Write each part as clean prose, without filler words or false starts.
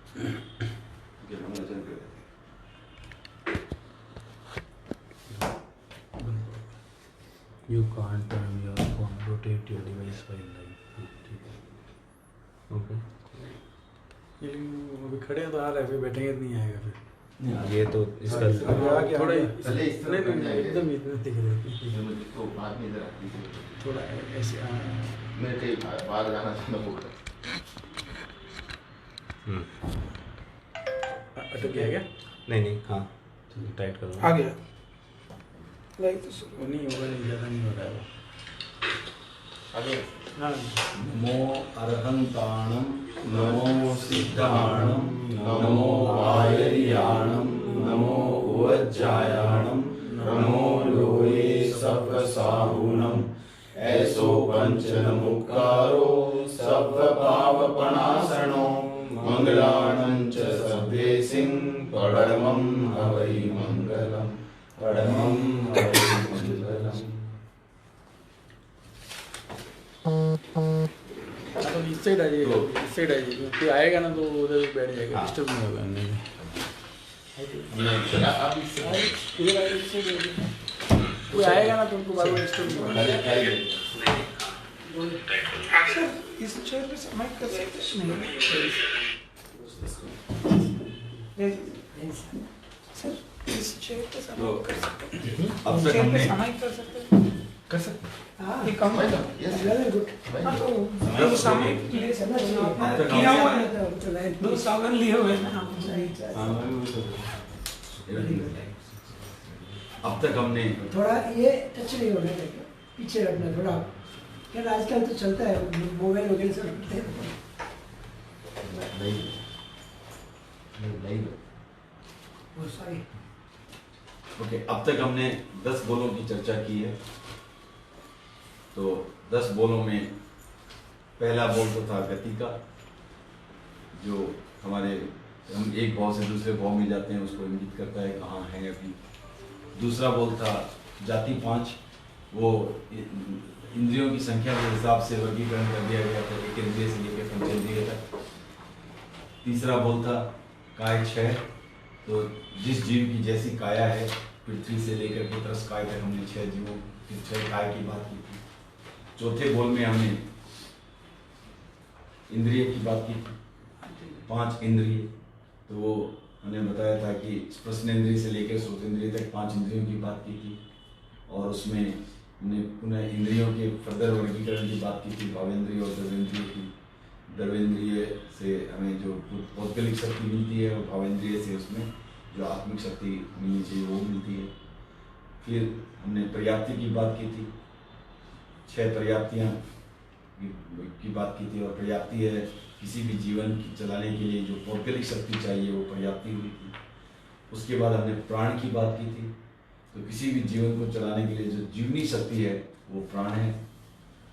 You can't turn your phone, rotate your device while live. ठीक है. Okay. अभी खड़े हैं तो आ रहा है, फिर बैठेंगे तो नहीं आएगा फिर. ये तो इसका थोड़ा नहीं एकदम इतना दिख रहा है तो बाद में इधर आती है थोड़ा ऐसे. मैं कहीं बाहर जाना चाहता हूँ. अटक गया क्या? नहीं हाँ टाइट करो. आ गया. लाइक तो वो नहीं होगा, नहीं ज़्यादा नहीं हो रहा है वो. आगे हाँ. नमो अरहंताणं नमो सिद्धाणं नमो वायरियाणं नमो उवज्जायाणं नमो लोये सप्तसाहूनं ऐसो पंचनमुक्कारो सर्वपावपणासनो मंगलानं च सर्वेसिं परमं हवै मंगलम् परमं हवै मंगलम्. तो इस साइड आ जाइए, इस साइड आ जाइए. फिर आएगा ना तो उधर बैठ जाएगा, डिस्टर्ब नहीं होगा. नहीं इधर आइए, इस साइड आइए. कोई आएगा ना तो उनको बार बार डिस्टर्ब नहीं होगा. सर इस चेयर पे माइक कर सकते नहीं? सर इस चेयर पे समाइक कर सकते हैं? अब तक हमने समाइक कर सकते हैं? कर सकते. हाँ, ये कम है. Very good. हाँ तो दो सामान लिए से ना किया हुआ है तो दो सामान लिए हुए हैं ना. अब तक हमने थोड़ा ये टच नहीं होने देगा, पीछे रखना थोड़ा. यार आजकल तो चलता है मोबाइल वगैरह से रखते हैं. सॉरी. ओके. अब तक हमने 10 बोलों की चर्चा की है. तो 10 बोलों में पहला बोल तो था गति का, जो हमारे हम एक भाव से दूसरे भाव में जाते हैं उसको इंगित करता है कहाँ है अभी. दूसरा बोल था जाति 5, वो इंद्रियों की संख्या के हिसाब से वर्गीकरण कर दिया गया था, एक इंद्रिय से लेकर पंचेंद्रिय तक. तीसरा बोल था काय 6, तो जिस जीव की जैसी काया है, पृथ्वी से लेकर पुत्रस काय तक हमने 6 जीवों की 6 काय की बात की थी. चौथे बोल में हमने इंद्रिय की बात की थी, 5 इंद्रिय. तो वो हमने बताया था कि स्पर्शेंद्रिय से लेकर श्रोतेंद्रिय तक 5 इंद्रियों की बात की थी. और उसमें हमने पुनः इंद्रियों के फर्दर वर्गीकरण की बात की थी, भावेंद्रिय और द्रवेंद्रिय की. द्रवेंद्रिय से हमें जो पौद्गलिक शक्ति मिलती है और भावेंद्रिय से उसमें जो आत्मिक शक्ति मिलनी चाहिए वो मिलती है. फिर हमने पर्याप्ति की बात की थी, 6 पर्याप्तियाँ की बात की थी. और पर्याप्ति है किसी भी जीवन की चलाने के लिए जो पौद्गलिक शक्ति चाहिए वो पर्याप्ति हुई थी. उसके बाद हमने प्राण की बात की थी. तो किसी भी जीवन को चलाने के लिए जो जीवनी शक्ति है वो प्राण है.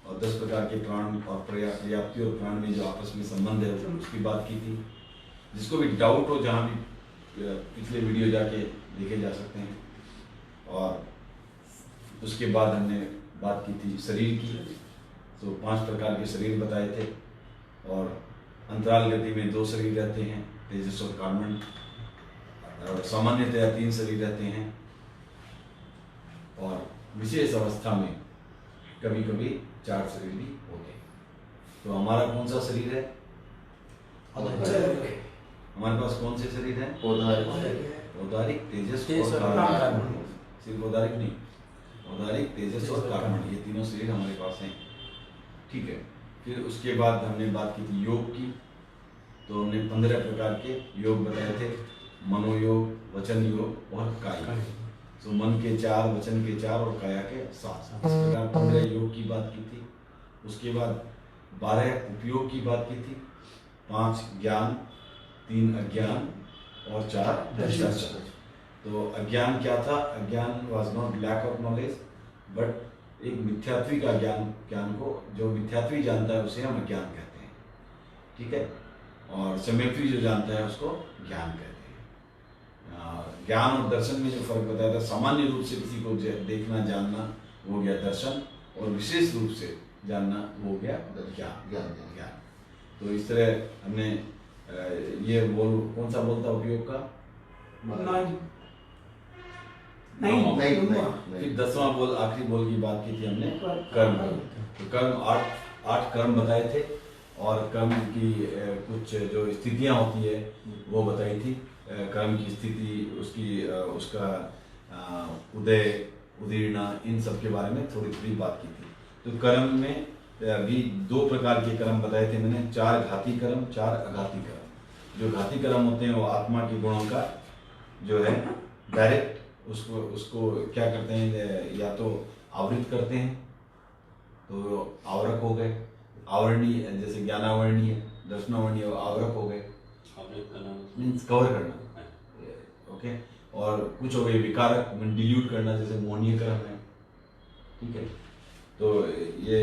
और 10 प्रकार के प्राण और पर्याप्ति और प्राण में जो आपस में संबंध है उसकी बात की थी. जिसको भी डाउट हो जहाँ भी पिछले वीडियो जाके देखे जा सकते हैं. और उसके बाद हमने बात की थी शरीर की. तो 5 प्रकार के शरीर बताए थे. और अंतराल गति में 2 शरीर रहते हैं, तेजस और कार्बन. और सामान्यतया 3 शरीर रहते हैं. और विशेष अवस्था में कभी कभी 4 शरीर भी होते हैं. तो हमारा कौन सा शरीर है? हमारे पास कौन से शरीर हैं? औदारिक, तेजस और कार्बन. सिर्फ औदारिक नहीं, औदारिक, तेजस और कार्बन, ये तीनों शरीर हमारे पास हैं. ठीक है. फिर उसके बाद हमने बात की थी योग की. तो हमने 15 प्रकार के योग बताए थे, मनोयोग, वचन योग और काय. तो मन के 4, वचन के 4 और काया के 7. इस प्रकार 15 योग की बात की थी. उसके बाद 12 उपयोग की बात की थी, 5 ज्ञान, 3 अज्ञान और 4 दर्शन. तो अज्ञान क्या था? अज्ञान was not lack of knowledge but एक मिथ्यात्वी का ज्ञान को जो मिथ्यात्वी जानता है उसे हम अज्ञान कहते हैं. ठीक है. और सम्यक्त्वी जो जानता है उसको ज्ञान कहते हैं. ज्ञान और दर्शन में जो फर्क बताया था, सामान्य रूप से किसी को देखना जानना वो हो गया दर्शन, और विशेष रूप से जानना वो हो गया ज्ञान. तो इस तरह हमने ये बोल कौन सा बोलता उपयोग का? नहीं फिर 10वां बोल, आखिरी बोल की बात की थी हमने, कर्म। तो कर्म आठ कर्म बताए थे, और कर्म की कुछ जो स्थितियां होती है वो बताई थी। कर्म की स्थिति, उसका उदय, उदीर्णा, इन सब के बारे में थोड़ी थोड़ी बात की थी। तो कर्म में भी 2 प्रकार के कर्म बताए थे मैंने, 4 घाती कर्म, 4 अघाती कर्म। जो घाती कर्म होते हैं वो आत्मा के गुणों का जो है डायरेक्ट उसको क्या करते हैं, या तो आवृत करते हैं, तो आवरक हो गए, आवरणीय, जैसे ज्ञानावरणीय, दर्शनावरणीय, आवरक हो गए, मीन्स कवर करना, ओके। और कुछ हो गए विकारक, डिल्यूट करना, जैसे मोहनीय कर्म है, ठीक है। तो ये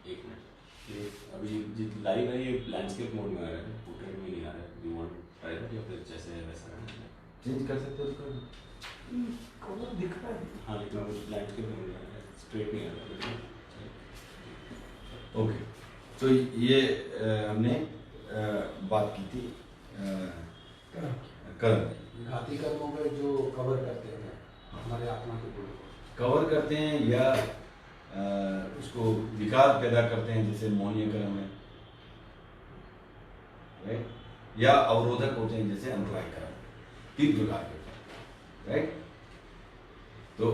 एक मिनट, ये अभी जित लाइव है, ये लैंडस्केप मोड में आ रहा है, पोर्ट्रेट में नहीं आ रहा है। यू वांट ट्राई दैट, या फिर जैसे है वैसा रहना है? चेंज कर सकते हो उसको। कवर दिख रहा है। हाँ, लेकिन अब लैंडस्केप में नहीं आ रहा है, स्ट्रेट नहीं आ रहा है। ओके, तो ये हमने बात की थी कर्म। घाती कर्मों में जो कवर करते हैं हमारे आत्मा के गुण को, कवर करते हैं या उसको विकार पैदा करते हैं, जैसे मोहनीय कर्म है, राइट, या अवरोधक होते हैं, जैसे अंतराय कर्म। 3 प्रकार के, राइट। तो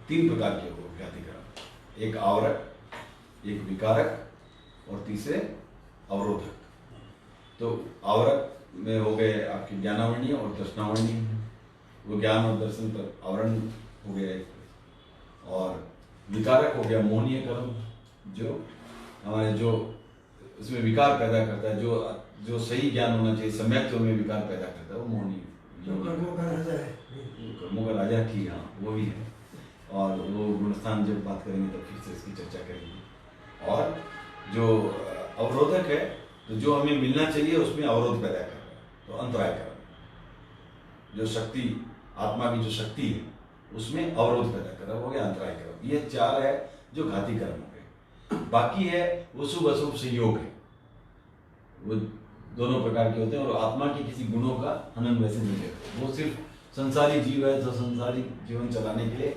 3 प्रकार के हो घाती कर्म, एक आवरक, एक विकारक, और तीसरे अवरोधक। तो आवरक में हो गए आपके ज्ञानावरणीय और दर्शनावरणीय, वो ज्ञान और दर्शन पर आवरण हो गया, और विकारक हो गया मोहनीय कर्म, जो हमारे जो उसमें विकार पैदा करता है, जो सही ज्ञान होना चाहिए, सम्यक में विकार पैदा करता है, वो मोहनीय। कर्मों का राजा है। कर्मों का राजा, ठीक, हाँ वो भी है। और वो गुणस्थान जब बात करेंगे तब फिर से इसकी चर्चा करेंगे। और जो अवरोधक है, तो जो हमें मिलना चाहिए उसमें अवरोध पैदा कर रहा है, तो अंतराय कर्म। जो शक्ति, आत्मा की जो शक्ति है उसमें अवरोध पैदा कर रहा है, हो गया अंतराय कर्म। ये 4 है जो घाती कर्म हो गए। बाकी है वो शुभ अशुभ संयोग है, वो दोनों प्रकार के होते हैं, और आत्मा के किसी गुणों का हनन वैसे नहीं करते। वो सिर्फ संसारी जीव है, तो संसारी जीवन चलाने के लिए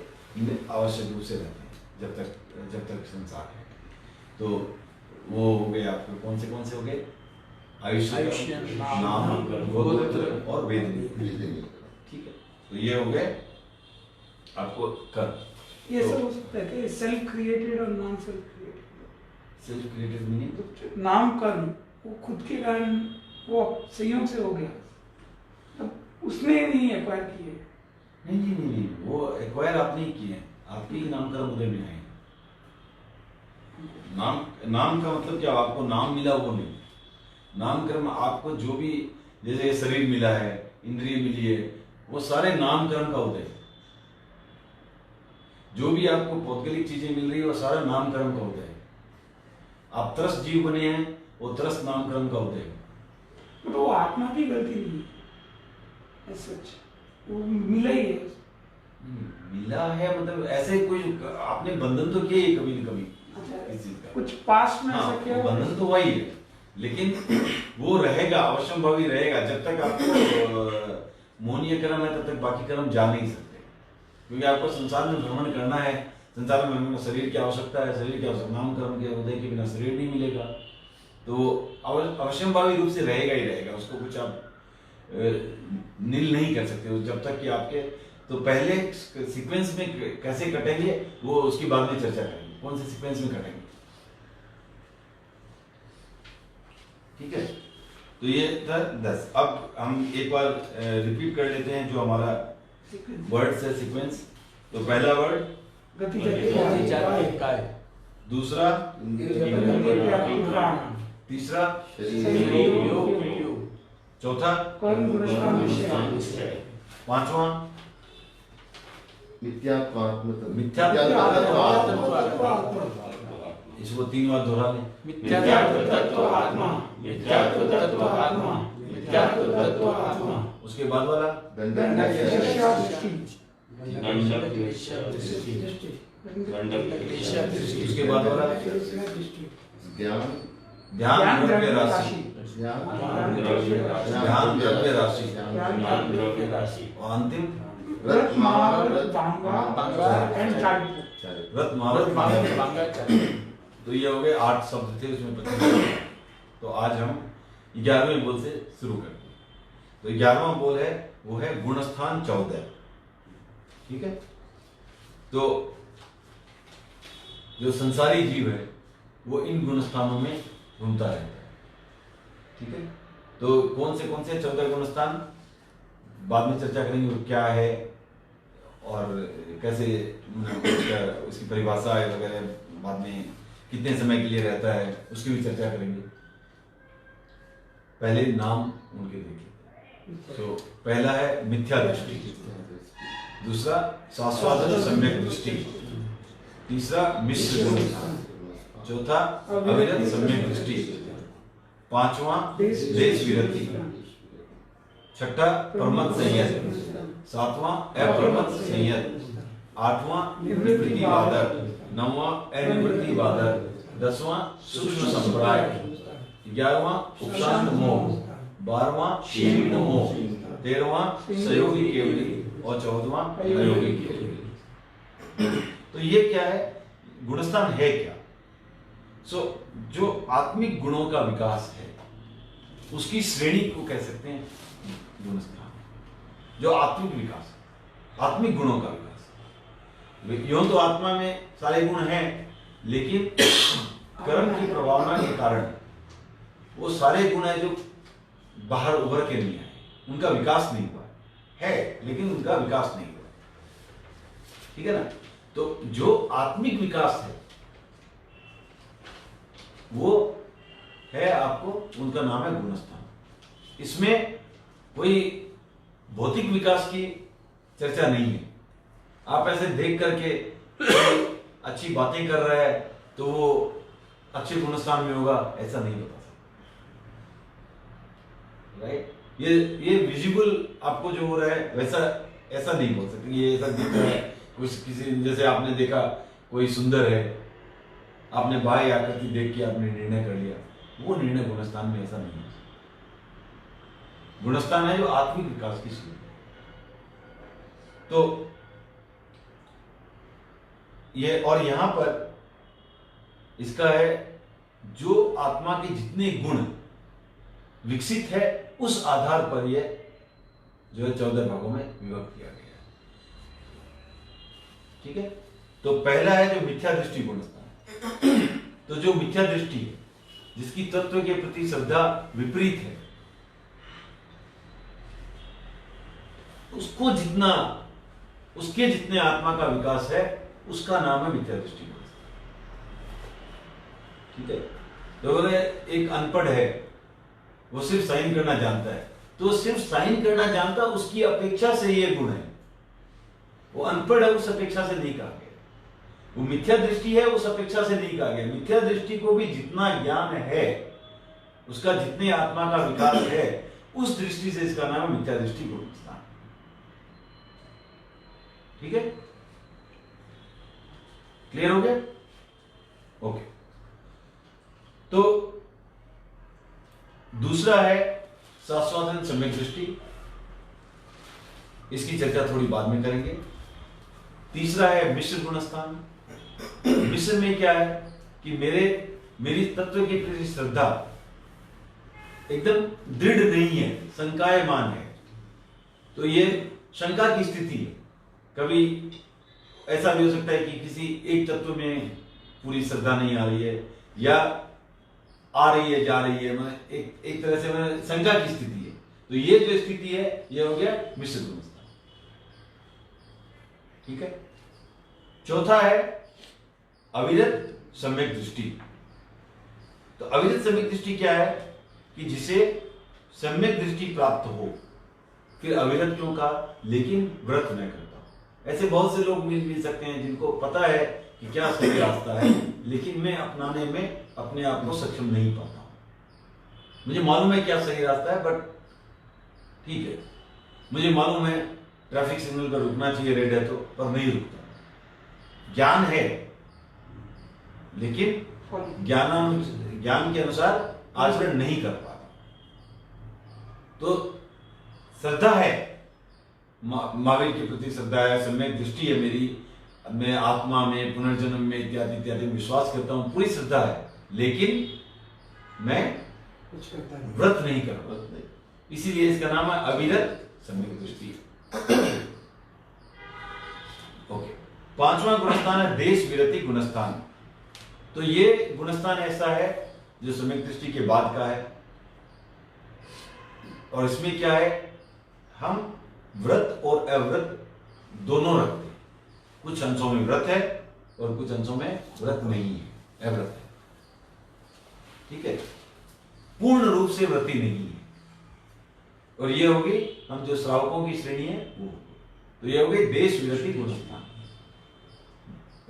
आवश्यक रूप से रहते हैं, जब तक संसार है। तो वो हो गए आपको कौन से हो गए? आयुष्य, नाम, गोत्र और वेदनी, ठीक है। तो ये हो गए आपको कर्म। ये सब हो सकता है कि सेल्फ क्रिएटेड और non self created? Self created meaning नाम कर्म वो खुद के कारण वो संयोग से हो गया, तब उसने नहीं एक्वायर किए। नहीं, वो एक्वायर आपने ही किए, आपके ही नाम कर्म उदय में आए। नाम का मतलब क्या? आपको नाम मिला वो नहीं। नाम कर्म आपको जो भी, जैसे शरीर मिला है, इंद्रिय मिली है, वो सारे नाम कर्म का उदय है। जो भी आपको भौतिक चीजें मिल रही है वो सारा नाम कर्म का उदय है। आप त्रस्त जीव बने हैं, वो त्रस्त नाम कर्म का उदय है। तो वो आत्मा की गलती नहीं है, सच वो मिला ही है। मिला है मतलब ऐसे कोई आपने बंधन तो किया ही कभी न कभी इस चीज का। कुछ पास्ट में ऐसा किया, बंधन तो वही है, लेकिन वो रहेगा, अवश्यंभावी रहेगा। जब तक आपको मोहनीय कर्म है तब तक बाकी कर्म जा नहीं सकते, क्योंकि आपको संसार में भ्रमण करना है। संसार में शरीर की आवश्यकता है, शरीर की आवश्यकता, नाम कर्म के उदय के बिना शरीर नहीं मिलेगा, तो अवश्यंभावी रूप से रहेगा ही रहेगा। उसको कुछ आप नील नहीं कर सकते जब तक कि आपके, तो पहले सीक्वेंस में कैसे कटेंगे वो उसकी बाद में चर्चा करेंगे, कौन से सीक्वेंस में कटेंगे, ठीक है। तो ये था 10। अब हम एक बार रिपीट कर लेते हैं जो हमारा वर्ड्स है, सीक्वेंस। तो पहला वर्ड गति काय, दूसरा प्राण, तीसरा चौथा, पांचवा इसको 3 बार दोहरा लें। उसके बाद वाला उसके बाद वाला ध्यान, द्रव्य राशि, ज्ञान ज्ञान द्रव्य राशि ज्ञान द्रव्य राशि और अंतिम रत महारत रत महारत। तो ये हो गए 8 शब्द थे, उसमें 25। तो आज हम 11वें बोल से शुरू करते हैं। तो 11वां बोल है वो है गुणस्थान 14। ठीक है। तो जो संसारी जीव है वो इन गुणस्थानों में घूमता रहता है। ठीक है। तो कौन से 14 गुणस्थान बाद में चर्चा करेंगे, वो क्या है और कैसे उसकी परिभाषा है वगैरह, बाद में कितने समय के लिए रहता है उसकी भी चर्चा करेंगे। पहले नाम उनके देखिए। तो पहला है मिथ्या दृष्टि, दूसरा शास्त्रादन सम्यक दृष्टि, तीसरा मिश्र गुणस्थान, चौथा अविरत सम्यक दृष्टि, पांचवा देश विरति, छठा प्रमथ संयत, सातवां अप्रमथ संयत, आठवां निवृत्ति बादर, नौवां अनिवृत्ति बादर, 10वां सूक्ष्म संप्राय, 11वां उपशांत मोह, 12वां क्षीण मोह, 13वां सहयोगी केवली और 14वां अयोगी केवली। तो ये क्या है, गुणस्थान है क्या? जो आत्मिक गुणों का विकास है उसकी श्रेणी को कह सकते हैं गुणस्थान। जो आत्मिक विकास है, आत्मिक गुणों का विकास। यूं तो आत्मा में सारे गुण हैं, लेकिन कर्म की प्रभावना के कारण वो सारे गुण है जो बाहर उभर के नहीं आए, उनका विकास नहीं हुआ है, लेकिन उनका विकास नहीं हुआ। ठीक है ना। तो जो आत्मिक विकास है वो है आपको, उनका नाम है गुणस्थान। इसमें कोई भौतिक विकास की चर्चा नहीं है। आप ऐसे देख करके अच्छी बातें कर रहा है तो वो अच्छे गुणस्थान में होगा, ऐसा नहीं बता सकते। राइट। ये विजिबल आपको जो हो रहा है वैसा ऐसा नहीं बोल सकते। ये ऐसा दिख रहा है कुछ, किसी जैसे आपने देखा कोई सुंदर है, आपने बाह्य आकृति देख के आपने निर्णय कर लिया, वो निर्णय गुणस्थान में ऐसा नहीं है। गुणस्थान है जो आत्मिक विकास की सीढ़ी। तो ये, और यहां पर इसका है जो आत्मा के जितने गुण विकसित है उस आधार पर ये जो है 14 भागों में विभक्त किया गया है। ठीक है। तो पहला है जो मिथ्या दृष्टि गुणस्थान। तो जो मिथ्या दृष्टि है, जिसकी तत्व के प्रति श्रद्धा विपरीत है, उसको जितना, उसके जितने आत्मा का विकास है उसका नाम है मिथ्या दृष्टि गुणस्थान। ठीक है। तो अगर एक अनपढ़ है, वो सिर्फ साइन करना जानता है, तो सिर्फ साइन करना जानता, उसकी अपेक्षा से ये गुण है। वो अनपढ़ है, उस अपेक्षा से नहीं कहा गया। वो मिथ्या दृष्टि है, उस अपेक्षा से नहीं कहा गया। मिथ्या दृष्टि को भी जितना ज्ञान है, उसका जितने आत्मा का विकास है, उस दृष्टि से इसका नाम है मिथ्या दृष्टि गुणस्थान। ठीक है। क्लियर हो गया? ओके। तो दूसरा है शास्त्रादन सम्यक दृष्टि। इसकी चर्चा थोड़ी बाद में करेंगे। तीसरा है मिश्र गुणस्थान। मिश्र में क्या है कि मेरी तत्व के प्रति श्रद्धा एकदम दृढ़ नहीं है, शंकायमान है। तो ये शंका की स्थिति है। कभी ऐसा भी हो सकता है कि किसी एक तत्व में पूरी श्रद्धा नहीं आ रही है, या आ रही है जा रही है, मतलब एक तरह से शंका की स्थिति है। तो ये जो स्थिति है ये हो गया मिश्र गुणस्थान। ठीक है। चौथा है अविरत सम्यक दृष्टि। तो अविरत सम्यक दृष्टि क्या है कि जिसे सम्यक दृष्टि प्राप्त हो, फिर अविरत क्यों कहा, लेकिन व्रत न करता। ऐसे बहुत से लोग मिल सकते हैं जिनको पता है कि क्या सही रास्ता है, लेकिन मैं अपनाने में अपने आप को सक्षम नहीं पाता हूं। मुझे मालूम है क्या सही रास्ता है, बट ठीक है, मुझे मालूम है ट्रैफिक सिग्नल पर रुकना चाहिए, रेड है तो, पर नहीं रुकता। ज्ञान है, लेकिन ज्ञान के अनुसार आचरण नहीं कर पा रहा। तो श्रद्धा है, महावीर के प्रति श्रद्धा है, सम्यक दृष्टि है मेरी, मैं आत्मा में, पुनर्जन्म में इत्यादि इत्यादि विश्वास करता हूँ, पूरी श्रद्धा है, लेकिन मैं कुछ करता नहीं। व्रत नहीं कर रहा, इसीलिए इसका नाम है अविरत सम्यक दृष्टि। ओके, पांचवा गुणस्थान है देश विरति गुणस्थान। तो ये गुणस्थान ऐसा है जो सम्यक दृष्टि के बाद का है, और इसमें क्या है, हम व्रत और अव्रत दोनों रखते हैं। कुछ अंशों में व्रत है और कुछ अंशों में व्रत नहीं है, अव्रत है, ठीक है, पूर्ण रूप से व्रती नहीं है। और ये होगी हम जो श्रावकों की श्रेणी है वो, तो ये हो गई देश विरति गुणस्थान।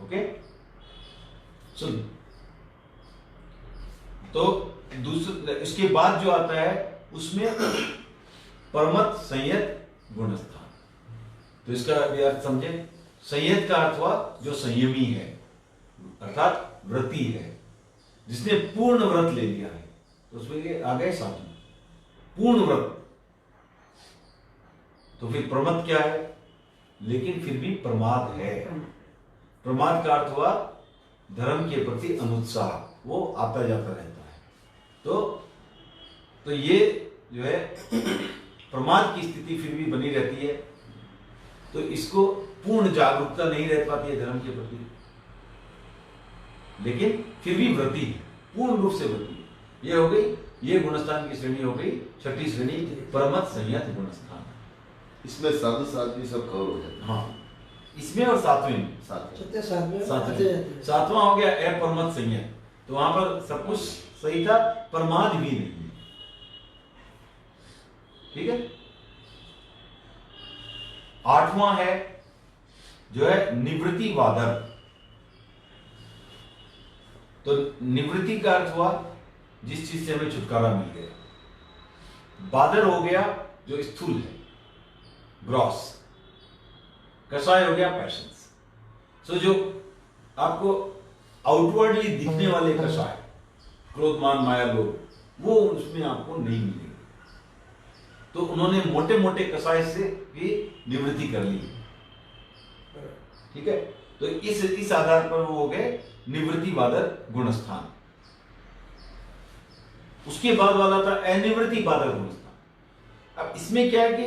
ओके, सुन, तो दूसरे इसके बाद जो आता है उसमें परमत संयत गुणस्थान। तो इसका भी अर्थ समझे। संयत का अर्थ हुआ जो संयमी है, अर्थात व्रती है, जिसने पूर्ण व्रत ले लिया है। तो उसमें आ गए साधु, पूर्ण व्रत। तो फिर प्रमत क्या है, लेकिन फिर भी प्रमाद है। प्रमाद का अर्थ हुआ धर्म के प्रति अनुत्साह, वो आता जाता रहता है। तो ये जो है प्रमाद की स्थिति फिर भी बनी रहती है, तो इसको पूर्ण जागरूकता नहीं रह पाती है धर्म के प्रति, लेकिन फिर भी व्रती है, पूर्ण रूप से व्रती है। ये हो गई, ये गुणस्थान की श्रेणी हो गई, छठी श्रेणी परमत संयत गुणस्थान। इसमें साधु साध्वी सब कवर हो जाते हैं। हाँ, इसमें और सातवें में, सातवां हो गया अपरमत संयत। तो वहां पर सब कुछ सही था, प्रमाद भी नहीं है, ठीक है। आठवां है जो है निवृत्ति बादर। तो निवृत्ति का अर्थ हुआ जिस चीज से हमें छुटकारा मिल गया। बादर हो गया जो स्थूल है, ग्रॉस। कषाय हो गया पैशंस। सो जो आपको आउटवर्डली दिखने वाले कषाय, क्रोध मान माया लोभ, वो उसमें आपको नहीं मिलेंगे। तो उन्होंने मोटे मोटे कषाय से भी निवृत्ति कर ली, ठीक है। तो इस आधार पर वो हो गए निवृत्ति बादर गुणस्थान। उसके बाद वाला था अनिवृत्ति बादर गुणस्थान। अब इसमें क्या है कि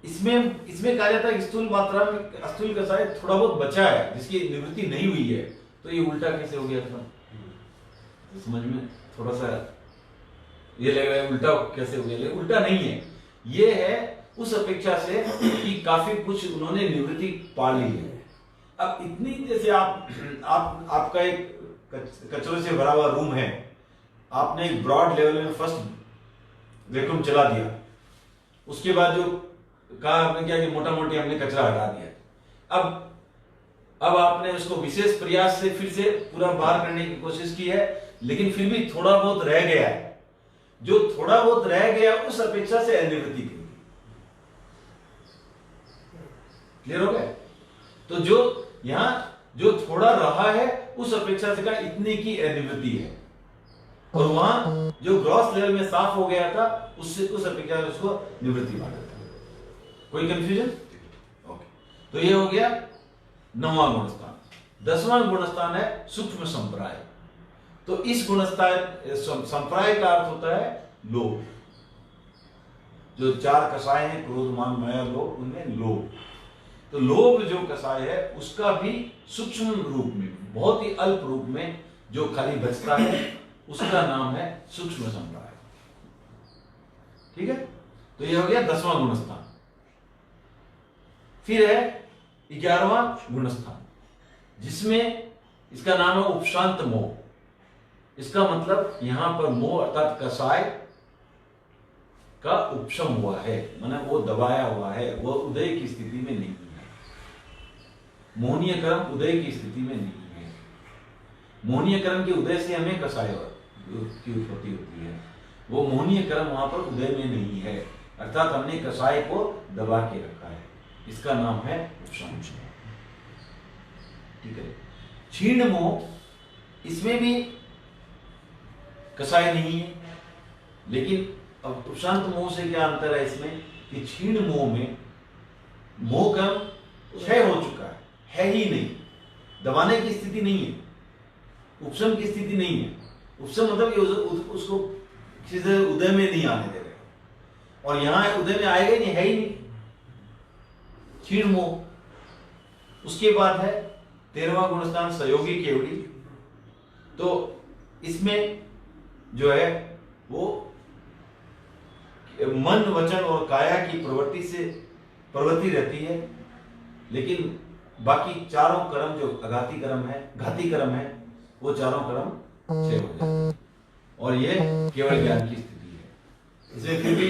इसमें कहा जाता है स्थूल मात्रा में स्थूल कषाय थोड़ा बहुत बचा है जिसकी निवृत्ति नहीं हुई है। तो ये उल्टा कैसे हो गया था, समझ में थोड़ा सा ये लग रहा है उल्टा कैसे हो गया, लेकिन उल्टा नहीं है। ये है उस अपेक्षा से कि काफी कुछ उन्होंने निवृत्ति पा ली है। अब इतनी, जैसे आपका एक कचरे से भरा हुआ रूम है, आपने एक ब्रॉड लेवल में फर्स्ट वैक्यूम चला दिया, उसके बाद जो कहा आपने क्या कि मोटा मोटी हमने कचरा हटा दिया। अब आपने उसको विशेष प्रयास से फिर से पूरा बाहर करने की कोशिश की है, लेकिन फिर भी थोड़ा बहुत रह गया है। जो थोड़ा बहुत रह गया उस अपेक्षा से अनिवृत्ति की। क्लियर हो गया। तो जो यहां जो थोड़ा रहा है उस अपेक्षा से का इतने की अनिवृत्ति है, और वहां जो ग्रॉस लेवल में साफ हो गया था उससे उस अपेक्षा से उसको निवृत्ति माना था। कोई कंफ्यूजन? ओके, तो ये हो गया 9वां गुणस्थान। 10वां गुणस्थान है सूक्ष्म संप्राय। तो इस गुणस्थान संप्राय का अर्थ होता है लोभ। जो 4 कषाय हैं, क्रोध मान माया लोभ, उनमें लोभ। तो लोभ जो कषाय है उसका भी सूक्ष्म रूप में, बहुत ही अल्प रूप में जो खाली बचता है उसका नाम है सूक्ष्म संप्राय। ठीक है, तो यह हो गया 10वां गुणस्थान। फिर है 11वां गुणस्थान, जिसमें इसका नाम है उपशांत मोह। इसका मतलब यहां पर मोह अर्थात कषाय का उपशम हुआ है, माने वो दबाया हुआ है, वो उदय की स्थिति में नहीं है। मोहनीय कर्म उदय की स्थिति में नहीं है। मोहनीय कर्म के उदय से हमें कषाय की उत्पत्ति होती है, वो मोहनीय कर्म वहां पर उदय में नहीं है, अर्थात हमने कषाय को दबा के रखा है। इसका नाम है उपशम। ठीक है। क्षीण मोह, इसमें भी कषाय नहीं है, लेकिन अब उपशांत मोह से क्या अंतर है इसमें कि क्षीण मोह में मोह कर्म क्षय हो चुका है ही नहीं, दबाने की स्थिति नहीं है, उपशम की स्थिति नहीं है। उपशम मतलब कि उसको किसी से उदय में नहीं आने दे रहे, और यहां उदय में आएगा ही नहीं, है ही नहीं, क्षीण मोह। उसके बाद है 13वां गुणस्थान सहयोगी केवड़ी। तो इसमें जो है वो मन वचन और काया की प्रवृत्ति रहती है, लेकिन बाकी चारों कर्म जो घाती कर्म है वो चारों कर्म क्षय हो जाते हैं, और ये केवल ज्ञान की स्थिति है। इसमें फिर भी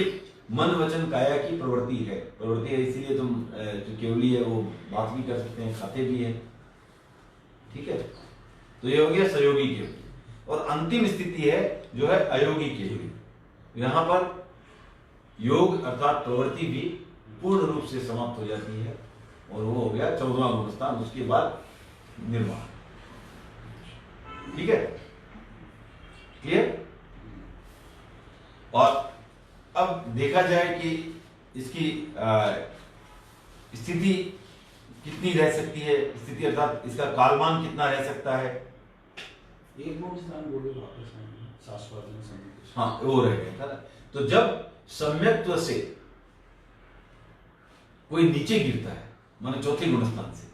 मन वचन काया की प्रवृत्ति है, इसीलिए तुम जो केवली है वो बात भी कर सकते हैं, खाते भी हैं, ठीक है। तो ये हो गया सहयोगी केवली। और अंतिम स्थिति है जो है अयोगी केवली। यहाँ पर योग अर्थात प्रवृत्ति भी पूर्ण रूप से समाप्त हो जाती है, और वो हो गया 14वां गुणस्थान। उसके बाद निर्वाण, ठीक है, क्लियर। और अब देखा जाए कि इसकी स्थिति कितनी रह सकती है, स्थिति अर्थात इसका कालमान कितना रह सकता है। एक गुणस्थान बोले वापस आएंगे, शाश्वत समिति। हाँ, वो रह गया था ना। तो जब सम्यक्त्व से कोई नीचे गिरता है, माने चौथे गुणस्थान से,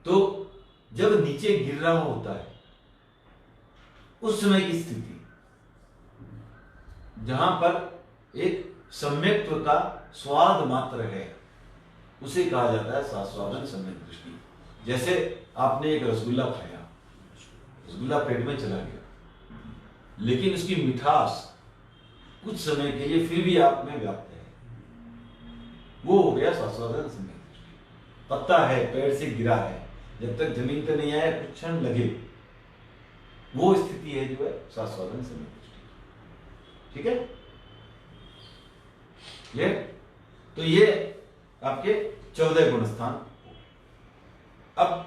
तो जब नीचे गिर रहा होता है उस समय की स्थिति जहां पर एक सम्यक्त्व का स्वाद मात्र है, उसे कहा जाता है सास्वादन सम्यक दृष्टि। जैसे आपने एक रसगुल्ला खाया, रसगुल्ला पेट में चला गया, लेकिन उसकी मिठास कुछ समय के लिए फिर भी आप में व्याप्त है, वो हो गया सास्वादन सम्यक दृष्टि। पत्ता है, पेड़ से गिरा है, जब तक जमीन पे नहीं आया कुछ क्षण लगे, वो स्थिति है जो है सास्वादन सम्यक दृष्टि, ठीक है। ये तो ये आपके 14 गुणस्थान। अब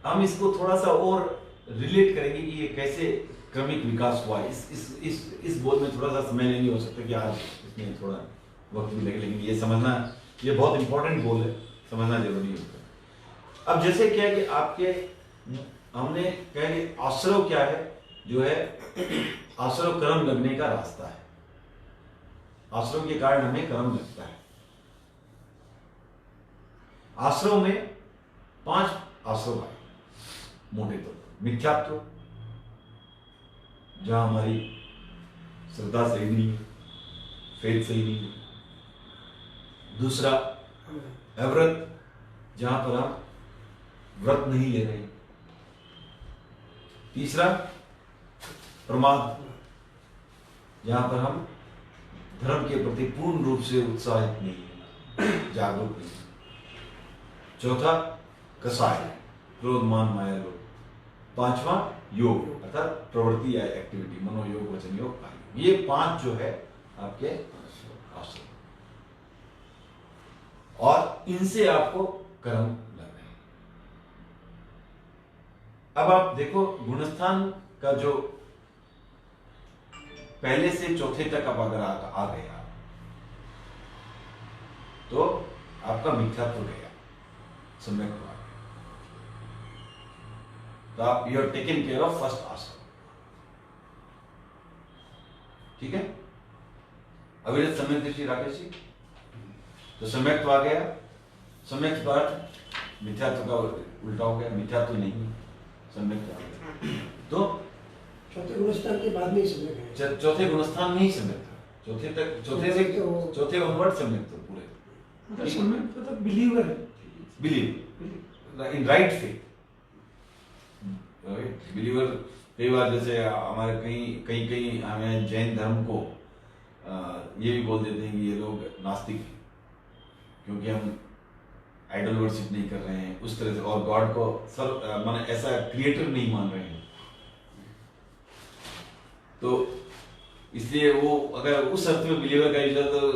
हम इसको थोड़ा सा और रिलेट करेंगे कि ये कैसे क्रमिक विकास हुआ। इस बोल में थोड़ा सा समय नहीं हो सकता कि आज इसमें थोड़ा वक्त भी लगे, लेकिन ये समझना, ये बहुत इंपॉर्टेंट बोल है, समझना जरूरी होता है। अब जैसे क्या है कि आपके हमने कहा कि आश्रव क्या है, जो है आश्रव कर्म लगने का रास्ता है, आश्रव के कारण हमें कर्म लगता है। आश्रव में 5 आश्रव आए मोटे तौर पर। मिथ्यात्व, जहां हमारी श्रद्धा सही नहीं है, फेथ सही नहीं है। दूसरा अव्रत, जहां पर हम व्रत नहीं ले रहे। तीसरा प्रमाद, जहां पर हम धर्म के प्रति पूर्ण रूप से उत्साहित नहीं है, जागरूक नहीं है। चौथा कसाय, क्रोध मान माया लोभ। 5वां योग अर्थात प्रवृत्ति या एक्टिविटी, मनोयोग, वचन योग, कार्य। ये 5 जो है आपके आश्रम, और इनसे आपको कर्म लग रहे हैं। अब आप देखो गुणस्थान का जो पहले से चौथे तक अब अगर आ गया तो आपका मिथ्यात्व गया, सम्यक हुआ, तो आप you are taken care of first ashram, ठीक है। अविरत सम्यक दृष्टि राकेश जी, तो सम्यक्त्व आ गया। सम्यक्त्व का अर्थ मिथ्यात्व का उल्टा हो गया, मिथ्यात्व नहीं, सम्यक्त्व आ गया। तो चौथे गुणस्थान के बाद में सम्यक है, चौथे गुणस्थान में ही सम्यक था, चौथे ऑनवर्ड सम्यक तो पूरे, मतलब सम्यक मतलब बिलीवर है, believe in right faith. Believer कई बार जैसे हमारे कहीं हमें जैन धर्म को ये भी बोल देते हैं कि ये लोग नास्तिक हैं, क्योंकि हम आइडल वर्शिप नहीं कर रहे हैं उस तरह से, और गॉड को माने ऐसा क्रिएटर नहीं मान रहे हैं। तो इसलिए वो अगर उस अर्थ में बिलीवर का यूज तो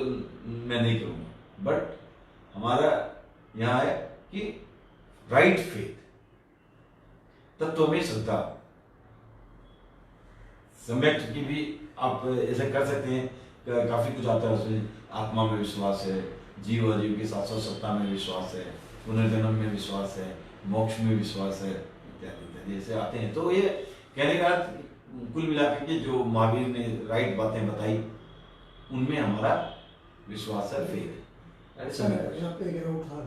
मैं नहीं करूंगा, बट हमारा यहाँ है कि राइट फेथ, तत्व में श्रद्धा, सम्यक की भी आप ऐसे कर सकते हैं, काफी कुछ आता है उसमें। आत्मा में विश्वास है, जीव अजीव की शाश्वत सत्ता में विश्वास है, पुनर्जन्म में विश्वास है, मोक्ष में विश्वास है, इत्यादि इत्यादि ऐसे आते हैं। तो ये कहने का कुल मिलाकर के जो महावीर ने राइट बातें बताई उनमें हमारा विश्वास है, फेथ है। सर यहाँ पे एक राउट था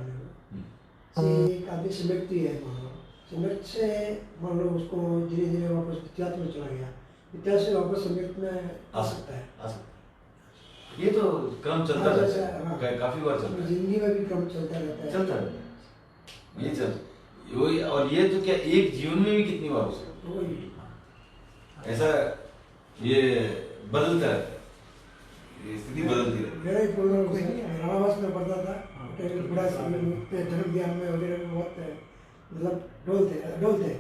से एक आदमी सिमेक्ट है, मान लो सिमेक्ट से मान लो उसको धीरे धीरे वापस विद्यार्थ में चला गया, विद्यार्थ से वापस सिमेक्ट में आ सकता है। आ सकता है। ये तो क्रम चलता रहता है, काफी बार चलता है, जिंदगी में भी क्रम चलता रहता है। चलता रहता है, ये चल वही। और ये तो क्या एक जीवन में भी कितनी बार हो सकता है, ऐसा ये बदलता रहता है, ये स्थिति बदलती रहती है। मेरा एक राणावास में पढ़ता था, बड़ा धर्म ज्ञान में वगैरह में बहुत मतलब डोलते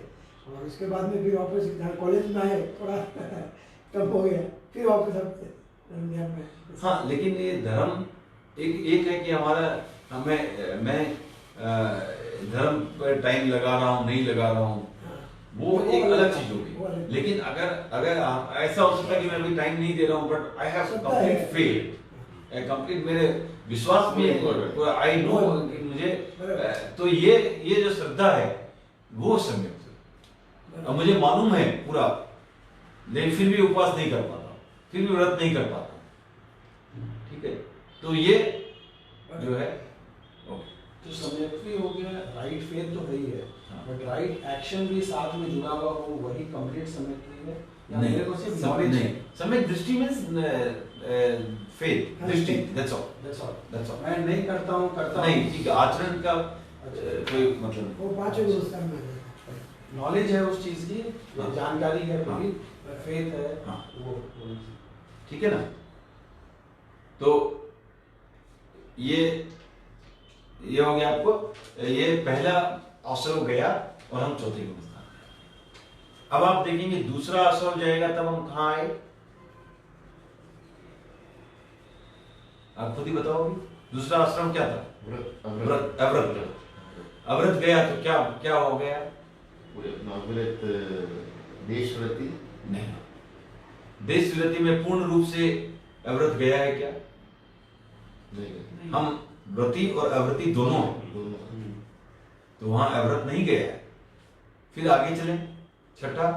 और उसके बाद में फिर वापस कॉलेज में आए, थोड़ा कम हो गया, फिर वापस धर्म ज्ञान में। हाँ, लेकिन ये धर्म एक है कि हमारा मैं धर्म पर टाइम लगा रहा हूँ नहीं लगा रहा हूँ, वो एक अलग चीज होगी। लेकिन अगर ऐसा हो सकता है कि मैं अभी टाइम नहीं दे रहा हूँ, but I have complete faith, complete मेरे विश्वास में आई नो कि मुझे, तो ये जो श्रद्धा है वो सम्यक। अब मुझे मालूम है पूरा, लेकिन फिर भी उपवास नहीं कर पाता, फिर भी व्रत नहीं कर पाता, ठीक है। तो ये जो है तो सम्यक भी हो गया, राइट फेथ तो है ही है, हाँ। बट राइट एक्शन भी साथ में जुड़ा हुआ हो, वही कंप्लीट सम्यक है या नहीं, मेरे को सिर्फ सम्यक knowledge नहीं, सम्यक दृष्टि मींस फेथ, दृष्टि, that's all, That's all. That's all. मैं नहीं करता हूँ नहीं, ठीक है, आचरण का कोई मतलब नहीं। वो पांचों गुणस्थान में नॉलेज है उस चीज की, हाँ। जानकारी है हाँ। पूरी, फेथ है, हाँ। वो ठीक है ना। तो ये हो गया आपको, ये पहला आश्रम गया और हम चौथे गुणस्थान गए। अब आप देखेंगे दूसरा आश्रम जाएगा तब हम कहाँ आए, आप खुद ही बताओगे। दूसरा आश्रम क्या था? व्रत, अव्रत गया तो क्या हो गया? देशव्रति नहीं, देशव्रति में पूर्ण रूप से अव्रत गया है क्या? नहीं, हम व्रती और अव्रती दोनों हैं, दोनों तो वहां अव्रत नहीं गया है। फिर आगे चले, छठा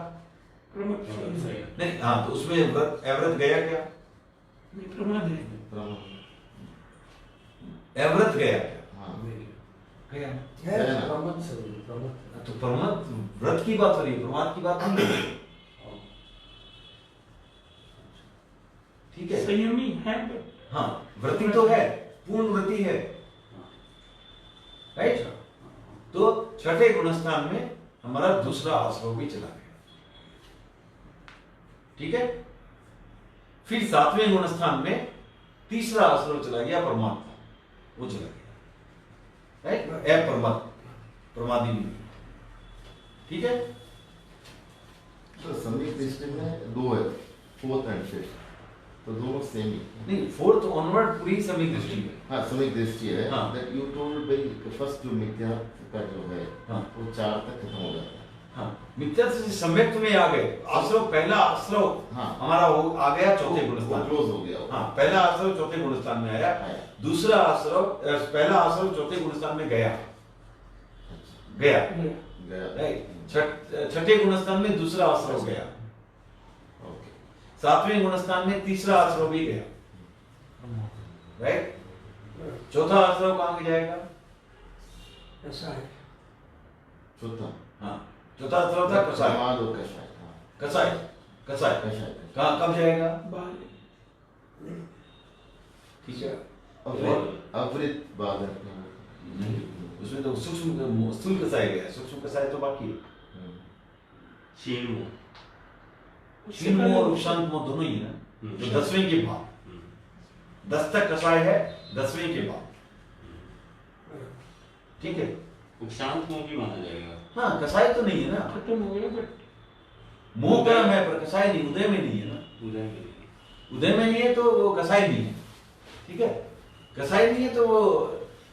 नहीं, हाँ, तो उसमें अव्रत गया क्या? प्रमाद है, अव्रत गया क्या? हाँ, गया। है ना? प्रमथ से प्रमथ तो प्रमथ व्रत की बात हो रही है, प्रमाद की बात नहीं है। ठीक है, संयमी है, हाँ, व्रती तो है, पूर्ण व्रती है, राइट। तो छठे गुणस्थान में हमारा दूसरा आश्रम भी चला गया, ठीक है। फिर सातवें गुणस्थान में तीसरा आश्रम चला गया, परमात्मा, वो चला गया, राइट। परमात्मा प्रमादी नहीं, ठीक है। तो सम्यक दृष्टि में दो है, फोर्थ एंड फिफ्थ, तो दोनों सेम ही। नहीं, फोर्थ ऑनवर्ड पूरी सभी दृष्टि में, हाँ, सम्यक दृष्टि है। हाँ। दैट यू टोल्ड भाई फर्स्ट जो मिथ्या का जो है, हाँ। वो 4 तक खत्म हो जाता है। हाँ, मिथ्या से सम्यक्त में आ गए। आश्रम, पहला आश्रम हाँ। हमारा वो आ गया चौथे गुणस्थान, क्लोज हो गया वो। हाँ, पहला आश्रम चौथे गुणस्थान में आया। आया। दूसरा आश्रम, पहला आश्रम चौथे गुणस्थान में गया, गया। राइट। छठे गुणस्थान में दूसरा आश्रम गया, ओके। सातवें गुणस्थान में तीसरा आश्रम भी गया, राइट। चौथा आश्रम कहाँ जाएगा? ऐसा है। चौथा, हाँ, चौथा आश्रम था कसाय, समाज और कषाय। हाँ, कसाय, कसाय कषाय। कहाँ कब जाएगा? ठीक है। अवृत बाधक नहीं, उसमें तो सूक्ष्म स्थूल कसाय गया, सूक्ष्म कसाय तो बाकी है। क्षीण मुंह, क्षीण मुंह और उपशांत मुंह दोनों ही है ना, जो 10वें के बाद, 10 तक कसाय है, 10वें के बाद, ठीक है। उपशांत मुंह भी माना जाएगा। हाँ, कसाय तो नहीं है ना, खत्म हो गया, बट मुंह गर्म है पर कसाय नहीं, उदय में नहीं है ना, उदय में उदय में नहीं है तो वो कसाय नहीं है, ठीक है। कसाय नहीं है तो वो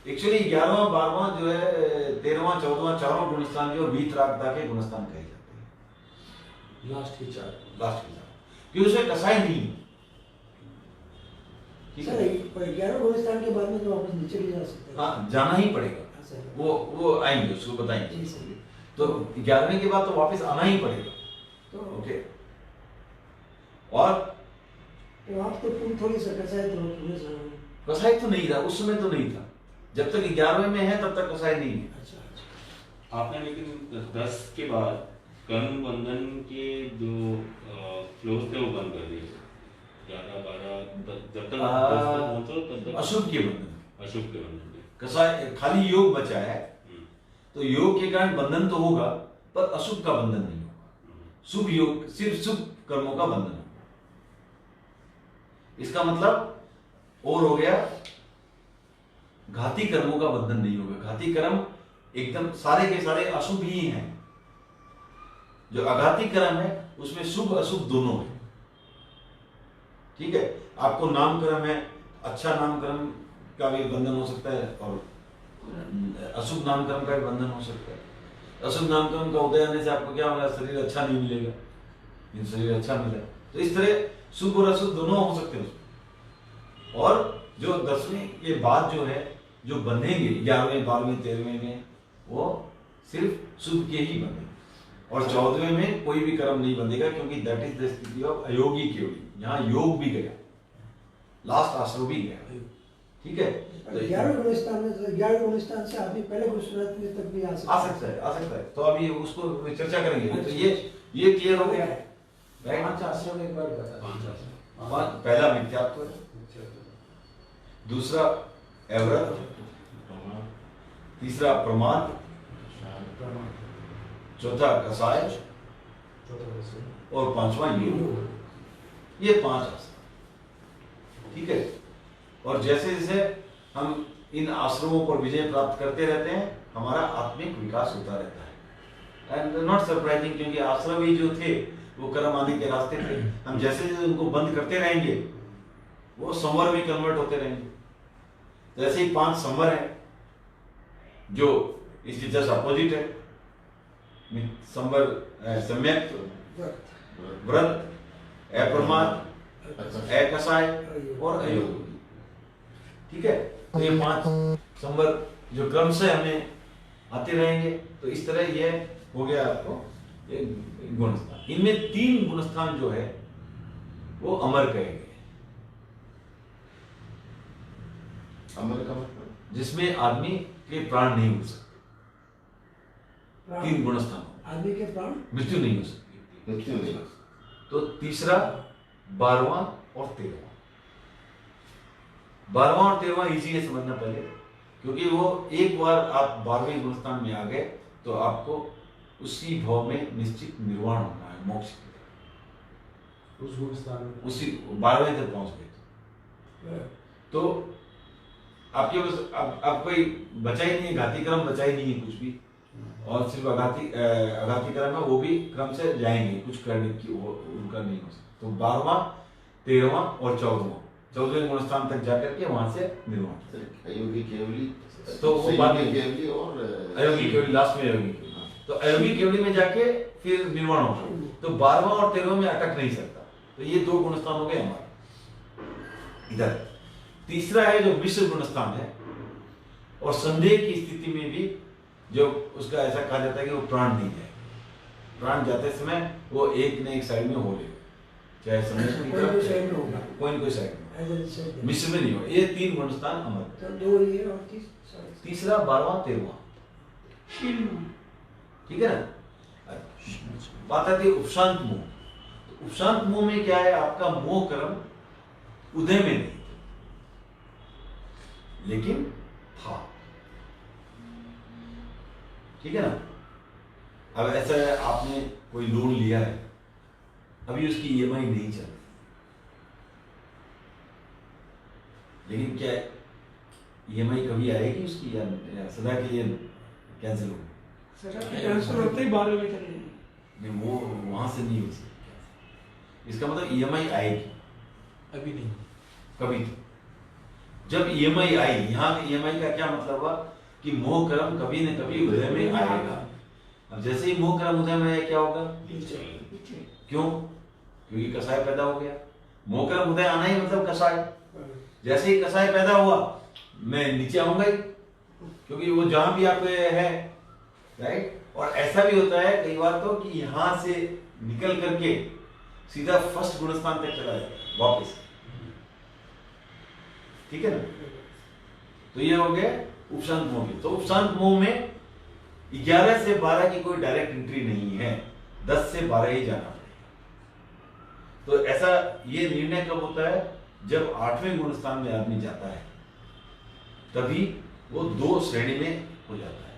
एक्चुअली 11वां 12वां जो है, 13वां 14वां चारों गुणस्थान जो वीतरागता के गुणस्थान कहे जाते हैं, लास्ट के 4। लास्ट के साथ। क्योंकि उसमें कसाई नहीं है। ठीक सर है, 11 गुणस्थान के बाद में तो वापस नीचे भी जा सकते हैं। हाँ जाना ही पड़ेगा, हाँ, सर। वो आएंगे, उसको जी, बताएंगे। सर। तो 11वें के बाद तो वापस आना ही पड़ेगा। तो ओके, और आप तो तुम थोड़ी सा कसाई तो थोड़े सा। कसाई तो नहीं था उस समय, तो नहीं था। जब तक 11वें में है तब तक कसाई नहीं है। अच्छा अच्छा। आपने लेकिन 10 के बाद कर्म बंधन के जो फ्लोज थे वो बंद कर दिए। 11, 12 जब तक 10 तक पहुंचो तब तक अशुभ के बंधन, अशुभ के बंधन थे। कसाई खाली योग बचा है, हम्म, तो योग के कारण बंधन तो होगा पर अशुभ का बंधन नहीं होगा। शुभ योग सिर्फ शुभ कर्मों का बंधन होगा। इसका मतलब और हो गया, घाती कर्मों का बंधन नहीं होगा। घाती कर्म एकदम सारे के सारे अशुभ ही हैं। जो अघाती कर्म है उसमें शुभ अशुभ दोनों है। ठीक है, आपको नाम कर्म है, अच्छा नाम कर्म का भी बंधन हो सकता है और अशुभ नाम कर्म का भी बंधन हो सकता है। अशुभ नाम कर्म का उदय आने से आपको क्या होगा, शरीर अच्छा नहीं मिलेगा, लेकिन शरीर अच्छा मिला। तो इस तरह शुभ और अशुभ दोनों हो सकते हैं उसमें। और जो 10वें के बाद जो है, जो बंधेंगे 11वें, 12वें, 13वें में, वो सिर्फ शुभ के ही बंधेंगे। और 14वें में कोई भी कर्म नहीं बंधेगा, क्योंकि दैट इज द स्थिति ऑफ अयोगी केवली। यहाँ योग भी गया, लास्ट आश्रम भी गया। ठीक है, तो 11 गुणस्थान में 11 गुणस्थान से आदमी पहले गुणस्थान में तक भी आ सकता है। आ सकता है। तो अभी उसको चर्चा करेंगे। तो ये क्लियर हो गया है। 5 आश्रम एक बार बता। 5 आश्रम। पहला मिथ्यात्व है, दूसरा अवरत, तीसरा प्रमाद, चौथा कसाय और 5वां योग। ये 5 आश्रम। ठीक है, और जैसे जैसे हम इन आश्रमों पर विजय प्राप्त करते रहते हैं, हमारा आत्मिक विकास होता रहता है। एंड नॉट सरप्राइजिंग, क्योंकि आश्रम ही जो थे वो कर्म आदि के रास्ते थे। हम जैसे जैसे उनको बंद करते रहेंगे, वो संवर में कन्वर्ट होते रहेंगे। तो ऐसे ही 5 संवर हैं जो इसके जस्ट अपोजिट है। संवर सम्यक, व्रत, अप्रमाद, अकसाय और अयोगी। ठीक है, तो ये 5 संवर जो क्रम से हमें आते रहेंगे। तो इस तरह ये हो गया आपको गुणस्थान। इनमें 3 गुणस्थान जो है वो अमर कहे गए, अमर का मतलब जिसमें आदमी के प्राण नहीं हो सकते। 3 गुणस्थान, आदमी के प्राण मृत्यु नहीं हो सकती। मृत्यु नहीं। तो तीसरा, 12वां और 13वां। 12वां और 13वां इजी है समझना पहले, क्योंकि वो एक बार आप 12वें गुणस्थान में आ गए तो आपको उसी भाव में निश्चित निर्वाण होना है, मोक्ष की तरफ। उस गुणस्थान में उसी 12वें तक पहुंच गए तो आपके पास अब कोई बचा ही नहीं है, घाती क्रम बचा ही नहीं है कुछ भी। और सिर्फ अघाती क्रम है, वो भी क्रम से जाएंगे, कुछ करने की वो उनका नहीं हो सकता। तो 12वां, 13वां और 14वें गुणस्थान तक जाकर के वहां से निर्वाण। अयोगी केवली, तो वो बाद में केवली और अयोगी केवली, लास्ट में अयोगी केवली। तो अयोगी केवली में जाके फिर निर्वाण होगा। तो 12वां और 13वां में अटक नहीं सकता। तो ये 2 गुणस्थान हो गए हमारे। इधर तीसरा है जो मिश्र गुणस्थान है, और संदेह की स्थिति में भी जो उसका ऐसा कहा जाता है कि वो प्राण नहीं जाए। प्राण जाते समय वो एक न एक साइड में हो लेगा, चाहे संदेह की कोई तरफ साइड में होगा, कोई न कोई साइड में, ऐसे साइड मिश्र में नहीं होगा। ये 3 गुणस्थान अमर। तो 2 ये और तीसरा, 12वां, 13वां। ठीक है ना। बात आती है उपशांत मोह। तो उपशांत मोह में क्या है, आपका मोह कर्म उदय में नहीं लेकिन था। ठीक है ना। अब ऐसा है, आपने कोई लोन लिया है, अभी उसकी EMI नहीं चल रही, लेकिन क्या EMI कभी आएगी उसकी, या सदा के लिए कैंसिल होगी? ट्रांसफर होते ही 12 में चले जाएंगे। नहीं, वो वहां से नहीं हो सकती। इसका मतलब EMI आएगी, अभी नहीं। कभी तो जब EMI आई, यहाँ EMI का क्या मतलब हुआ कि मोह कर्म कभी न कभी उदय में आएगा। अब जैसे ही मोह कर्म उदय में आया, क्या होगा? क्यों? क्योंकि कसाय पैदा हो गया। मोह कर्म उदय आना ही मतलब कसाय। जैसे ही कसाय पैदा हुआ मैं नीचे आऊंगा ही, क्योंकि वो जहां भी आप है, राइट। और ऐसा भी होता है कई बार तो कि यहां से निकल करके सीधा फर्स्ट गुणस्थान तक चला जाए वापस, ठीक है ना। तो ये हो गया उपशांत मोह की। तो उपशांत मोह में 11 से 12 की कोई डायरेक्ट एंट्री नहीं है, 10 से 12 ही जाना पड़ेगा। तो ऐसा ये निर्णय कब होता है, जब 8वें गुणस्थान में आदमी जाता है, तभी वो 2 श्रेणी में हो जाता है।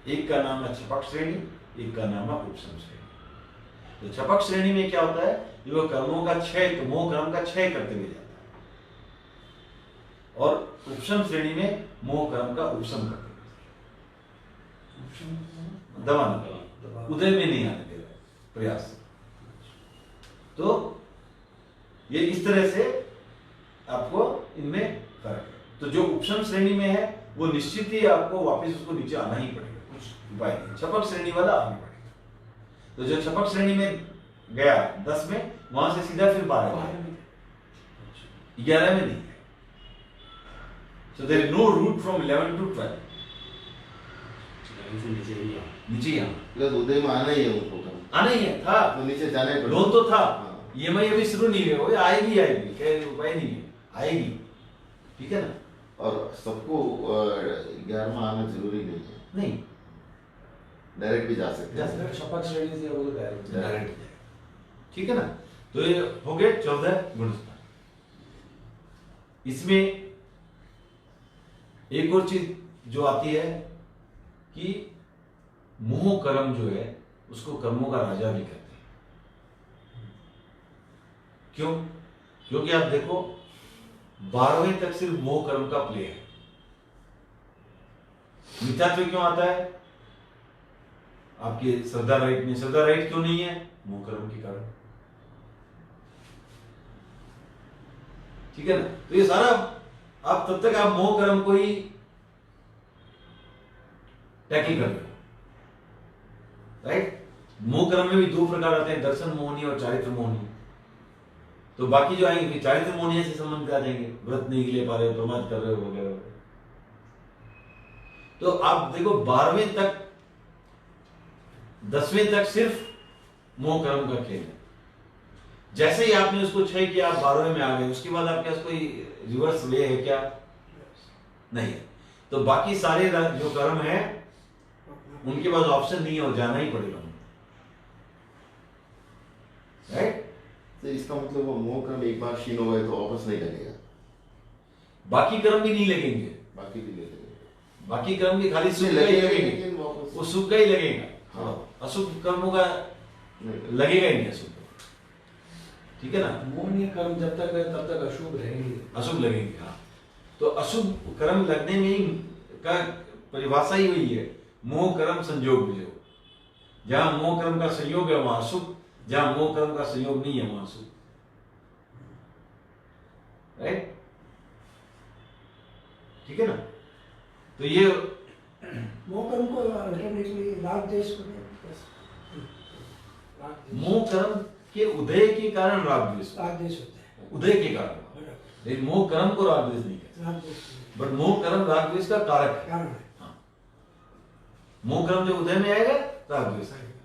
एक का नाम है छपक श्रेणी, एक का नाम है उपशम श्रेणी। तो छपक श्रेणी में क्या होता है, जो कर्मों का क्षय, मोह कर्म का क्षय करते हुए जाता है, और उपशम श्रेणी में मोह कर्म का उपशम करते हुए दबाना, उदय में नहीं आने दे रहा प्रयास। तो ये इस तरह से आपको इनमें फर्क है। तो जो उपशम श्रेणी में है वो निश्चित ही आपको वापस उसको नीचे आना ही पड़ेगा, कुछ उपाय नहीं। छपक श्रेणी वाला आना पड़ेगा। तो जो छपक श्रेणी में गया 10 में, वहां से सीधा फिर 12 में, 11 में नहीं है। So there is no route from 11 to 12. नीचे ही प्लस उदय में आना ही है उनको कर्म। आना ही है, था तो नीचे जाने पड़ेगा। लोन तो था, हाँ। EMI अभी शुरू नहीं है, वो आएगी आएगी, क्या उपाय नहीं है, आएगी, ठीक है ना। और सबको 11वां आना जरूरी नहीं है, नहीं डायरेक्ट भी जा सकते हैं। शपथ श्रेणी से वो डायरेक्ट डायरेक्ट, ठीक है ना। तो ये हो गए 14 गुणस्थान। इसमें एक और चीज जो आती है कि मोह कर्म जो है उसको कर्मों का राजा भी कहते हैं। क्यों? क्योंकि आप देखो 12वें तक सिर्फ मोह कर्म का प्ले है। मिथ्यात्व क्यों आता है? आपके श्रद्धा राइट में श्रद्धा राइट क्यों नहीं है? मोह कर्म के कारण, ठीक है ना। तो ये सारा आप तब तक आप मोह कर्म को ही टैकल कर रहे हो, राइट। मोह कर्म में भी 2 प्रकार आते हैं, दर्शन मोहनी और चारित्र मोहनी। तो बाकी जो आएंगे चारित्र मोहनी से संबंध आ जाएंगे, व्रत नहीं ले पा रहे हो, प्रमाद कर रहे हो वगैरह। तो आप देखो 12वें तक 10वें तक सिर्फ मोह कर्म का खेल है। जैसे ही आपने उसको क्षय किया, आप 12वें में आ गए, उसके बाद आपके पास कोई रिवर्स वे है क्या? नहीं। तो बाकी सारे जो कर्म है उनके पास ऑप्शन नहीं है, और जाना ही पड़ेगा, राइट। तो इसका मतलब वो मोह कर्म एक बार क्षीण हो गए तो वापस नहीं लगेगा, बाकी कर्म भी नहीं लगेंगे, बाकी भी ले लगेगा। बाकी कर्म भी खाली सुख का ही लगेंगे, वो सुख का ही लगेगा। हाँ। अशुभ कर्मों का लगेगा ही नहीं अशुभ, ठीक है ना। मोहनीय कर्म जब तक है तब तक अशुभ रहेंगे, अशुभ लगेंगे, हाँ। तो अशुभ कर्म लगने में ही का परिभाषा ही हुई है, मोह कर्म संयोग वियोग। जहां मोह कर्म का संयोग है वहां अशुभ, जहां मोह कर्म का संयोग नहीं है वहां अशुभ, राइट, ठीक है ना। तो ये मोह कर्म को अल्टरनेटली राग देश को मोह कर्म के उदय के कारण राग द्वेष, राग देश होता है, उदय के कारण, लेकिन मोह कर्म को राग द्वेष नहीं कहते, राग देश बट मोह कर्म राग द्वेष का कारक है। कारण है। हाँ। मोह कर्म जो उदय में आएगा राग द्वेष आएगा,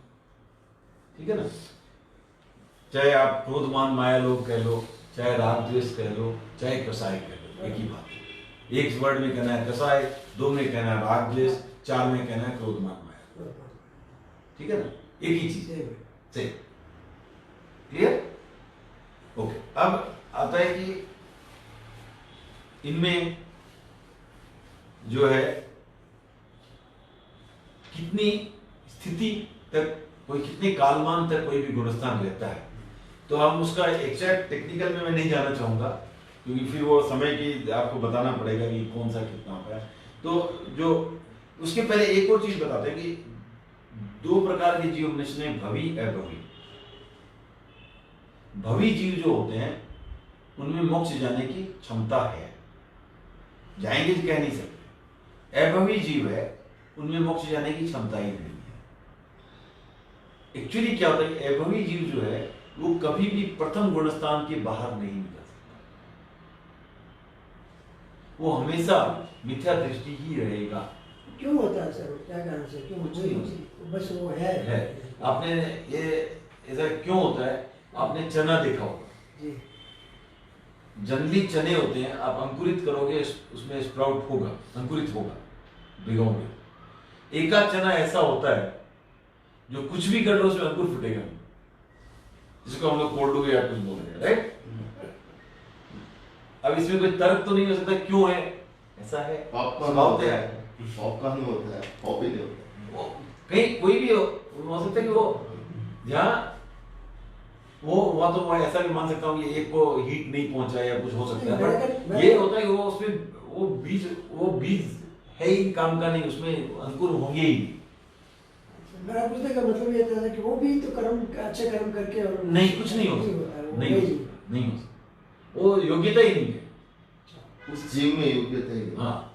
ठीक है ना। चाहे आप क्रोधमान माया लोग कह लो, चाहे राग द्वेष कह लो, चाहे कसाय कह लो, एक ही बात है। एक वर्ड में कहना है कसाय, 2 में कहना है राग द्वेष, 4 में कहना है क्रोधमान माया, ठीक है ना, एक ही चीज से। क्लियर? ओके। अब आता है कि इनमें जो है कितनी स्थिति तक, कोई कितने कालमान तक कोई भी गुणस्थान रहता है। तो हम उसका एग्जैक्ट टेक्निकल में मैं नहीं जाना चाहूंगा, क्योंकि फिर वो समय की आपको बताना पड़ेगा कि कौन सा कितना होता है। तो जो उसके पहले एक और चीज बताते हैं कि 2 प्रकार के जीव निश्चय, भवी अभवी। भवी जीव जो होते हैं उनमें मोक्ष जाने की क्षमता है, जाएंगे तो कह नहीं सकते। अभवी जीव है उनमें मोक्ष जाने की क्षमता ही नहीं है। एक्चुअली क्या होता है कि अभवी जीव जो है वो कभी भी प्रथम गुणस्थान के बाहर नहीं निकल सकता, वो हमेशा मिथ्या दृष्टि ही रहेगा। क्यों होता है सर, क्या कारण से, क्यों? कुछ नहीं होता। बस वो है। आपने ये ऐसा क्यों होता है? आपने चना देखा होगा, जी जनरली चने होते हैं, आप अंकुरित करोगे उसमें स्प्राउट होगा, अंकुरित होगा, भिगोगे। एक आध चना ऐसा होता है जो कुछ भी कर लो उसमें अंकुर फूटेगा, जिसको हम लोग कोल्ड या कुछ बोल रहे हैं, राइट? अब इसमें कोई तर्क तो नहीं हो सकता क्यों है ऐसा है, पॉपकॉर्न स्वभाव होता है। है, पॉपकॉर्न होता है, पॉप ही नहीं होता है। वो कहीं कोई भी हो सकता है कि वो जहाँ वो वहाँ तो मैं ऐसा भी मान सकता हूँ कि एक को हीट नहीं पहुंचा या कुछ हो सकता है, बट ये होता है कि वो उसमें वो बीज है ही काम का नहीं, उसमें अंकुर होंगे ही मेरा पूछने का मतलब ये था कि वो भी तो कर्म, अच्छे कर्म करके और नहीं, कुछ नहीं हो सकता, नहीं हो सकता, वो योग्यता ही नहीं है उस जीव में योग्यता ही नहीं। हाँ,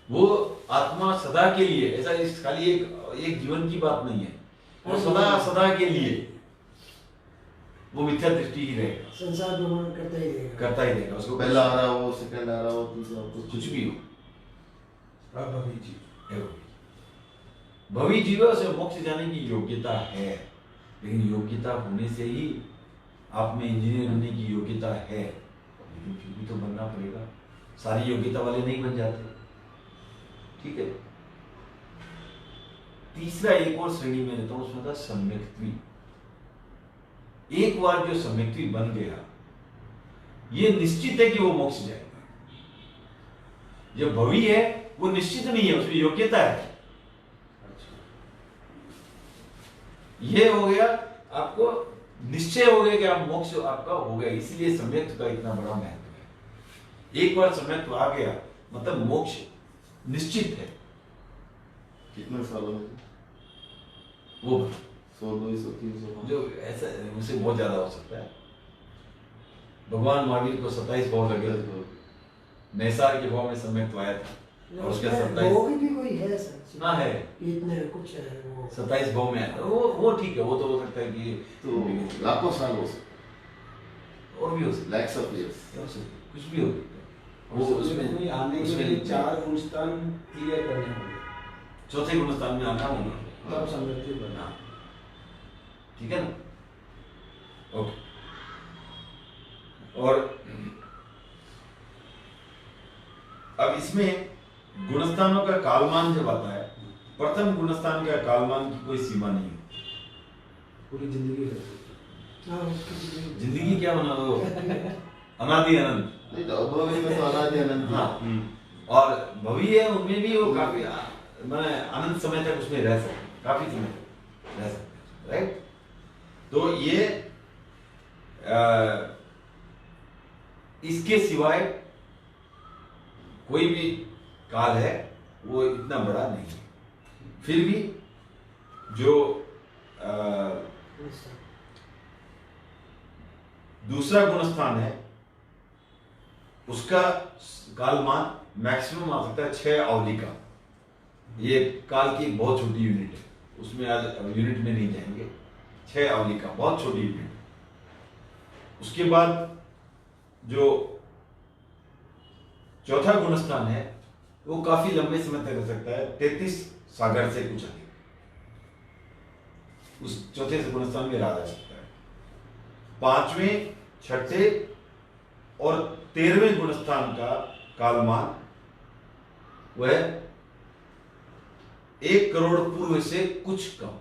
वो आत्मा सदा के लिए, ऐसा इस खाली एक जीवन की बात नहीं है, वो सदा के लिए वो मिथ्या दृष्टि ही रहेगा, संसार भ्रमण करता ही रहेगा। उसको पहला आ रहा हो, सेकंड आ रहा हो, तीसरा हो, कुछ भी हो, अभवी जीव, भवी जीव से मोक्ष जाने की योग्यता है, लेकिन योग्यता होने से ही आप में इंजीनियर बनने की योग्यता है, लेकिन फिर भी तो बनना पड़ेगा, सारी योग्यता वाले नहीं बन जाते, ठीक है। तीसरा एक और श्रेणी में लेता हूं, उसमें था सम्यक्त्वी। एक बार जो सम्यक्त्वी बन गया, ये निश्चित है कि वो मोक्ष जाएगा। जो भवी है वो निश्चित नहीं है, उसमें योग्यता है। ये हो गया, आपको निश्चय हो गया कि आप मोक्ष आपका हो गया, इसलिए सम्यक्त्व का इतना बड़ा महत्व है। एक बार सम्यक्त्व आ गया मतलब मोक्ष निश्चित है। कितने सालों में? वो 16, 300 जो ऐसा उसे बहुत ज्यादा हो सकता है। भगवान महावीर को 27 भाव लगे, नैसार के भाव में सम्यक्त्व आया था, और उसके 27 भी कोई है सर, ना है, इतने कुछ है वो 27 भाव में आया था, वो ठीक है, वो तो हो सकता है कि तो लाखों साल हो सकते, और भी हो सकता लैक्स ऑफ इयर्स, है, कुछ भी हो सकता है। वो उसमें आने के लिए 4 गुणस्थान क्लियर करने होंगे, चौथे गुणस्थान में आना होगा, तब समृद्धि बना। ठीक है ना? ओके। और अब इसमें गुणस्थानों का कालमान जब आता है, प्रथम गुणस्थान का कालमान की कोई सीमा नहीं है, पूरी जिंदगी रह सकती हाँ, जिंदगी क्या बना दो, अनादि अनंत। नहीं तो अभवी में तो अनादि अनंत हाँ, और भवी है उनमें भी वो काफी मैंने अनंत समय तक उसमें रह सकते, काफी समय तक रह सकते, राइट? तो ये इसके सिवाय कोई भी काल है वो इतना बड़ा नहीं है। फिर भी जो दूसरा गुणस्थान है उसका कालमान मैक्सिमम आ सकता है 6 अवधि का। ये काल की एक बहुत छोटी यूनिट है, उसमें आज यूनिट में नहीं जाएंगे। 6 अवधि का बहुत छोटी यूनिट। उसके बाद जो चौथा गुणस्थान है वो काफी लंबे समय तक रह सकता है, 33 सागर से कुछ आगे उस चौथे से गुणस्थान में रहा जा सकता है। 5वें, 6ठे और 13वें गुणस्थान का कालमान वह 1 करोड़ पूर्व से कुछ कम,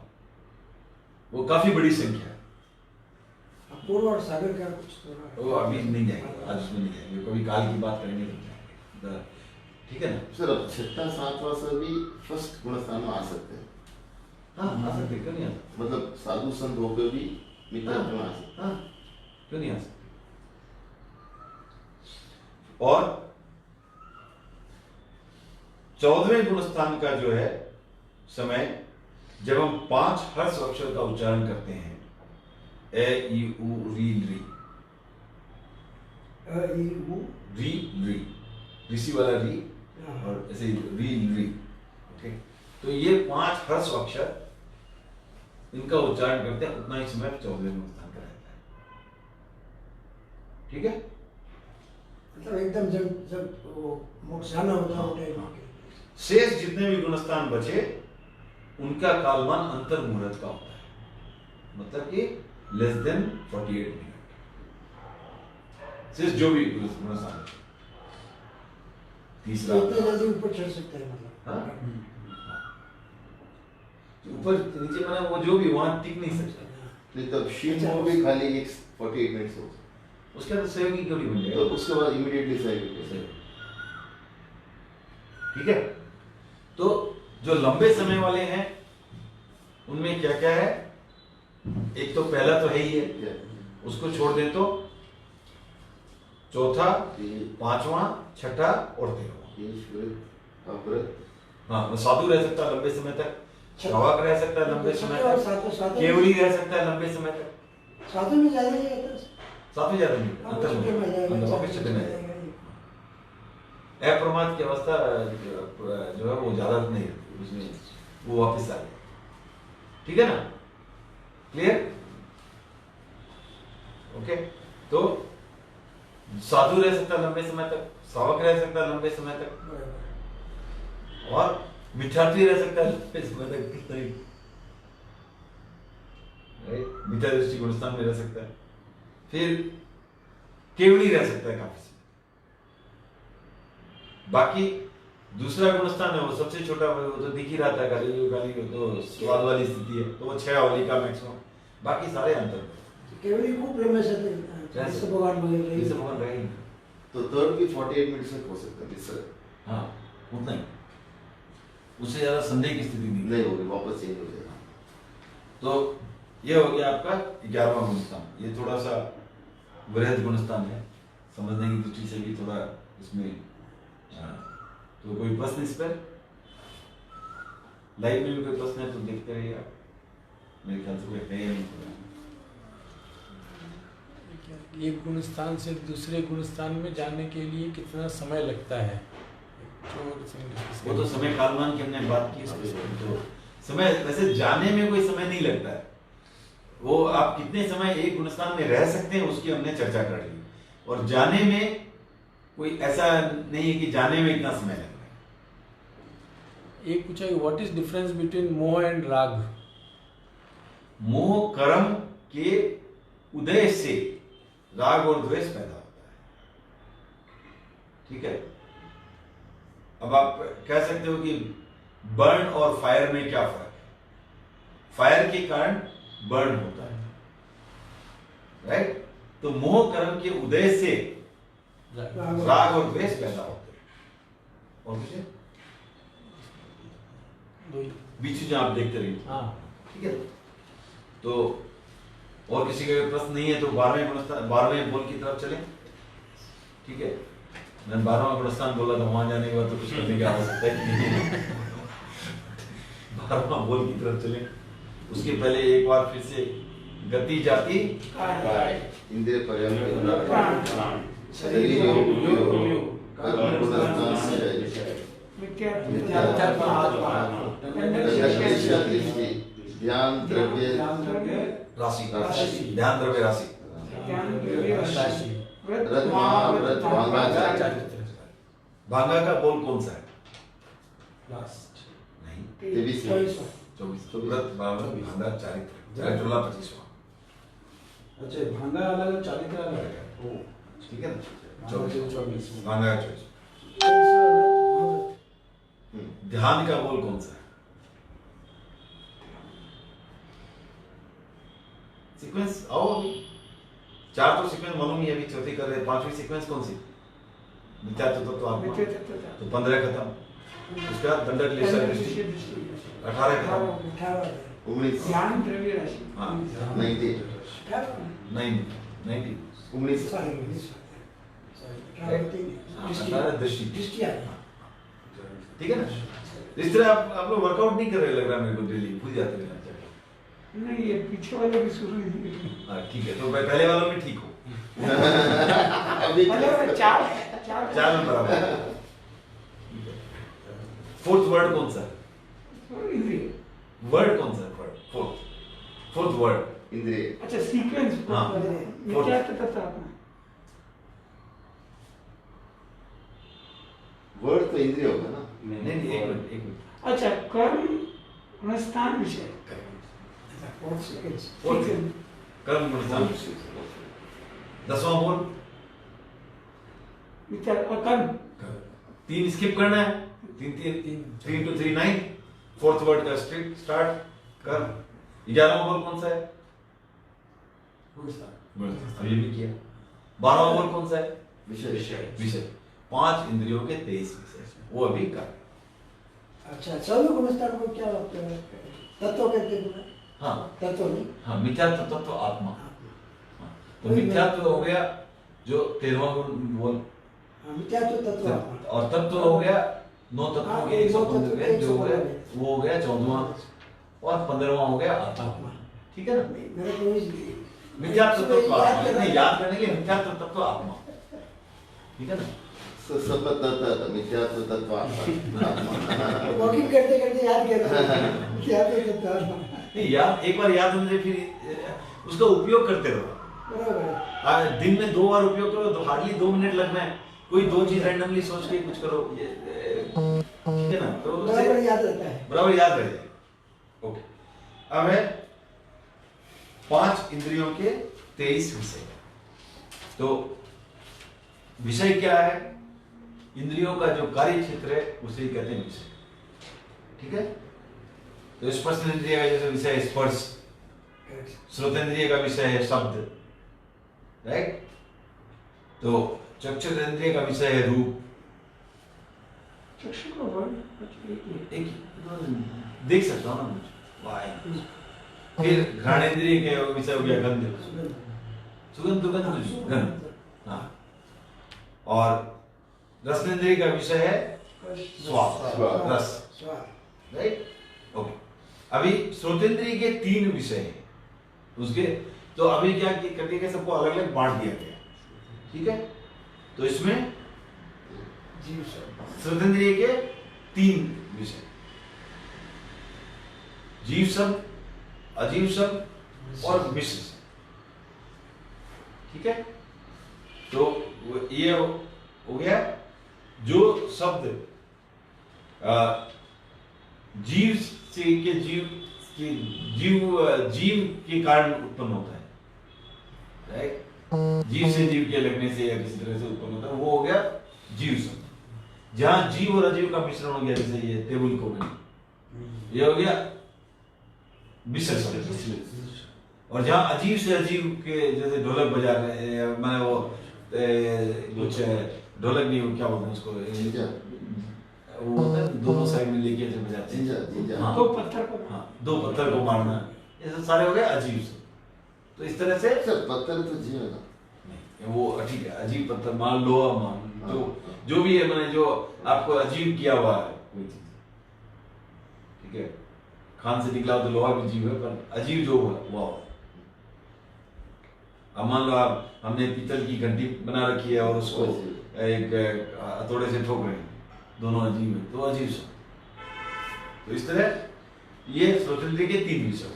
वो काफी बड़ी संख्या है। पूर्व और सागर का कुछ थोड़ा वो अभी नहीं जाएंगे, आज उसमें नहीं जाएंगे, कभी काल की बात करेंगे तो जाएंगे, ठीक है ना? सर अब 6ठा 7वां से भी फर्स्ट गुणस्थान में आ सकते हैं। हाँ, आ सकते, क्यों नहीं आ सकते? मतलब साधु संत होकर भी मित्रत्व में आ सकते। हाँ, क्यों नहीं आ सकते? और 14वें गुणस्थान का जो है समय, जब हम 5 हर्ष अक्षर का उच्चारण करते हैं, ए ई उ री री, री री, ऋषि वाला री और ऐसे री री, ओके। तो ये 5 हर्ष अक्षर इनका उच्चारण करते हैं, उतना ही समय 14वें गुणस्थान का रहता है। ठीक है, मतलब एकदम जब जब वो मोक्ष जाना होता है वो टाइम हाँ। शेष जितने भी गुणस्थान बचे उनका कालमान अंतर मुहूर्त का होता है, मतलब कि लेस देन 48 मिनट। शेष जो भी गुणस्थान है, तीसरा इतने जल्दी ऊपर चढ़ सकते हैं मतलब। हाँ? ऊपर नीचे माना वो जो भी वहां टिक नहीं सकता, नहीं तब शीट में भी खाली एक 48 मिनट्स हो, उसके बाद सहयोगी क्यों नहीं बन तो जाएगा? उसके बाद इमीडिएटली सही। ठीक है, तो जो लंबे समय वाले हैं उनमें क्या क्या है, एक तो पहला तो है ही है, उसको छोड़ दें तो चौथा, पांचवा, छठा और तेरहवां। हाँ, वो साधु रह सकता है लंबे समय तक, श्रावक रह सकता है लंबे समय और तक, केवली रह सकता है लंबे समय तक। साधु में ज्यादा नहीं रहता है। साधु ज्यादा नहीं, हाँ, अंतर छठे में जाएगा, में वापिस छठे में जाएगा। अप्रमाद की अवस्था जो है वो ज्यादा नहीं रहती उसमें, वो वापिस आ गया। ठीक है ना, क्लियर? ओके, तो साधु रह सकता है लंबे समय तक, श्रावक रह सकता है लंबे समय तक, और मिथ्यार्थी रह सकता है लंबे समय तक। मिथ्या दृष्टि गुणस्थान में रह सकता है, फिर केवली रह सकता है काफी समय। बाकी दूसरा गुणस्थान है वो सबसे छोटा, वो तो दिख ही रहा था, गाली तो स्वाद वाली स्थिति है, तो वो 6 अवली का मैक्सिमम, बाकी सारे अंतर। केवल खूब प्रेम से जैसे भगवान वगैरह जैसे भगवान रहेंगे तो थर्ड भी 48 मिनट्स तक हो सकता है इससे हाँ, उतना ही, उससे ज्यादा संदेह की स्थिति नहीं। होगी, वापस चेंज हो जाएगा। तो ये हो गया आपका 11वां गुणस्थान। ये थोड़ा सा वृहद गुणस्थान है, समझने की दृष्टि से भी थोड़ा इसमें तो कोई प्रश्न इस पर? लाइव में भी कोई प्रश्न है तो देखते रहिए आप, मेरे ख्याल से कोई है या नहीं। एक गुणस्थान से दूसरे गुणस्थान में जाने के लिए कितना समय लगता है? वो तो समय कालमान की हमने बात की, तो समय वैसे जाने में कोई समय नहीं लगता है, वो आप कितने समय एक गुणस्थान में रह सकते हैं उसकी हमने चर्चा कर ली, और जाने में कोई ऐसा नहीं है कि जाने में इतना समय लग रहा है। एक पूछा, व्हाट इज डिफरेंस बिटवीन मोह एंड राग? मोह कर्म के उदय से राग और द्वेष पैदा होता है। ठीक है, अब आप कह सकते हो कि बर्न और फायर में क्या फर्क है? फायर के कारण बर्न होता है, राइट? तो मोह कर्म के उदय से राग और द्वेष पैदा होते हैं। और कुछ बीच में आप देखते रहिए। हाँ, ठीक है, तो और किसी का प्रश्न नहीं है तो 12वें बोल की तरफ चलें। ठीक है, मैं 12वां गुणस्थान बोला था, वहां जाने के बाद तो कुछ करने की आवश्यकता ही नहीं है। 12वां बोल की तरफ चलें, उसके पहले एक बार फिर से गति जाति इंद्रिय पर्याप्त शरीर योग कर्म गुणस्थान से ध्यान द्रव्य राशि, ध्यान द्रव्य राशि, व्रत भांगा का बोल कौन सा है? लास्ट नहीं, 23 24 व्रत भांगा चारित्र 25वां। अच्छा, भांगा अलग चारित्र अलग है। ओ ठीक है ना, 24 भांगा का 24। ध्यान का बोल कौन सा है? सीक्वेंस आओ अभी, 4 तो सीक्वेंस मालूम ही है, अभी चौथी कर रहे हैं, 5वीं सीक्वेंस कौन सी? मिथ्या तत्व आत्मा, तो 15 खत्म, उसका दंडक लेशा दृष्टि 18 खत्म, 19 ध्यान द्रव्य राशि। हाँ 90 90 19 18 दृष्टि। दृष्टि आ गई। ठीक है ना, इस तरह आप लोग वर्कआउट नहीं कर रहे, लग रहा है मेरे को, डेली भूल जाते हैं। नहीं, ये पीछे वाले भी शुरू नहीं। हाँ ठीक है, तो मैं पहले वालों में ठीक हूँ, मतलब 4 में बराबर। फोर्थ वर्ड कौन सा है? वर्ड कौन सा है? वर्ड फोर्थ वर्ड इंद्रिय अच्छा सीक्वेंस हाँ, ये क्या तत्व आपने वर्ड तो इंद्रिय होगा ना। नहीं एक मिनट अच्छा, कर्म गुणस्थान विषय। कर्म गुणस्थान 10वां बोल। विचार और कर्म। 3 स्किप करना है, 3 to 3 9, 4th वर्ड का स्टार्ट कर। 11वां बोल कौन सा है? अभी भी किया। 12वां बोल कौन सा है? विषय। 5 इंद्रियों के 23 विषय, वो अभी कर। अच्छा, चलो गुणस्थान को क्या तत्व कहते हैं? हाँ तत्व नहीं, हाँ, मिथ्या तत्व तो आत्मा। हाँ, तो मिथ्या तो हो गया जो 13वां गुण बोल, मिथ्या तो तत्व आत्मा। और तत्व हो गया 9 तत्वों के 115 115 जो हो गया, वो हो गया 14वां, और 15वां हो गया आत्मा। ठीक है ना? मेरे को मिथ्या तत्व आत्मा, नहीं याद करने के लिए मिथ्या तत्व आत्मा। ठीक है ना? सब मिथ्या तो तत्व आत्मा। वॉकिंग करते करते याद कर मिथ्या तो तत्व आत्मा। नहीं याद, एक बार याद होने से फिर उसका उपयोग करते रहो। बराबर है। दिन में 2 बार उपयोग करो तो हार्डली 2 मिनट लगना है। कोई 2 चीज रैंडमली सोच के कुछ करो, ठीक है ना? तो बराबर याद रहता है। बराबर याद रह जाएगा। ओके, अब है 5 इंद्रियों के 23 विषय। तो विषय क्या है? इंद्रियों का जो कार्य क्षेत्र है उसे ही कहते हैं विषय। ठीक है? तो स्पर्शेंद्रिय का जैसे विषय है स्पर्श, श्रोतेंद्रिय का विषय है शब्द, राइट? तो चक्षुरेंद्रिय का विषय है रूप। चक्षु का वर्ण एक देख सकता हूँ ना मुझे। फिर घ्राणेंद्रिय का विषय हो गया गंध, सुगंध, दुर्गंध, गंध। हाँ, और रसनेंद्रिय का विषय है स्वाद, रस, राइट? ओके, अभी श्रोतेंद्रिय के 3 विषय हैं उसके। तो अभी क्या करके के सबको अलग अलग बांट दिया गया। ठीक है? तो इसमें श्रोतेंद्रिय के 3 विषय, जीव शब्द, अजीव शब्द और मिश्र शब्द। ठीक है? तो ये हो गया जो शब्द जीव से के जीव के कारण उत्पन्न होता है, राइट? जीव से जीव के लगने से या किसी तरह से उत्पन्न होता है, वो हो गया जीव शब्द। जहां जीव और अजीव का मिश्रण हो गया, जैसे ये टेबल को ये हो गया मिश्र शब्द। और जहां अजीब से अजीब के, जैसे ढोलक बजा रहे हैं, मैंने वो कुछ ढोलक नहीं, वो क्या बोलते हैं उसको, वो होता है दोनों साइड में लेके जब बजाते हैं। हाँ, 2 पत्थर को, हाँ, 2 पत्थर को मारना, ये सब सारे हो गए अजीब से। तो इस तरह से पत्थर तो जीव है ना। नहीं, वो ठीक है, अजीब पत्थर मान, लोहा मान, जो भी है, मैंने जो आपको अजीब किया हुआ है कोई चीज, ठीक है? खान से निकला तो लोहा भी जीव है, पर अजीब जो हुआ वो। अब मान लो आप, हमने पीतल की घंटी बना रखी है और उसको एक हथौड़े से ठोक रहे हैं, दोनों अजीब है, तो अजीब शब्द। तो इस तरह ये श्रोतेंद्रिय के 3 विषय,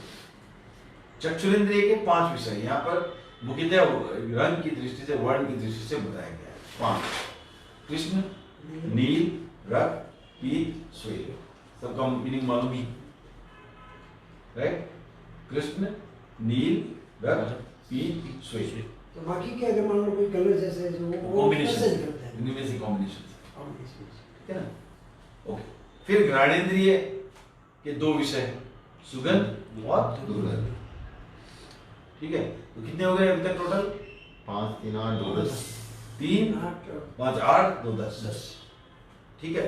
चक्षुरेंद्रिय के 5 विषय। यहाँ पर मुख्यतः रंग की दृष्टि से, वर्ण की दृष्टि से बताया गया है 5: कृष्ण, नील, रक्त, पीत, श्वेत। सबका मीनिंग मालूम ही, राइट? कृष्ण, नील, रक्त, पीत, श्वेत। तो बाकी के अगर मान लो कोई कलर जैसे जो कॉम्बिनेशन, कैसे करता है? इनमें से कॉम्बिनेशन, ठीक है ना? ओके, फिर घ्राणेंद्रिय के 2 विषय, सुगंध और दुर्गंध। ठीक है? तो कितने हो गए अभी तक टोटल? 5 3 8 2 10। 3 5 8 2 10। ठीक है?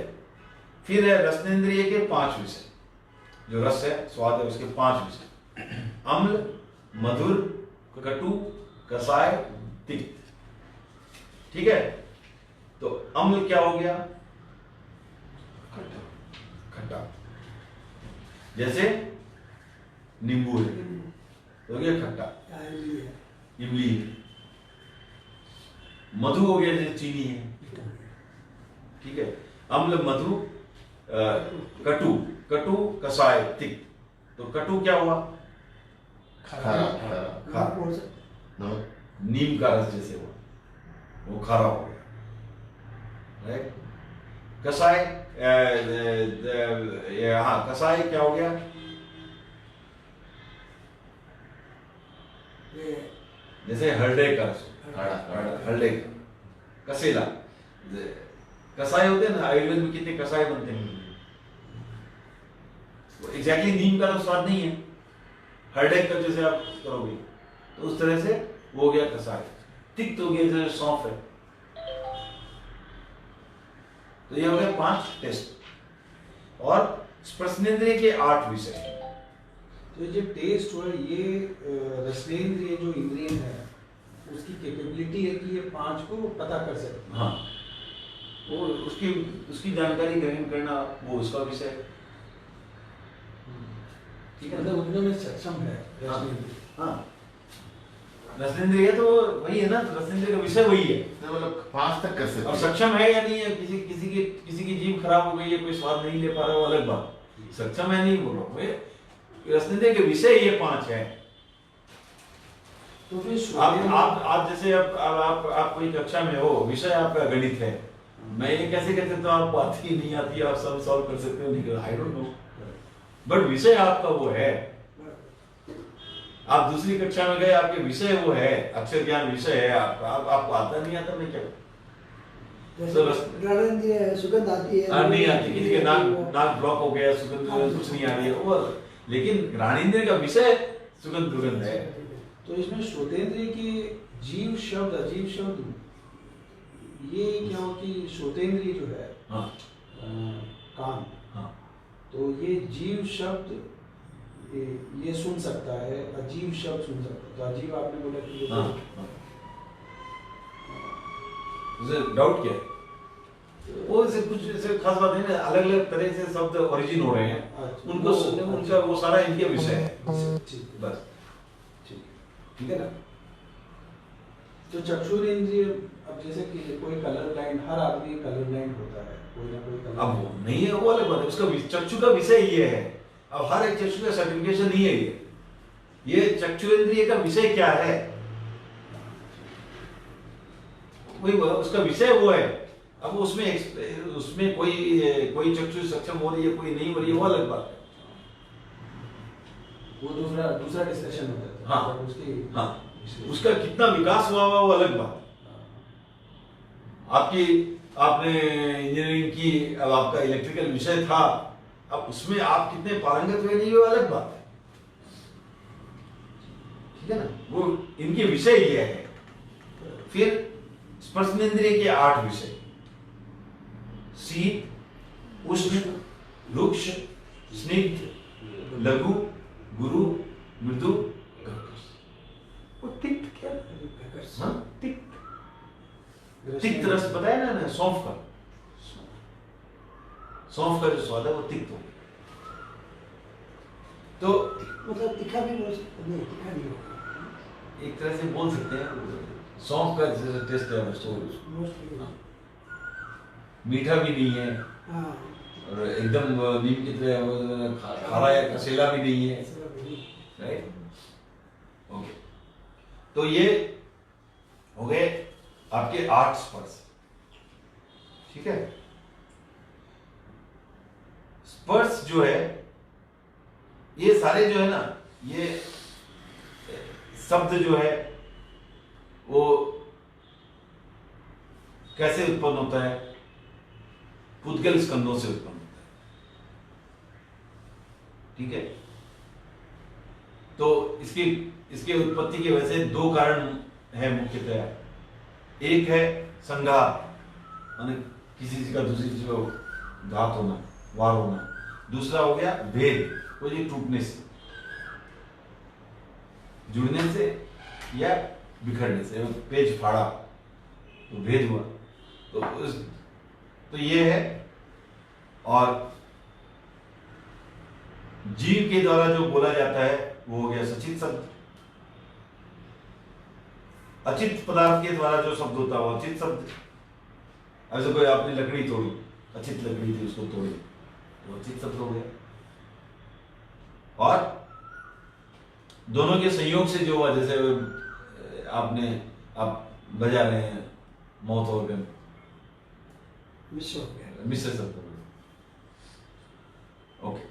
फिर है रसनेंद्रिय के 5 विषय, जो रस है, स्वाद है, उसके 5 विषय: अम्ल, मधुर, कटु, कसाय, तिक्त। ठीक है? तो अम्ल क्या हो गया? खट्टा। जैसे नींबू है तो हो गया खट्टा, इमली है। मधु हो गया जैसे चीनी है। ठीक है? अम्ल, मधु, कटु, कटु, कसाय, तिक्त। तो कटु क्या हुआ? खारा। नीम का रस जैसे हुआ, वो खारा हो गया, राइट? कसाय, हाँ कसाय क्या हो गया? ये जैसे हरडेकर, हरडेकर, कसेला, कसाय होते हैं ना, आयुर्वेद में कितने कसाय बनते हैं। एग्जैक्टली नीम का तो स्वाद नहीं है, हरडेकर जैसे आप करोगे तो उस तरह से वो हो गया कसाय। तिक्त हो गया जैसे सौंफ है। तो ये हो गए 5 टेस्ट और स्पर्शनेंद्रिय के 8 विषय। तो ये टेस्ट और ये रसनेंद्रिय जो इंद्रिय है उसकी कैपेबिलिटी है कि ये 5 को पता कर सकते। हाँ, वो उसकी जानकारी ग्रहण करना वो उसका विषय है। ठीक है, मतलब उतने में सक्षम है हाँ। रसनेंद्रिय। हाँ, रसनेंद्रिय तो वही है ना, रसनेंद्रिय का विषय वही है। तो मतलब 5 तक कर सकते अब हैं। सक्षम है या नहीं है, किसी की जीभ खराब हो गई है, कोई स्वाद नहीं ले पा रहा, वो अलग बात। सक्षम है नहीं बोल रहा हूँ, रसनेंद्रिय के विषय ये 5 है। तो फिर आप जैसे अब आप कोई कक्षा में हो, विषय आपका गणित है, मैं ये कैसे कहते तो आपको आती ही नहीं आती, आप सब सॉल्व कर सकते हो नहीं, आई डोंट नो, बट विषय आपका वो है। आप दूसरी कक्षा में गए, आपके विषय वो है, अक्षर ज्ञान विषय है आपका, आपको आता नहीं आता, मैं क्या रसनेंद्रिय है, सुगंध आती है, नहीं आती, किसी के नाक ब्लॉक हो गया, सुगंध कुछ नहीं आ रही है वो, लेकिन घ्राणेंद्रिय का विषय सुगंध दुर्गंध है। तो इसमें श्रोतेंद्रिय की जीव शब्द अजीव शब्द ये क्या हो कि श्रोतेंद्रिय जो है हाँ कान, हाँ, तो ये जीव शब्द ये सुन सकता है, अजीब शब्द सुन सकता है। तो अजीब आपने बोला कि हाँ, हाँ। उसे डाउट क्या है? वो ऐसे कुछ ऐसे खास बात है ना, अलग अलग तरह से शब्द ओरिजिन हो रहे हैं, अच्छा, उनको उनका वो सारा इनके विषय है, ठीक बस। ठीक है ना? तो चक्षुरेंद्रिय, अब जैसे कि कोई कलर ब्लाइंड, हर आदमी कलर ब्लाइंड होता है, कोई ना कोई कलर। अब वो नहीं है, वो अलग बात है, उसका चक्षु का विषय ये है। अब हर एक चक्षु का सर्टिफिकेशन नहीं है ये चक्षुरेंद्रिय का विषय क्या है, वही उसका विषय वो है। अब उसमें कोई चक्षु सक्षम हो रही है, कोई नहीं हो रही है, वो अलग बात है। वो दूसरा डिस्कशन होता है। हाँ, उसकी उसका कितना विकास हुआ वो अलग बात है। आपने इंजीनियरिंग की, अब आपका इलेक्ट्रिकल विषय था, अब उसमें आप कितने पारंगत हुए नहीं, वो अलग बात है। ठीक है ना? वो इनके विषय ये है। फिर स्पर्शनेंद्रिय के 8 विषय, शीत, उष्ण, रुक्ष, स्निग्ध, लघु, गुरु, मृदु, वो तिक्त क्या? हाँ, तिक्त रस बताया ना सौंफ का जो स्वाद है वो तिक्त हो गया। तो मतलब तीखा भी बोल सकते नहीं, तीखा नहीं होगा, एक तरह से बोल सकते हैं, सौंफ का टेस्ट है उसको, मोस्टली। मीठा भी नहीं है हाँ, और एकदम नीम की तरह खारा या कसेला भी नहीं है, राइट? ओके, तो ये हो गए आपके 8 स्पर्श। ठीक है? स्पर्श जो है, ये सारे जो है ना, ये शब्द जो है वो कैसे उत्पन्न होता है? पुद्गल स्कंदों से उत्पन्न होता है। ठीक है? तो इसके उत्पत्ति की वजह से 2 कारण है मुख्यतः। एक है संघा, माने किसी चीज का दूसरी चीज को घात होना, वार होना। दूसरा हो गया भेद, वो ये टूटने से, जुड़ने से या बिखरने से, पेज फाड़ा तो भेद हुआ। तो ये है। और जीव के द्वारा जो बोला जाता है वो हो गया सचित शब्द। अचित पदार्थ के द्वारा जो शब्द होता है वो अचित शब्द। ऐसे कोई आपने लकड़ी तोड़ी, अचित लकड़ी थी, उसको तोड़ी, वो अचित शब्द हो गया। और दोनों के संयोग से जो हुआ, जैसे आप बजा रहे हैं माउथ ऑर्गन, मिश्र हो गया, मिश्र शब्द में। ओके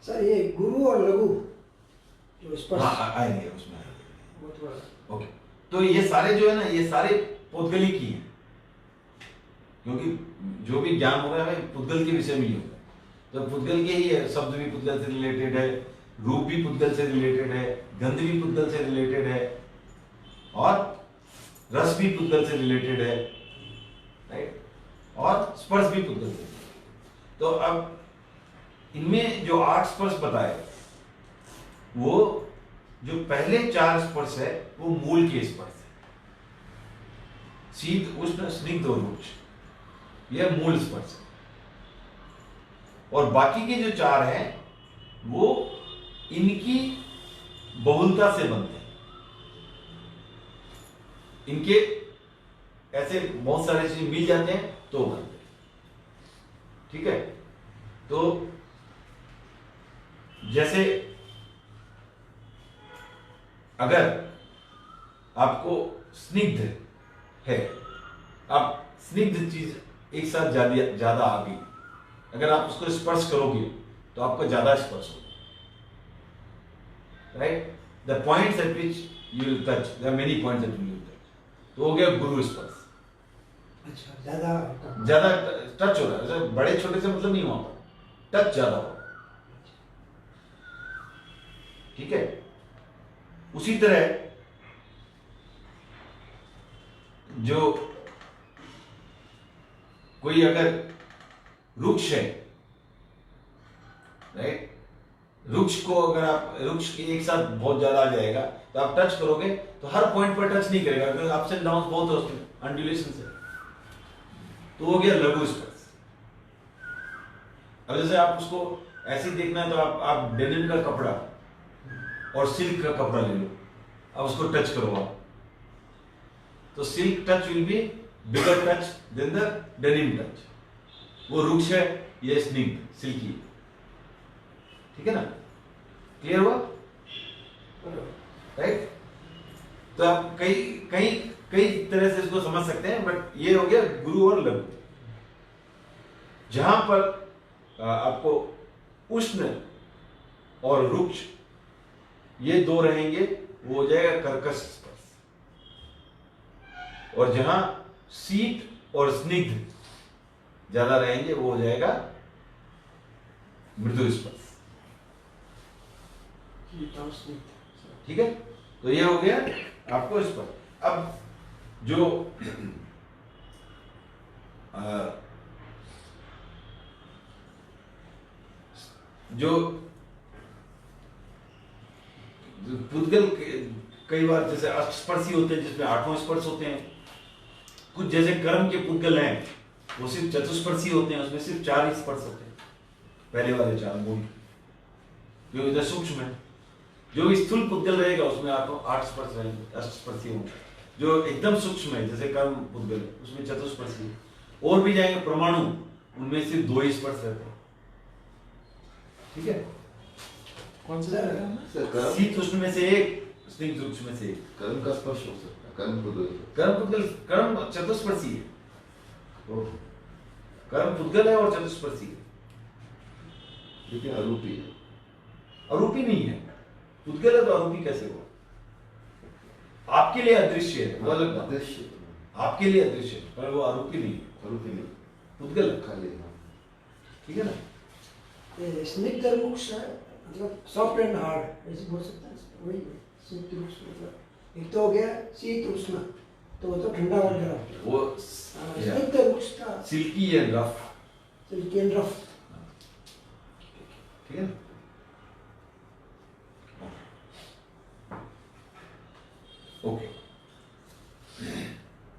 सर ये गुरु और लघु जो हाँ स्पर्श आएंगे उसमें आएंगे। वो थोड़ा ओके तो ये सारे जो है ना ये सारे पौद्गलिक ही हैं, क्योंकि जो भी ज्ञान होगा हमें पुद्गल के विषय में ही होगा। तो पुद्गल के ही है, शब्द भी पुद्गल से रिलेटेड है, रूप भी पुद्गल से रिलेटेड है, गंध भी पुद्गल से रिलेटेड है और रस भी पुद्गल से रिलेटेड है, राइट, और स्पर्श भी पुद्गल से। तो अब इनमें जो 8 स्पर्श बताए वो जो पहले 4 स्पर्श है वो मूल के स्पर्श है, शीत उष्ण स्निग्ध और रुक्ष, यह मूल स्पर्श है। और बाकी के जो 4 हैं वो इनकी बहुलता से बनते हैं, इनके ऐसे बहुत सारे चीज मिल जाते हैं तो बनते हैं, ठीक है। तो जैसे अगर आपको स्निग्ध है, अब स्निग्ध चीज एक साथ ज्यादा आ गई, अगर आप उसको स्पर्श करोगे तो आपको ज्यादा स्पर्श होगा, राइट। The points at which you will touch, there are many points at which you will touch, तो हो गया गुरु स्पर्श। अच्छा ज्यादा टच हो रहा है, जैसे बड़े छोटे से मतलब नहीं हुआ, टच ज्यादा हो, ठीक है। उसी तरह जो कोई अगर वृक्ष है, राइट, वृक्ष को अगर आप वृक्ष के एक साथ बहुत ज्यादा आ जाएगा तो आप टच करोगे तो हर पॉइंट पर टच नहीं करेगा, क्योंकि अप्स एंड डाउन बहुत है उसमें, अनड्यूलेशन से, तो हो गया लघु स्पर्श। अब जैसे आप उसको ऐसे ही देखना है तो आप डेनिम का कपड़ा और सिल्क का कपड़ा ले लो, अब उसको टच करो आप, तो silk touch will be bigger touch than the denim touch, वो रुक्ष है, ये स्निग्ध सिल्की, ठीक है ना, क्लियर हुआ, राइट। तो आप कई कई कई तरह से इसको समझ सकते हैं, बट ये हो गया गुरु और लघु। जहां पर आपको उष्ण और रुक्ष ये 2 रहेंगे वो हो जाएगा कर्कश स्पर्श, और जहां शीत और स्निग्ध ज्यादा रहेंगे वो हो जाएगा मृदु स्पर्श, ठीक है। तो ये हो गया आपको स्पर्श। अब जो जो पुद्गल कई बार जैसे अष्टस्पर्शी होते हैं जिसमें 8 स्पर्श होते हैं, कुछ जैसे कर्म के पुद्गल हैं वो सिर्फ चतुस्पर्शी होते हैं, उसमें सिर्फ 4 ही स्पर्श होते हैं, पहले वाले 4 मूल, जो इधर सूक्ष्म है। जो स्थूल पुद्गल रहेगा उसमें आपको 8 स्पर्श रहेंगे, अष्टस्पर्शी होंगे। जो एकदम सूक्ष्म है जैसे कर्म पुद्गल उसमें चतुस्पर्शी, और भी जाएंगे परमाणु, उनमें सिर्फ 2 ही स्पर्श रहते हैं, ठीक है। कौन सा सर शीत उष्ण में से 1, स्निग्ध रुक्ष में से 1। कर्म का स्पर्श हो सकता है, कर्म पुद्गल, कर्म पुद्गल, कर्म चतुस्पर्शी है, कर्म पुद्गल है और चतुस्पर्शी है, लेकिन अरूपी है, अरूपी नहीं है। पुद्गल है तो अरूपी कैसे हुआ? आपके लिए अदृश्य है, वो अलग बात है। अदृश्य, आपके लिए अदृश्य है, पर वो आरोपी नहीं है, अरूपी नहीं, पुद्गल है, खाली हाँ। ठीक है ना। ये स्निग्ध रुक्ष मतलब सॉफ्ट एंड हार्ड ऐसे बोल सकते हैं, वही स्निग्ध रुक्ष मतलब एक तो हो गया शीत उष्ण, तो वो तो ठंडा और गर्म, वो स्निग्ध रुक्ष का silkie and rough, silkie and rough, ठीक है ना। ओके,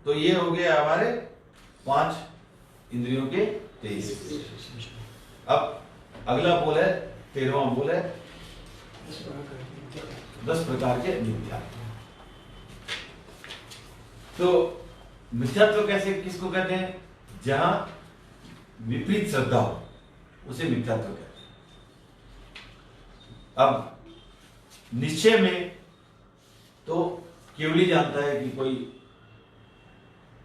तो ये हो गया हमारे 5 इंद्रियों के 23। अब अगला बोल है 13वां बोल है 10 प्रकार के मिथ्या। तो मिथ्यात्व कैसे किसको कहते हैं? जहां विपरीत श्रद्धा हो उसे मिथ्यात्व कहते हैं। अब निश्चय में तो केवल ही जानता है कि कोई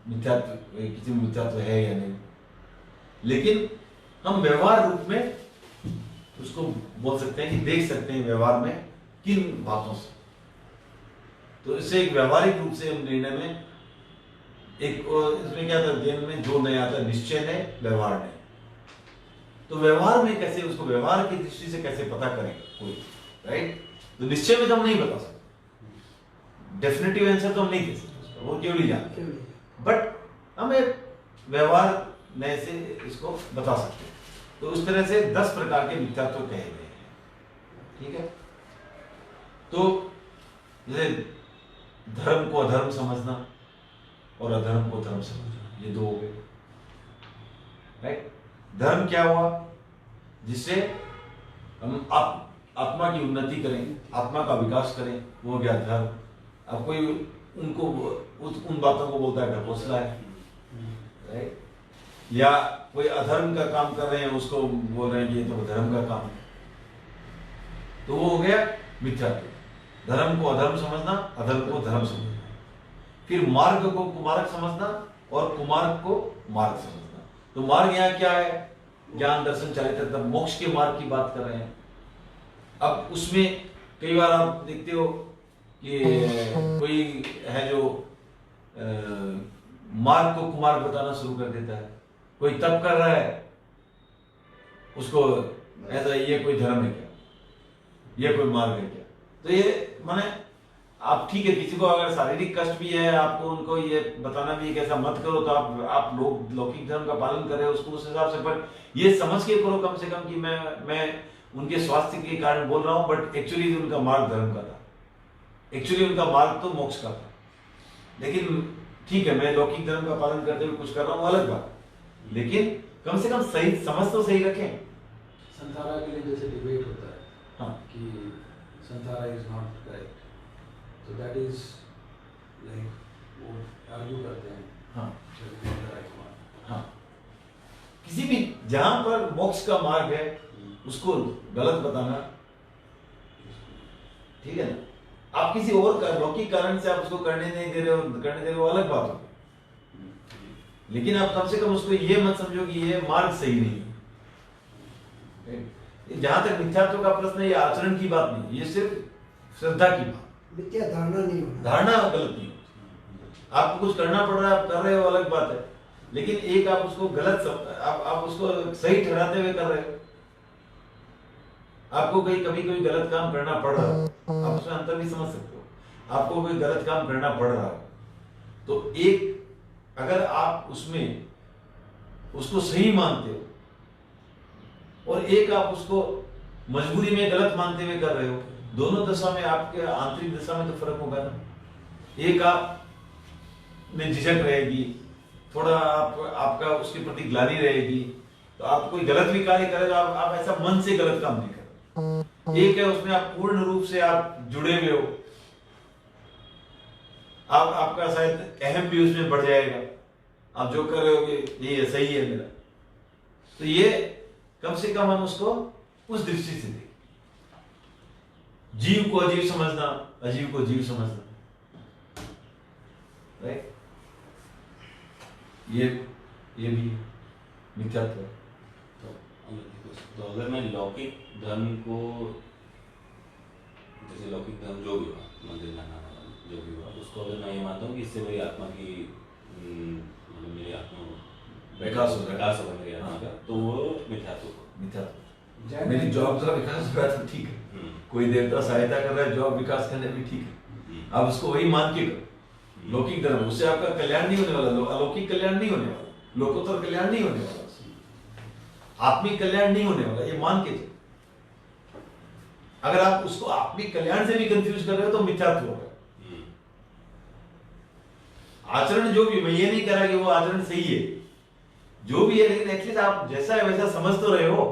मिथ्यात्व किसी में मिथ्यात्व है या नहीं, लेकिन हम व्यवहार रूप में उसको बोल सकते हैं कि देख सकते हैं व्यवहार में किन बातों से। तो इससे एक व्यवहारिक रूप से हम निर्णय में एक इसमें क्या था अध्ययन में जो नहीं आता निश्चय नहीं व्यवहार नहीं। तो व्यवहार में कैसे उसको व्यवहार की दृष्टि से कैसे पता करें कोई, राइट। तो निश्चय में तो हम नहीं बता सकते, डेफिनेटिव आंसर तो हम नहीं दे सकते, वो केवल ही जानते हैं, बट हम एक व्यवहार नए से इसको बता सकते हैं। तो उस तरह से 10 प्रकार के मिथ्यात्व कहे गए हैं, ठीक है। तो जैसे धर्म को अधर्म समझना और अधर्म को धर्म समझना, ये 2 हो गए, राइट। धर्म क्या हुआ, जिससे हम आत्मा की उन्नति करें, आत्मा का विकास करें, वो हो गया धर्म। अब कोई उनको उन बातों को बोलता है ढकोसला है, राइट। या कोई अधर्म का काम कर रहे हैं उसको बोल रहे हैं कि ये तो धर्म का काम है, तो वो हो गया मिथ्यात्व। धर्म को अधर्म समझना, अधर्म को धर्म समझना। फिर मार्ग को कुमार्ग समझना और कुमार्ग को मार्ग समझना। तो मार्ग यहाँ क्या है, ज्ञान दर्शन चारित्र मोक्ष के मार्ग की बात कर रहे हैं। अब उसमें कई बार आप देखते हो कि कोई है जो मार्ग को कुमार्ग बताना शुरू कर देता है। कोई तप कर रहा है, उसको ऐसा ये कोई धर्म है क्या, ये कोई मार्ग है क्या। तो ये माने आप ठीक है, किसी को अगर शारीरिक कष्ट भी है, आपको उनको ये बताना भी है कि ऐसा मत करो, तो आप लोग लौकिक धर्म का पालन कर रहे हो उसको उस हिसाब से, पर ये समझ के करो कम से कम कि मैं उनके स्वास्थ्य के कारण बोल रहा हूँ, बट एक्चुअली उनका मार्ग धर्म का था, एक्चुअली उनका मार्ग तो मोक्ष का था। लेकिन ठीक है, मैं लौकिक धर्म का पालन करते हुए कुछ कर रहा हूँ, अलग बात, लेकिन कम से कम सही समझ तो सही रखें। संथारा के लिए जैसे डिबेट होता है, हाँ, कि संथारा इज नॉट करेक्ट, तो दैट इज लाइक वो आर्ग्यू करते हैं। हाँ, राइट। हाँ, किसी भी जहां पर मोक्ष का मार्ग है उसको गलत बताना, ठीक है ना। आप किसी और लौकिक कारण से आप उसको करने नहीं दे रहे हो, करने दे रहे हो, अलग बात होगी, लेकिन आप कम से कम उसको ये मत समझो कि ये मार्ग सही नहीं है। जहां तक मिथ्यात्व का प्रश्न है, ये आचरण की बात नहीं, ये सिर्फ श्रद्धा की बात, मिथ्या धारणा नहीं होना, धारणा गलत नहीं हो। आपको कुछ करना पड़ रहा है, आप कर रहे हो, अलग बात है, लेकिन एक आप उसको गलत आप उसको सही ठहराते हुए कर रहे हो। आपको कभी कोई गलत काम करना पड़ रहा है, आप उसमें अंतर भी समझ सकते हो। आपको कोई गलत काम करना पड़ रहा है, तो एक अगर आप उसमें उसको सही मानते हो और एक आप उसको मजबूरी में गलत मानते हुए कर रहे हो, दोनों दशा में आपके आंतरिक दशा में तो फर्क होगा ना। एक आप में झिझक रहेगी, थोड़ा आपका उसके प्रति ग्लानि रहेगी, तो आप कोई गलत भी कार्य करेगा, आप ऐसा मन से गलत काम नहीं कर। एक है उसमें आप पूर्ण रूप से आप जुड़े हुए हो, आपका शायद अहम भी उसमें बढ़ जाएगा, आप जो कर रहे हो ये सही है मेरा। तो ये कम से कम हम उसको उस दृष्टि से देखें। जीव को अजीव समझना, अजीव को जीव समझना, राइट, ये भी मिथ्यात्व है। तो अगर मैं लौकिक धर्म को, जैसे लौकिक धर्म जो भी हुआ, मंदिर जाना जो भी हुआ, उसको अगर मैं ये मानता हूँ कि इससे मेरी आत्मा की मतलब मेरी आत्मा विकास हो हो मेरी आत्मा का, तो वो मिथ्यात्व। मेरी जॉब का विकास हो रहा है तो ठीक है, कोई देवता सहायता कर रहा है जॉब विकास करने में, ठीक है, आप उसको वही मान के करो। लौकिक धर्म, उससे आपका कल्याण नहीं होने वाला, अलौकिक कल्याण नहीं होने वाला, लोकोत्तर कल्याण नहीं होने वाला, आत्मिक कल्याण नहीं होने वाला, ये मान के चलो। अगर आप उसको आत्मिक कल्याण से भी कंफ्यूज कर रहे हो तो मिथ्यात्व होगा। आचरण जो भी, मैं ये नहीं कह रहा कि वो आचरण सही है, जो भी है, लेकिन एटलीस्ट आप जैसा है वैसा समझ तो रहे हो,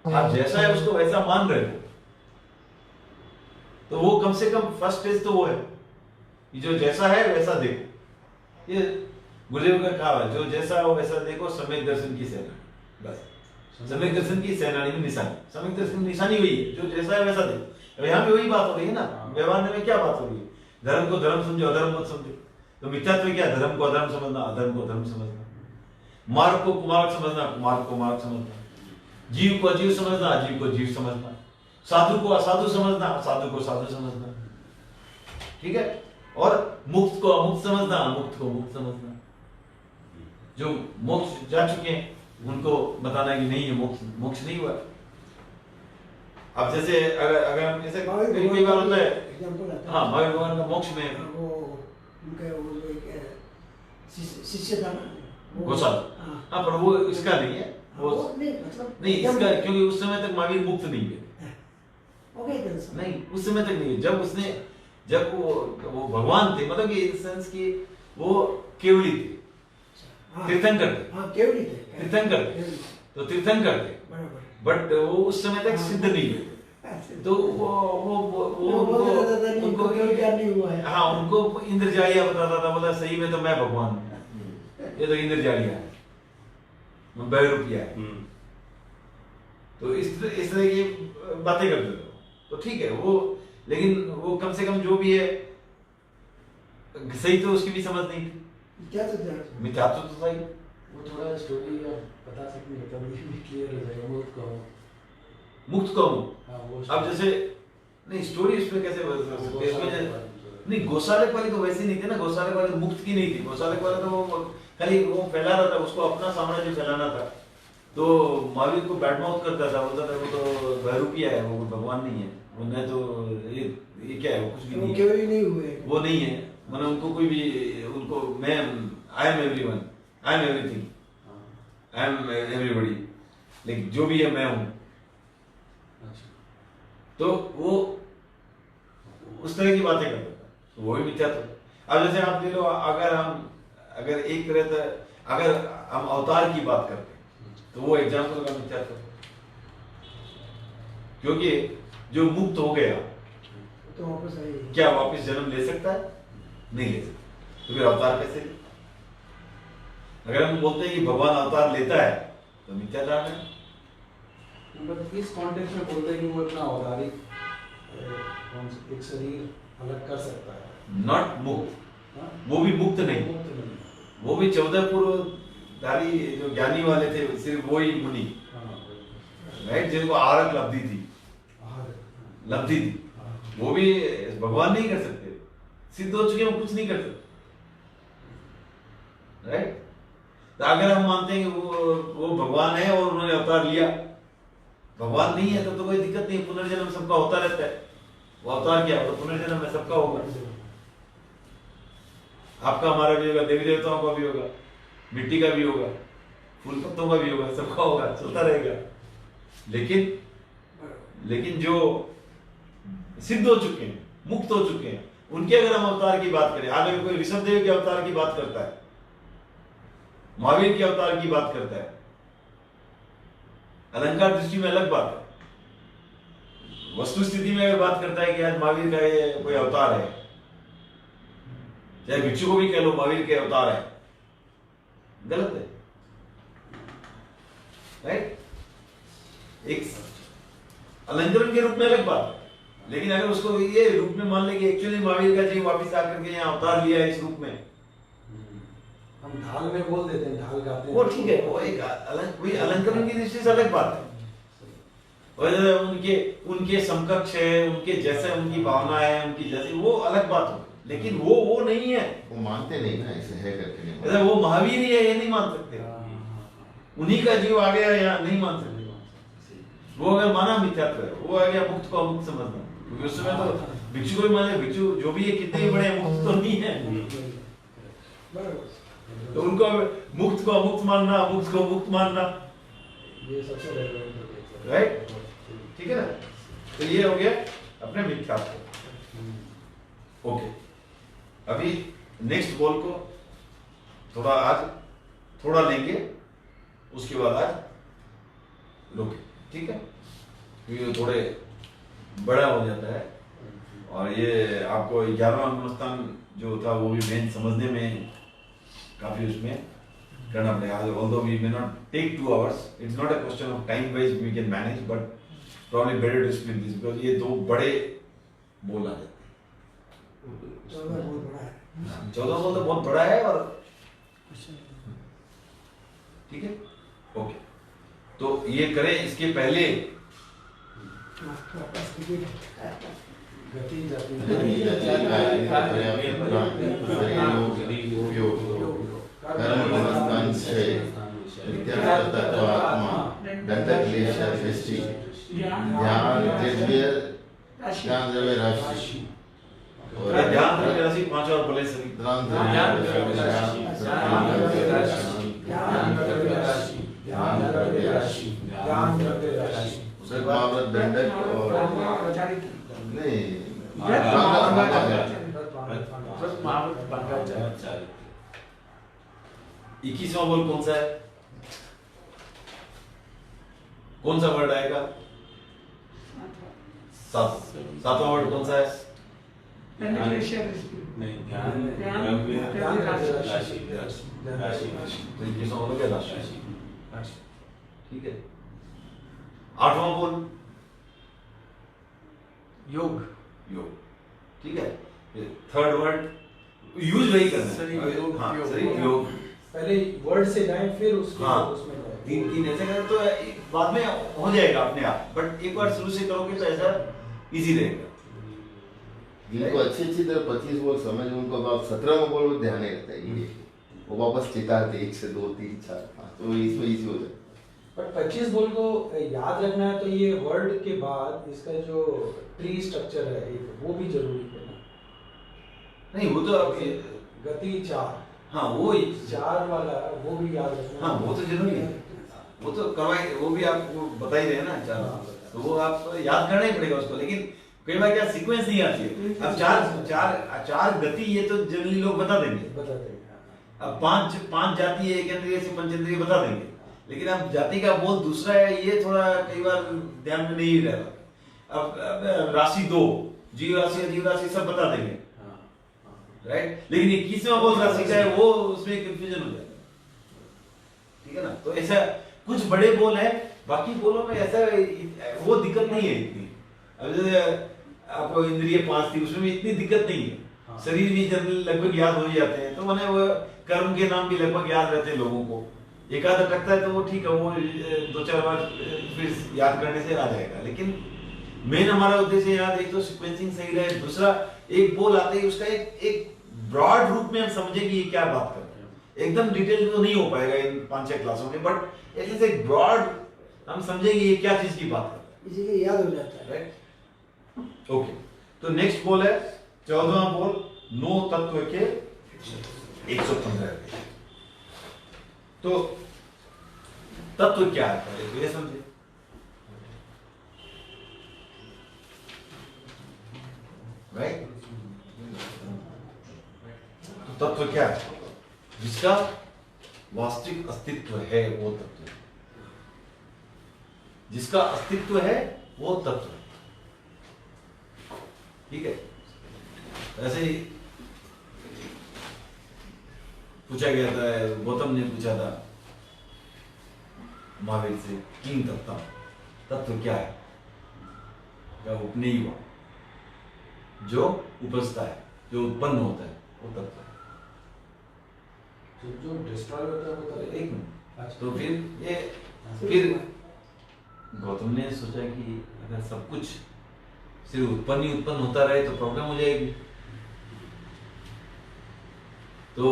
आप जैसा है उसको वैसा मान रहे हो, तो वो कम से कम फर्स्ट स्टेज तो वो है कि जो जैसा है वैसा देखो। ये गुरुदेव का कहा है, जो जैसा हो वैसा देखो, सम्यक दर्शन की सेनानी। बस सम्यक दर्शन की सेनानी में निशानी, सम्यक दर्शन की निशानी वही है, जो जैसा है वैसा देखो। अब यहाँ पे वही बात हो रही है ना, व्यवहार में क्या बात हो रही है, धर्म को धर्म समझो, अधर्म मत समझो। तो मिथ्यात्व क्या? धर्म को अधर्म समझना, अधर्म को धर्म समझना, मार्ग को कुमार्ग समझना, कुमार्ग को मार्ग समझना, जीव को अजीव समझना, अजीव को जीव समझना, साधु को असाधु समझना, असाधु को साधु समझना, ठीक है? और मुक्त को अमुक्त समझना, अमुक्त को मुक्त समझना। जो मोक्ष जा चुके हैं उनको बताना है कि नहीं, ये मोक्ष नहीं हुआ। अब जैसे अगर हम जैसे कई बार होता है, हाँ, महावीर भगवान का मोक्ष में वो उनके वो एक शिष्य था ना, गोसाल, हाँ, पर वो इसका नहीं है, वो नहीं मतलब नहीं इसका, क्योंकि उस समय तक महावीर मुक्त नहीं है। नहीं, उस समय तक नहीं है। जब वो भगवान थे, मतलब कि इन सेंस की वो केवली थे, तीर्थंकर थे, हाँ केवली थे, तीर्थंकर थे, तो तीर्थंकर थे, बट वो उस समय तक सिद्ध नहीं हुए। तो उनको क्या नहीं हुआ है। हाँ, उनको इंद्रजालिया बताता था, बोला सही में तो मैं भगवान हूँ, ये तो इंद्रजालिया है, बहरूपिया है। तो इस तरह की बातें करते थे। तो ठीक है वो, लेकिन वो कम से कम जो भी है सही तो उसकी भी समझ नहीं थी, मिथ्यात्व तो सही। वो थोड़ा स्टोरी आप बता सकते हैं, तभी क्लियर हो जाएगा। मुक्त को हाँ, वो अब जैसे नहीं, स्टोरी इसमें कैसे नहीं, गोसालक वाली तो वैसे नहीं थी ना, गोसालक वाली मुक्त की नहीं थी, गोसालक वाला तो वो खाली वो फैला रहा था, उसको अपना साम्राज्य फैलाना था। तो महावीर को बैड माउथ करता था, बोलता था वो तो बहरूपिया है, वो भगवान नहीं है, वो न तो ये क्या है, वो कुछ भी नहीं है, नहीं हुए, वो नहीं है, मतलब उनको कोई भी, उनको मैं I am everyone, I am everything, I am everybody, लेकिन जो भी है मैं हूँ। तो वो उस तरह की बातें करता था, तो वो भी मिथ्यात्व। अब जैसे आप ले लो, अगर एक तरह से अगर हम अवतार की बात करते हैं तो वो एग्जाम्पल का मिथ्यात्व, क्योंकि जो मुक्त हो गया तो वापस आएगी, क्या वापस जन्म ले सकता है? नहीं ले सकता। तो फिर अवतार कैसे ले? अगर हम बोलते हैं कि भगवान अवतार लेता है तो मिथ्याचार है। बट इस कॉन्टेक्स्ट में बोलते हैं कि वो अपना औदारिक एक शरीर अलग कर सकता है, नॉट मुक्त, वो भी मुक्त नहीं, वो भी 14 पूर्वधारी जो ज्ञानी वाले थे, सिर्फ वो ही मुनि, राइट, जिनको आरक लब्धि थी, वो भी भगवान नहीं कर सकते, सिद्ध हो चुके, वो कुछ नहीं कर सकते, राइट। तो अगर हम मानते हैं कि वो भगवान है और उन्होंने अवतार लिया, भगवान नहीं है तो कोई दिक्कत नहीं, पुनर्जन्म सबका होता रहता है। वो अवतार क्या तो पुनर्जन्म में सबका होगा, आपका हमारा भी होगा, देवी देवताओं का भी होगा, मिट्टी का भी होगा, फूल पत्तों का भी होगा, सबका होगा, चलता रहेगा। लेकिन जो सिद्ध हो चुके हैं, मुक्त हो चुके हैं, उनके अगर हम अवतार की बात करें, आगे कोई ऋषभ देव के अवतार की बात करता है, महावीर के अवतार की बात करता है, अलंकार दृष्टि में अलग बात है, वस्तु स्थिति में अगर बात करता है कि आज महावीर का ये कोई अवतार है, चाहे भिक्षु को भी कह लो महावीर के अवतार है, गलत है, राइट। एक अलंकरण के रूप में अलग बात है, लेकिन अगर उसको ये रूप में मान ले कि एक्चुअली महावीर का जी वापिस आकर के यहाँ अवतार लिया है इस रूप में, हम ढाल में बोल देते हैं, ढाल गाते हैं, वो ठीक है, वो एक अलंकरण की दृष्टि से अलग बात है, और उनके समकक्ष है, उनके जैसे उनकी भावना है, उनकी जैसी, वो अलग बात हो, लेकिन वो नहीं है, वो मानते नहीं ना, ऐसे है करके नहीं अरे वो महावीर ही है ये नहीं मान सकते, उन्हीं का जीव आ गया या नहीं मान सकते। वो अगर माना मिथ्यात्व है, वो आ गया मुक्त को अमुक्त समझना, क्योंकि उस समय तो भिक्षु को भी मान ले, भिक्षु जो भी है कितने भी बड़े मुक्त तो नहीं है, तो उनको मुक्त को अमुक्त मानना, अमुक्त को मुक्त मानना, ये सबसे रेलेवेंट, राइट, ठीक है ना। तो ये हो गया अपने मिथ्यात्व। ओके, अभी नेक्स्ट बॉल को थोड़ा लेंगे, उसके बाद आज रोके, ठीक है, क्योंकि थोड़े बड़ा हो जाता है, और ये आपको 11वां गुणस्थान जो था वो भी मेन समझने में काफी उसमें करना पड़ेगा। Although we may not take 2 hours, it's not a question of time wise we can manage, but probably better to split this because ये 2 बड़े बोल आ जाते हैं। बहुत बड़ा है। 14 बोल तो बहुत बड़ा है और ठीक है ओके। तो ये करें इसके पहले गति जाती कर्म गुणस्थान से आत्मा दंड क्लेश दृष्टि ध्यान द्रव्य राशि और ध्यान द्रव्य राशि 5 और बोले सभी ध्यान द्रव्य राशि उसके बाद दंडक और नहीं महाभारत 21वां बोल कौन सा है? कौन सा वर्ड आएगा? 7वां वर्ड कौन सा है? नहीं, ध्यान राशि तो 21वां बोल क्या राशि? ठीक है। 8वां बोल योग योग, ठीक है। थर्ड वर्ड यूज वही करना है। शरीर योग, हाँ, योग। शरीर योग। पहले वर्ड से जाए फिर उसके हाँ, उसमें जाए। तीन ऐसे करें तो बाद में हो जाएगा अपने आप, बट एक बार शुरू से करोगे तो ऐसा इजी रहेगा। जिनको अच्छी तरह 25 बोल समझ उनको अब 17 में बोल ध्यान नहीं रहता है ये वो वापस चिताते 1 से 2 3 4 5 तो इसमें इजी हो जाता है। पर 25 बोल को याद रखना है तो ये वर्ड के बाद इसका जो ट्री स्ट्रक्चर है एक वो भी जरूरी है ना। नहीं वो तो अब गति 4 हाँ वो 4 वाला वो भी याद रखना। हाँ वो तो जरूरी है, वो तो करवाए, वो भी आपको बता ही रहे हैं ना चार, तो वो आप याद करना ही पड़ेगा उसको। लेकिन कई बार क्या सीक्वेंस नहीं आती है। अब चार गति ये तो जनरली लोग बता देंगे, अब पांच जाति है, एक इंद्रिय से पंचेंद्रिय बता देंगे, लेकिन अब जाति का बोल दूसरा है, ये थोड़ा कई बार ध्यान में नहीं रहता। अब राशि 2 जीव राशि अजीव राशि सब बता देंगे, राइट। लेकिन 21वां बोल राशि का है, वो उसमें कंफ्यूजन हो जाएगा, ठीक है ना। तो ऐसा कुछ बड़े बोल है, बाकी बोलों में ऐसा वो दिक्कत नहीं है इतनी। अब जैसे आपको इंद्रिय 5 थी, उसमें भी इतनी दिक्कत नहीं है। शरीर भी जनरल लगभग याद हो ही जाते हैं, तो मैंने वो कर्म के नाम भी लगभग याद रहते हैं लोगों को। एक आधा टकता है तो वो ठीक है, वो 2-4 बार फिर याद करने से आ जाएगा। लेकिन मेन हमारा उद्देश्य याद, एक तो सीक्वेंसिंग सही रहे, दूसरा एक बोल आते ही उसका एक ब्रॉड रूप में हम समझे कि ये क्या बात कर रहे हैं। एकदम डिटेल तो नहीं हो पाएगा इन 5-6 क्लासों में, बट एटलीस्ट एक ब्रॉड हम समझेंगे ये क्या चीज की बात कर रहे हैं, इसीलिए याद हो जाता है। राइट। ओके, तो नेक्स्ट बोल है 14वां बोल, 9 तत्व के 115। तो तत्व क्या है पहले तो ये समझे। राइट, तो तत्व क्या है? जिसका वास्तविक अस्तित्व है वो तत्व, जिसका अस्तित्व है वो तत्व, ठीक है। ऐसे ही पूछा गया था, गौतम ने पूछा था महावीर से, किंग तत्व क्या है? क्या उपनेय हुआ, जो उपजता है, जो उत्पन्न होता है वो तत्व है। जो डिस्ट्रॉय होता है वो तो एक मिनट, तो फिर गौतम ने सोचा कि अगर सब कुछ सिर्फ उत्पन्न ही उत्पन्न होता रहे तो प्रॉब्लम हो जाएगी। तो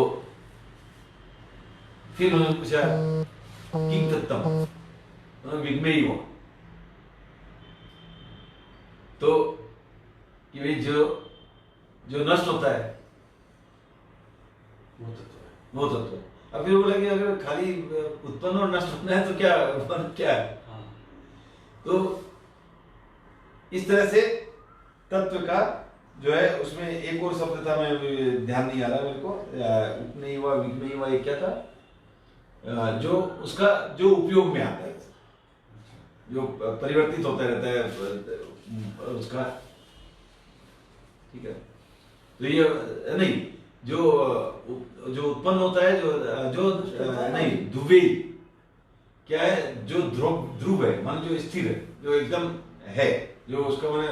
फिर उन्होंने पूछा किंग तत्तम, विग्मेय हुआ, तो कि भाई जो नष्ट होता है वो तत्व है। अब फिर बोला कि अगर खाली उत्पन्न और नष्ट होना है तो क्या है? तो इस तरह से तत्व का जो है उसमें एक और शब्द था, मैं ध्यान नहीं आ रहा मेरे को, उपनेय हुआ विग्मेय हुआ, एक क्या था जो उसका जो उपयोग में आता है, जो परिवर्तित होता रहता है उसका, ठीक है। तो ये नहीं, जो उत्पन्न होता है, जो नहीं, ध्रुवी क्या है, जो ध्रुव है, मान जो स्थिर है, जो एकदम है, जो उसका माने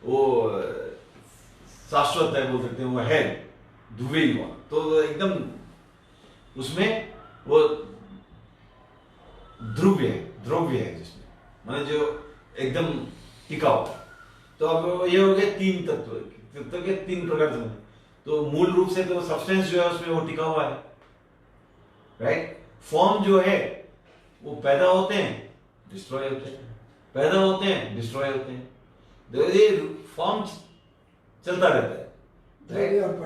वो शाश्वत है बोल सकते हैं, वो है, ध्रुवीय युवा, तो एकदम उसमें वो ध्रुव्य है जिसमें मतलब जो एकदम टिका हुआ। तो अब ये हो गए तीन तत्व के तीन प्रकार से। तो मूल रूप से तो सब्सटेंस जो है उसमें वो टिका हुआ है, राइट। फॉर्म जो है वो पैदा होते हैं, डिस्ट्रॉय होते हैं, पैदा होते हैं, डिस्ट्रॉय होते हैं। तो ये फॉर्म चलता रहता है,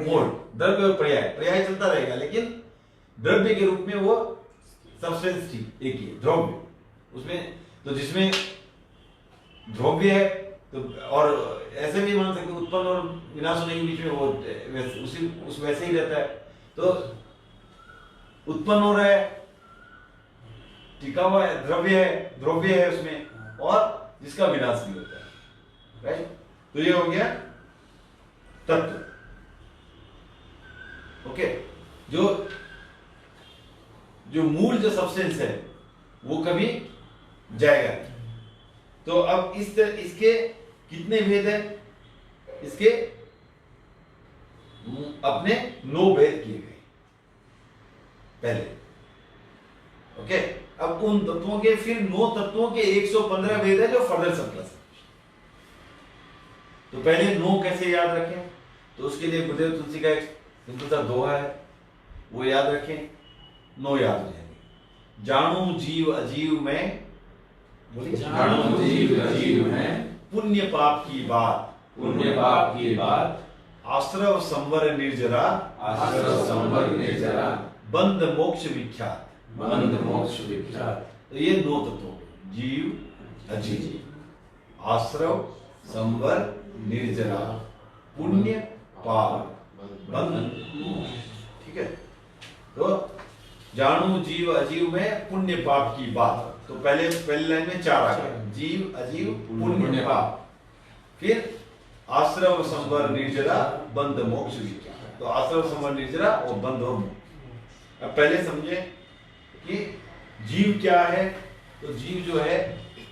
मोड, द्रव्य और पर्याय चलता रहेगा, लेकिन द्रव्य के रूप में वो सब्सटेंस थी एक ही द्रव्य उसमें। तो जिसमें द्रव्य है तो और ऐसे भी मान सकते उत्पन्न और विनाश होने के बीच में वो वैसे ही रहता है। तो उत्पन्न हो रहा है, टिका हुआ है, द्रव्य है उसमें, और जिसका विनाश भी होता है, राइट। तो ये हो गया तत्व, ओके। जो मूल जो सब्सटेंस है वो कभी जाएगा नहीं। तो अब इसके कितने भेद हैं? इसके अपने 9 भेद किए गए पहले, ओके। अब उन तत्वों के फिर 9 तत्वों के 115 भेद है जो फर्दर सरप्लस है। तो पहले 9 कैसे याद रखें? तो उसके लिए गुरुदेव तुलसी का एक सिंपल सा दोहा है, वो याद रखें, 9 याद हो जाएंगे। जानू जीव अजीव में, बोलिए, जानू जीव अजीव में, पुण्य पाप की बात, पुण्य पाप की बात, आश्रव संवर निर्जरा, आश्रव संवर निर्जरा, बंध मोक्ष विख्यात, बंध मोक्ष विख्यात। तो ये 9 तत्व, जीव अजीव, आश्रव संवर निर्जरा, पुण्य पाप, बंध, ठीक है। तो जानू जीव अजीव में पुण्य पाप की बात। तो पहली लाइन में 4 आ गए, जीव अजीव पुण्य पाप। फिर आश्रव संवर निर्जरा, बंध मोक्ष विख्यात। तो आश्रव संवर निर्जरा और बंध और मोक्ष। अब पहले समझे कि जीव क्या है। तो जीव जो है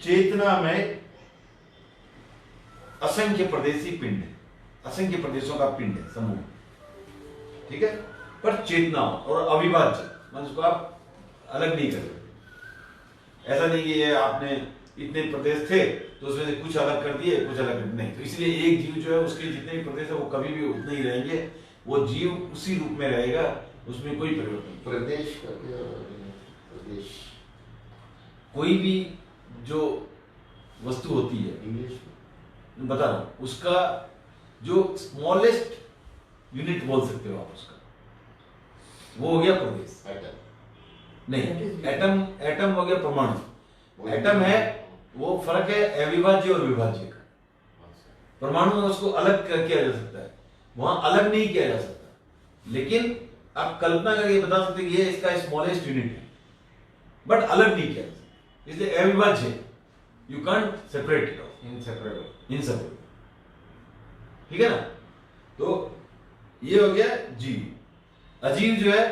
चेतना में असंख्य प्रदेशी पिंड है, असंख्य प्रदेशों का पिंड है, समूह, ठीक है। पर चेतना और अविभाज्य, मतलब उसको आप अलग नहीं कर सकते। ऐसा नहीं कि ये आपने इतने प्रदेश थे तो उसमें से कुछ अलग कर दिए, कुछ अलग नहीं। तो इसलिए एक जीव जो है उसके जितने भी प्रदेश है वो कभी भी उतने ही रहेंगे, वो जीव उसी रूप में रहेगा, उसमें कोई परिवर्तन नहीं। प्रदेश का क्या? प्रदेश कोई भी जो वस्तु होती है, इंग्लिश में बता रहा हूं, उसका जो स्मॉलेस्ट यूनिट बोल सकते हो आप, उसका वो हो गया प्रदेश। एटम नहीं, एटम हो गया परमाणु। एटम है वो फर्क है अविभाज्य और विभाज्य का। परमाणु में उसको अलग किया जा सकता है, वहां अलग नहीं किया जा सकता, लेकिन आप कल्पना करके बता सकते कि ये इसका स्मॉलेस्ट यूनिट है, बट अलग नहीं किया जा सकता, इसलिए अविभाज्य, you can't separate it of, inseparable, ठीक है ना। तो ये हो गया जीव। अजीव जो है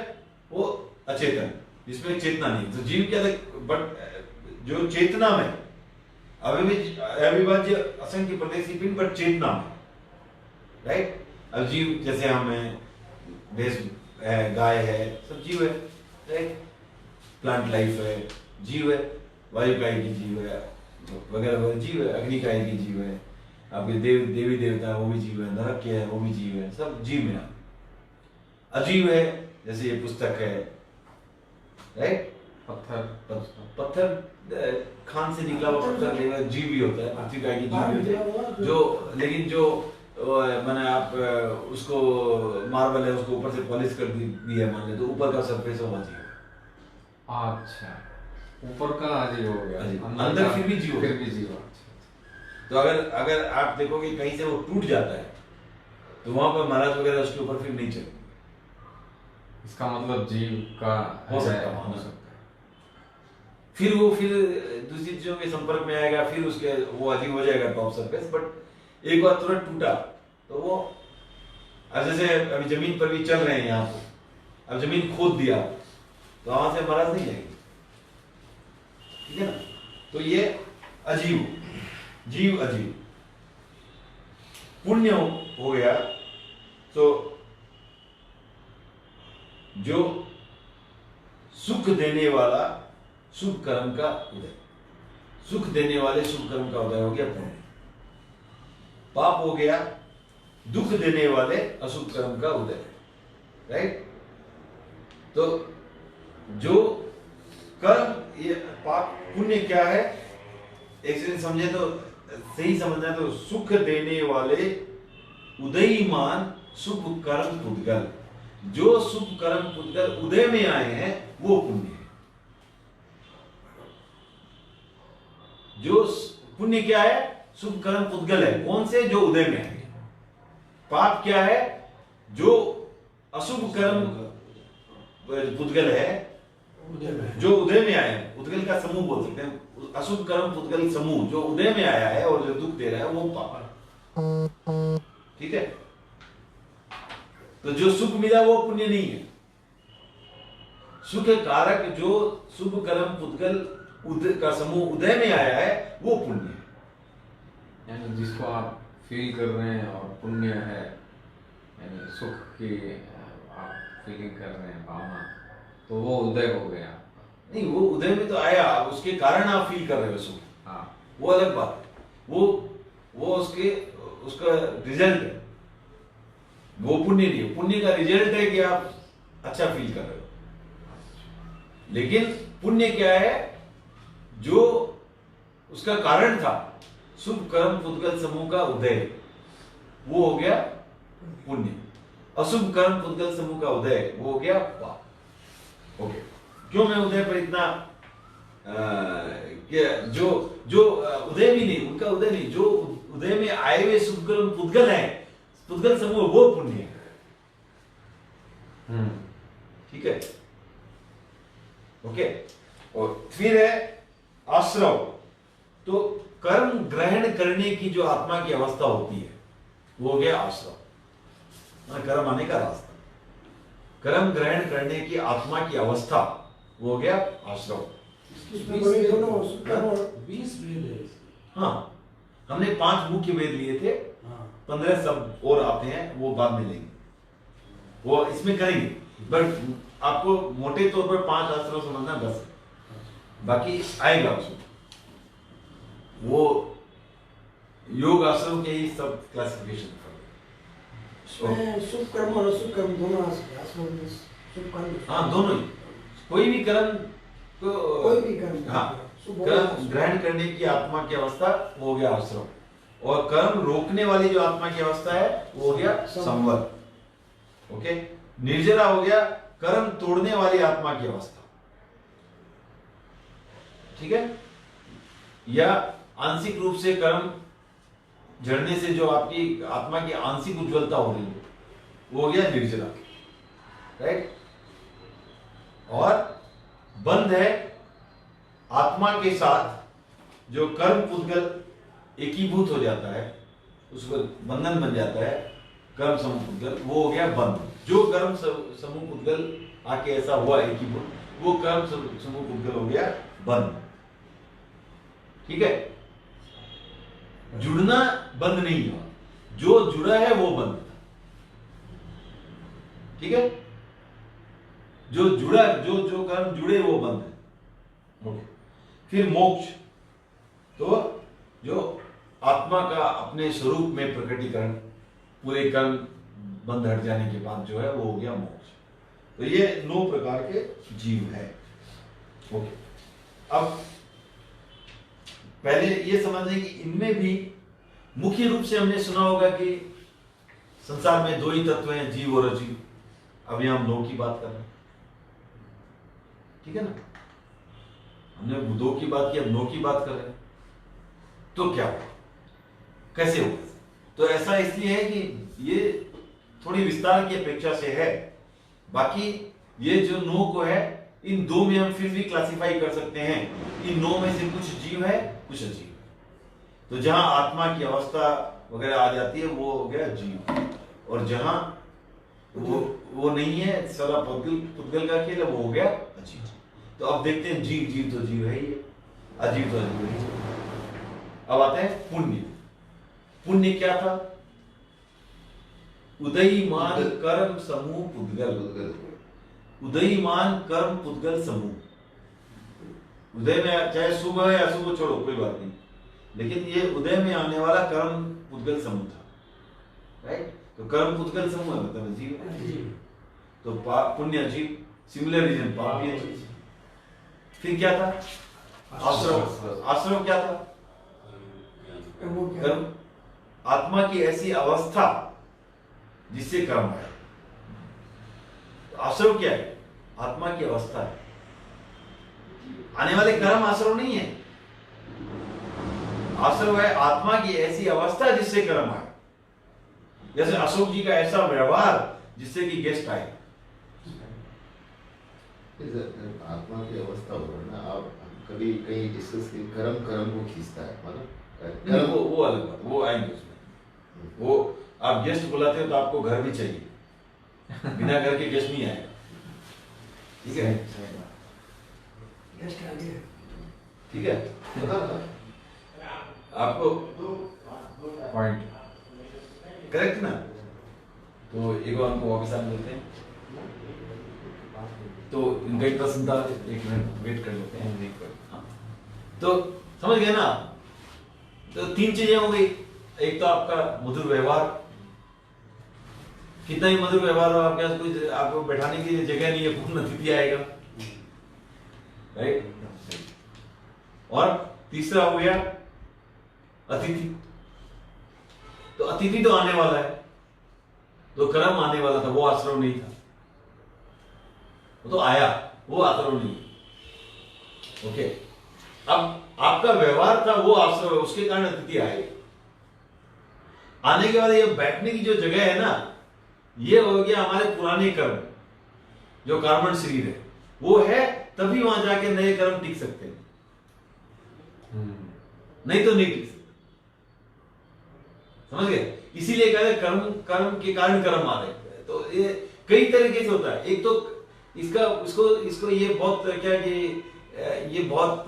वो अचेतन, जिसमें चेतना नहीं। तो जीव क्या, बट जो चेतना में अविभाज्य असंख्य प्रदेशी पिंड, बट चेतना में, राइट। अब जीव जैसे हम हैं, भैंस है, गाय है, सब जीव है, राइट। प्लांट लाइफ है, जीव है, वायु काय की जीव है, वगैरह वगैरह जीव है, अग्नि काय की जीव है, आपके देवी देवता वो भी जीव है, नरक के है वो भी जीव है, सब जीव में। अजीव है जैसे ये पुस्तक है, राइट। पत्थर खान से निकला हुआ पत्थर जीव भी होता है, पृथ्वी का जीव भी होता है। जो लेकिन जो मैंने आप उसको मार्बल है उसको ऊपर से पॉलिश कर दी है, मान ले, तो ऊपर का सरफेस होगा जीव। अच्छा, ऊपर का अजीब हो गया, अंदर फिर भी जीव, अच्छा। तो अगर आप देखोगे कहीं से वो टूट जाता है तो वहां पर महाराज वगैरह उसके ऊपर फिर नहीं चलेंगे। इसका मतलब जीव का हो सकता है। फिर दूसरी चीजों के संपर्क में आएगा, फिर उसके वो अजीब हो जाएगा टॉप सरफेस, बट एक बार तुरंत टूटा तो वो, अब जैसे अभी जमीन पर भी चल रहे हैं यहाँ पे, अब जमीन खोद दिया तो वहां से महाराज नहीं जाएगी, ठीक है ना। तो ये अजीव, जीव अजीव। पुण्य हो गया तो जो सुख देने वाला शुभ कर्म का उदय, सुख देने वाले शुभ कर्म का उदय हो गया पुण्य। पाप हो गया दुख देने वाले अशुभ कर्म का उदय, राइट। तो जो कर्म, ये पाप पुण्य क्या है, एक से समझे तो सही समझना, तो सुख देने वाले उदयमान शुभ कर्म पुद्गल, जो शुभ कर्म पुद्गल उदय में आए हैं वो पुण्य है। जो पुण्य क्या है, शुभ कर्म पुद्गल है, कौन से, जो उदय में आए। पाप क्या है, जो अशुभ कर्म पुद्गल है, जो उदय में आए हैं, उद्गल का समूह बोल सकते हैं, अशुभ कर्म पुद्गल समूह जो उदय में आया है और जो दुख दे रहा है वो पाप है, ठीक है। तो जो सुख मिला वो पुण्य नहीं है। सुख कारक जो शुभ कर्म पुद्गल का समूह उदय में आया है वो पुण्य है। यानी जिसको आप फील कर रहे हैं और पुण्य है, यानी सुख की आप फीलिंग कर रहे हैं, भावना, तो वो उदय हो गया। नहीं, वो उदय में तो आया, उसके कारण आप फील कर रहे हो सुख, हाँ, वो अलग बात है। वो उसका रिजल्ट है, वो पुण्य नहीं है। पुण्य का रिजल्ट है कि आप अच्छा फील कर रहे हो। लेकिन पुण्य क्या है, जो उसका कारण था, शुभ कर्म पुद्गल समूह का उदय, वो हो गया पुण्य। अशुभ कर्म पुद्गल समूह का उदय वो हो गया पाप। ओके, क्यों मैं उदय पर इतना जो उदय भी नहीं, उनका उदय नहीं, जो उदय में आए हुए शुभ कर्म पुद्गल है, पुद्गल समूह वो पुण्य है, ठीक है। ओके, और फिर है आश्रव। तो कर्म ग्रहण करने की जो आत्मा की अवस्था होती है वो हो गया आश्रव, कर्म आने का रास्ता। कर्म ग्रहण करने की आत्मा की अवस्था वो हो गया आश्रव। 20 वेद है। हाँ, हमने 5 मुख्य वेद लिए थे, 15 सब और आते हैं, वो बाद में लेंगे, वो इसमें करेंगे। बट आपको मोटे तौर पर 5 आश्रम समझना बस, बाकी आएगा उसमें। वो योग आश्रम के ही सब क्लासिफिकेशन। शुभ कर्म और अशुभ कर्म दोनों आ सकते हैं आश्रम में। शुभ कर्म, हाँ, दोनों ही, कोई भी कर्म को, कोई भी कर्म, हाँ, कर्म ग्रहण करने की आत्मा की अवस्था वो हो गया आश्रम, और कर्म रोकने वाली जो आत्मा की अवस्था है वो हो गया संवर। ओके, निर्जरा हो गया कर्म तोड़ने वाली आत्मा की अवस्था, ठीक है। या आंशिक रूप से कर्म झड़ने से जो आपकी आत्मा की आंशिक उज्ज्वलता हो रही है वो हो गया निर्जरा, राइट। और बंध है आत्मा के साथ, जो कर्म पुद्गल एकीभूत हो जाता है, उसको बंधन बन जाता है, कर्म समूह पुद्गल, वो हो गया बंध। जो कर्म समूह पुद्गल आके ऐसा हुआ एकीभूत, वो कर्म समूह पुद्गल हो गया बंध, ठीक है। जुड़ना बंद नहीं हुआ, जो जुड़ा है वो बंद था, ठीक है। जो जुड़ा, जो कर्म जुड़े वो बंद है। ओके, फिर मोक्ष। तो जो आत्मा का अपने स्वरूप में प्रकटीकरण, पूरे कर्म बंद हट जाने के बाद जो है वो हो गया मोक्ष। तो ये 9 प्रकार के जीव है। ओके, अब पहले ये समझ लें कि इनमें भी मुख्य रूप से हमने सुना होगा कि संसार में 2 ही तत्व हैं, जीव और अजीव। अभी हम 9 की बात कर रहे हैं, ठीक है ना। हमने 2 की बात की, अब 9 की बात कर रहे हैं। तो क्या होगा, कैसे होगा? तो ऐसा इसलिए है कि ये थोड़ी विस्तार की अपेक्षा से है। बाकी ये जो 9 को है, इन 2 में हम फिर भी क्लासिफाई कर सकते हैं। इन 9 में से कुछ जीव है, कुछ अजीव है। तो जहां आत्मा की अवस्था वगैरह आ जाती है वो हो गया जीव, और जहां वो नहीं है, सारा पुद्गल का खेल है, वो हो गया अजीव। तो अब देखते हैं, जीव तो जीव है ही, अजीव तो अजीव है ही। अब आते हैं पुण्य। पुण्य क्या था? उदयमान कर्म समूह पुद्गल। उदयमान कर्म पुद्गल समूह। उदय में चाहे शुभ है या अशुभ छोड़ो कोई बात नहीं, लेकिन ये उदय में आने वाला कर्म पुद्गल समूह था, राइट। तो कर्म पुद्गल समूह है मतलब जीव, तो पुण्य जीव, सिमिलर रीजन पाप भी है जीव। फिर क्या था? आश्रव। आश्रव क्या था? कर्म, आत्मा की ऐसी अवस्था जिससे कर्म है। आश्रव क्या है? आत्मा की अवस्था है। आने वाले कर्म आश्रव नहीं है, आश्रव है आत्मा की ऐसी अवस्था जिससे कर्म आए। जैसे अशोक जी का ऐसा व्यवहार जिससे कि गेस्ट आए। आत्मा की अवस्था हो रहा है ना, आप कभी कहीं डिस्कस की कर्म को खींचता है, मतलब नहीं, वो अलग बात, वो आएंगे उसमें। वो आप गेस्ट बुलाते हो तो आपको घर भी चाहिए, बिना घर के गेस्ट नहीं आएगा, ठीक है? गेस्ट आ गए, ठीक है, आपको पॉइंट करेक्ट ना? तो एक बार हमको वापस आ मिलते हैं, तो इनका एक प्रश्न था, एक मिनट वेट कर लेते हैं। हाँ। तो समझ गए ना? तो 3 चीजें हो गई। एक तो आपका मधुर व्यवहार, कितना ही मधुर व्यवहार हो आपके पास, कोई आपको बैठाने की जगह नहीं है, पूर्ण अतिथि आएगा, राइट। और तीसरा हो गया अतिथि। तो अतिथि तो आने वाला है, तो कर्म आने वाला था, वो आश्रम नहीं था, वो तो आया, वो आश्रम नहीं है। ओके, अब आपका व्यवहार था वो आश्रम है, उसके कारण अतिथि आए। आने के बाद ये बैठने की जो जगह है ना, ये हो गया हमारे पुराने कर्म, जो कार्बन शरीर है वो है, तभी वहां जाके नए कर्म टिक सकते हैं, नहीं तो नहीं टिक सकते। समझ गए? इसीलिए कहते हैं कर्म के कारण कर्म आ रहे हैं। तो ये कई तरीके से होता है। एक तो इसको ये बहुत क्या ये बहुत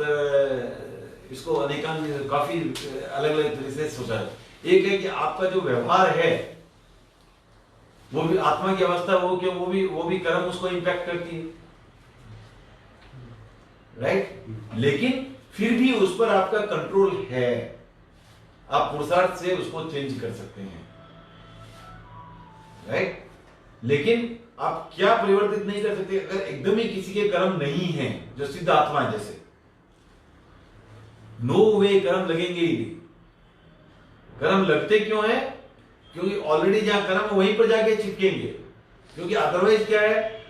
इसको अनेकांत काफी अलग अलग तरीके से सोचा है। एक है कि आपका जो व्यवहार है वो भी आत्मा की अवस्था, वो भी कर्म उसको इंपैक्ट करती है, राइट। लेकिन फिर भी उस पर आपका कंट्रोल है, आप पुरुषार्थ से उसको चेंज कर सकते हैं, राइट। लेकिन आप क्या परिवर्तित नहीं कर सकते? अगर एकदम ही किसी के कर्म नहीं है, जो सिद्ध आत्मा है, जैसे नो वे कर्म लगेंगे ही नहीं। कर्म लगते क्यों है? क्योंकि ऑलरेडी जहां कर्म है वहीं पर जाके चिपकेंगे, क्योंकि अदरवाइज क्या है?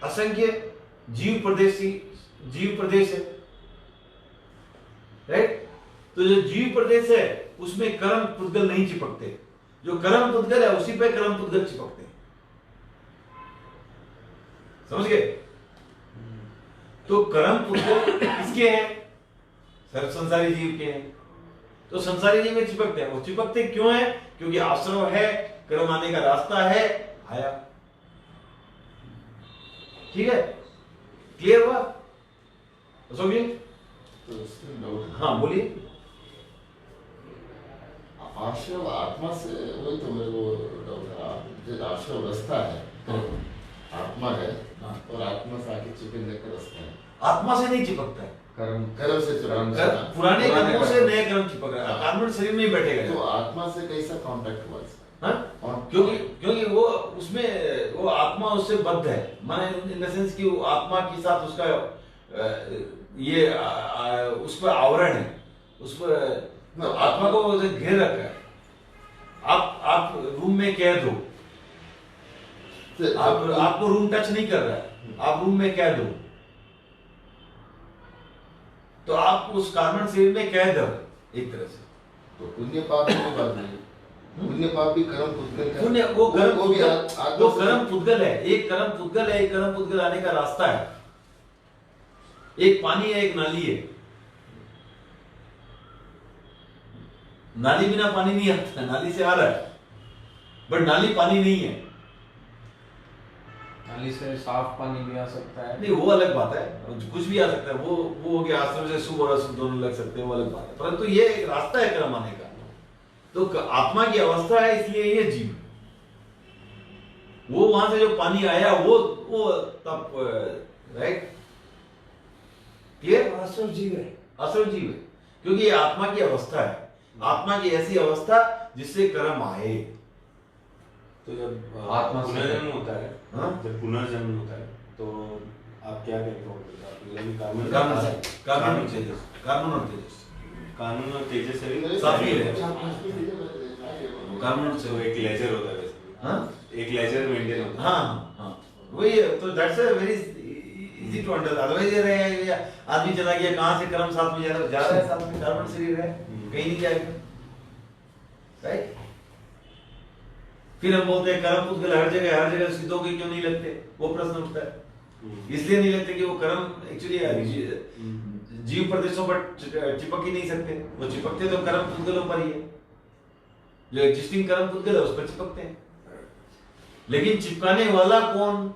असंख्य जीव प्रदेश है, राइट। तो जो जीव प्रदेश है उसमें कर्म पुद्गल नहीं चिपकते, जो कर्म पुद्गल है उसी पे कर्म पुद्गल चिपकते हैं। समझ गए? तो कर्म पुद्गल किसके हैं? सर्व संसारी जीव के हैं। तो संसारी जीव में चिपकते हैं। वो चिपकते क्यों है? क्योंकि आश्रव है, कर्म आने का रास्ता है, आया। ठीक है, क्लियर हुआ? अशोक जी? हाँ बोलिए। आश्रव आत्मा से, वही तो मेरे को डाउट है। आश्रव रास्ता है, आत्मा है, और आत्मा से आके चिपकने का रास्ता है। आत्मा से नहीं चिपकता है, कर्म से चिपकता है। पुराने कर्मों से नए कर्म चिपक रहा है, कार्बन शरीर में ही बैठेगा। तो आत्मा से कैसा कांटेक्ट हुआ इसका? हाँ? क्योंकि वो उसमें वो आत्मा उससे बद्ध है, माने इन द सेंस कि वो आत्मा के साथ उसका उस पर आवरण है, उस पर तो आत्मा को घेर रखा है। आप रूम में कैद हो, आपको रूम टच नहीं कर रहा है, आप रूम में कैद हो, तो आप उस कार्बन शरीर में कैद हो एक तरह से। तो पुण्य पाप की बात नहीं, पुण्य पाप भी कर्म पुद्गल का, पुण्य वो कर्म भी पुद्गल है। एक कर्म पुद्गल है, एक कर्म पुद्गल आने का रास्ता है। एक पानी है, एक नाली है। नाली बिना पानी नहीं आता, नाली से आ रहा है, बट नाली पानी नहीं है। नाली से साफ पानी भी आ सकता है, नहीं वो अलग बात है, कुछ भी आ सकता है, वो हो गया आश्रम से शुभ और अशुभ दोनों लग सकते हैं, वो अलग बात है। परंतु ये एक रास्ता है कर्म आने का। तो आत्मा की अवस्था है, इसलिए ये जीव, वो वहां से जो पानी आया वो वो तब राइट क्लियर। असुर जीव है, असुर जीव है क्योंकि ये आत्मा की अवस्था है, आत्मा की ऐसी अवस्था जिससे कर्म आए। तो जब आत्मा से- पुनर्जन्म होता है, हाँ? जब पुनर्जन्म होता है तो आप क्या करेंगे? कार्बन और तेजस, कार्बन और तेजस, कानून और तेजस से साफी है। कार्बन और तो तेजस, एक लेजर होता है basically। हाँ एक लेजर मेंटेन होता है। हाँ हाँ वही है। तो that's a very easy to understand. Otherwise ये रहे आदमी चला गया, कहाँ से कर्म साथ में जा रहा है, साथ में कार्बन शरीर है, कहीं नहीं जाएगा, राइट। फिर हम बोलते हैं कर्म पुद्गल हर जगह सिद्धों के क्यों नहीं लगते, वो प्रश्न उठता है। इसलिए नहीं लगते कि वो कर्म एक्चुअली जीव प्रदेशों पर चिपक ही नहीं सकते, वो चिपकते तो कर्म पुद्गलों पर ही है, जो एग्जिस्टिंग कर्म पुद्गल है उस पर चिपकते हैं। लेकिन चिपकाने वाला कौन,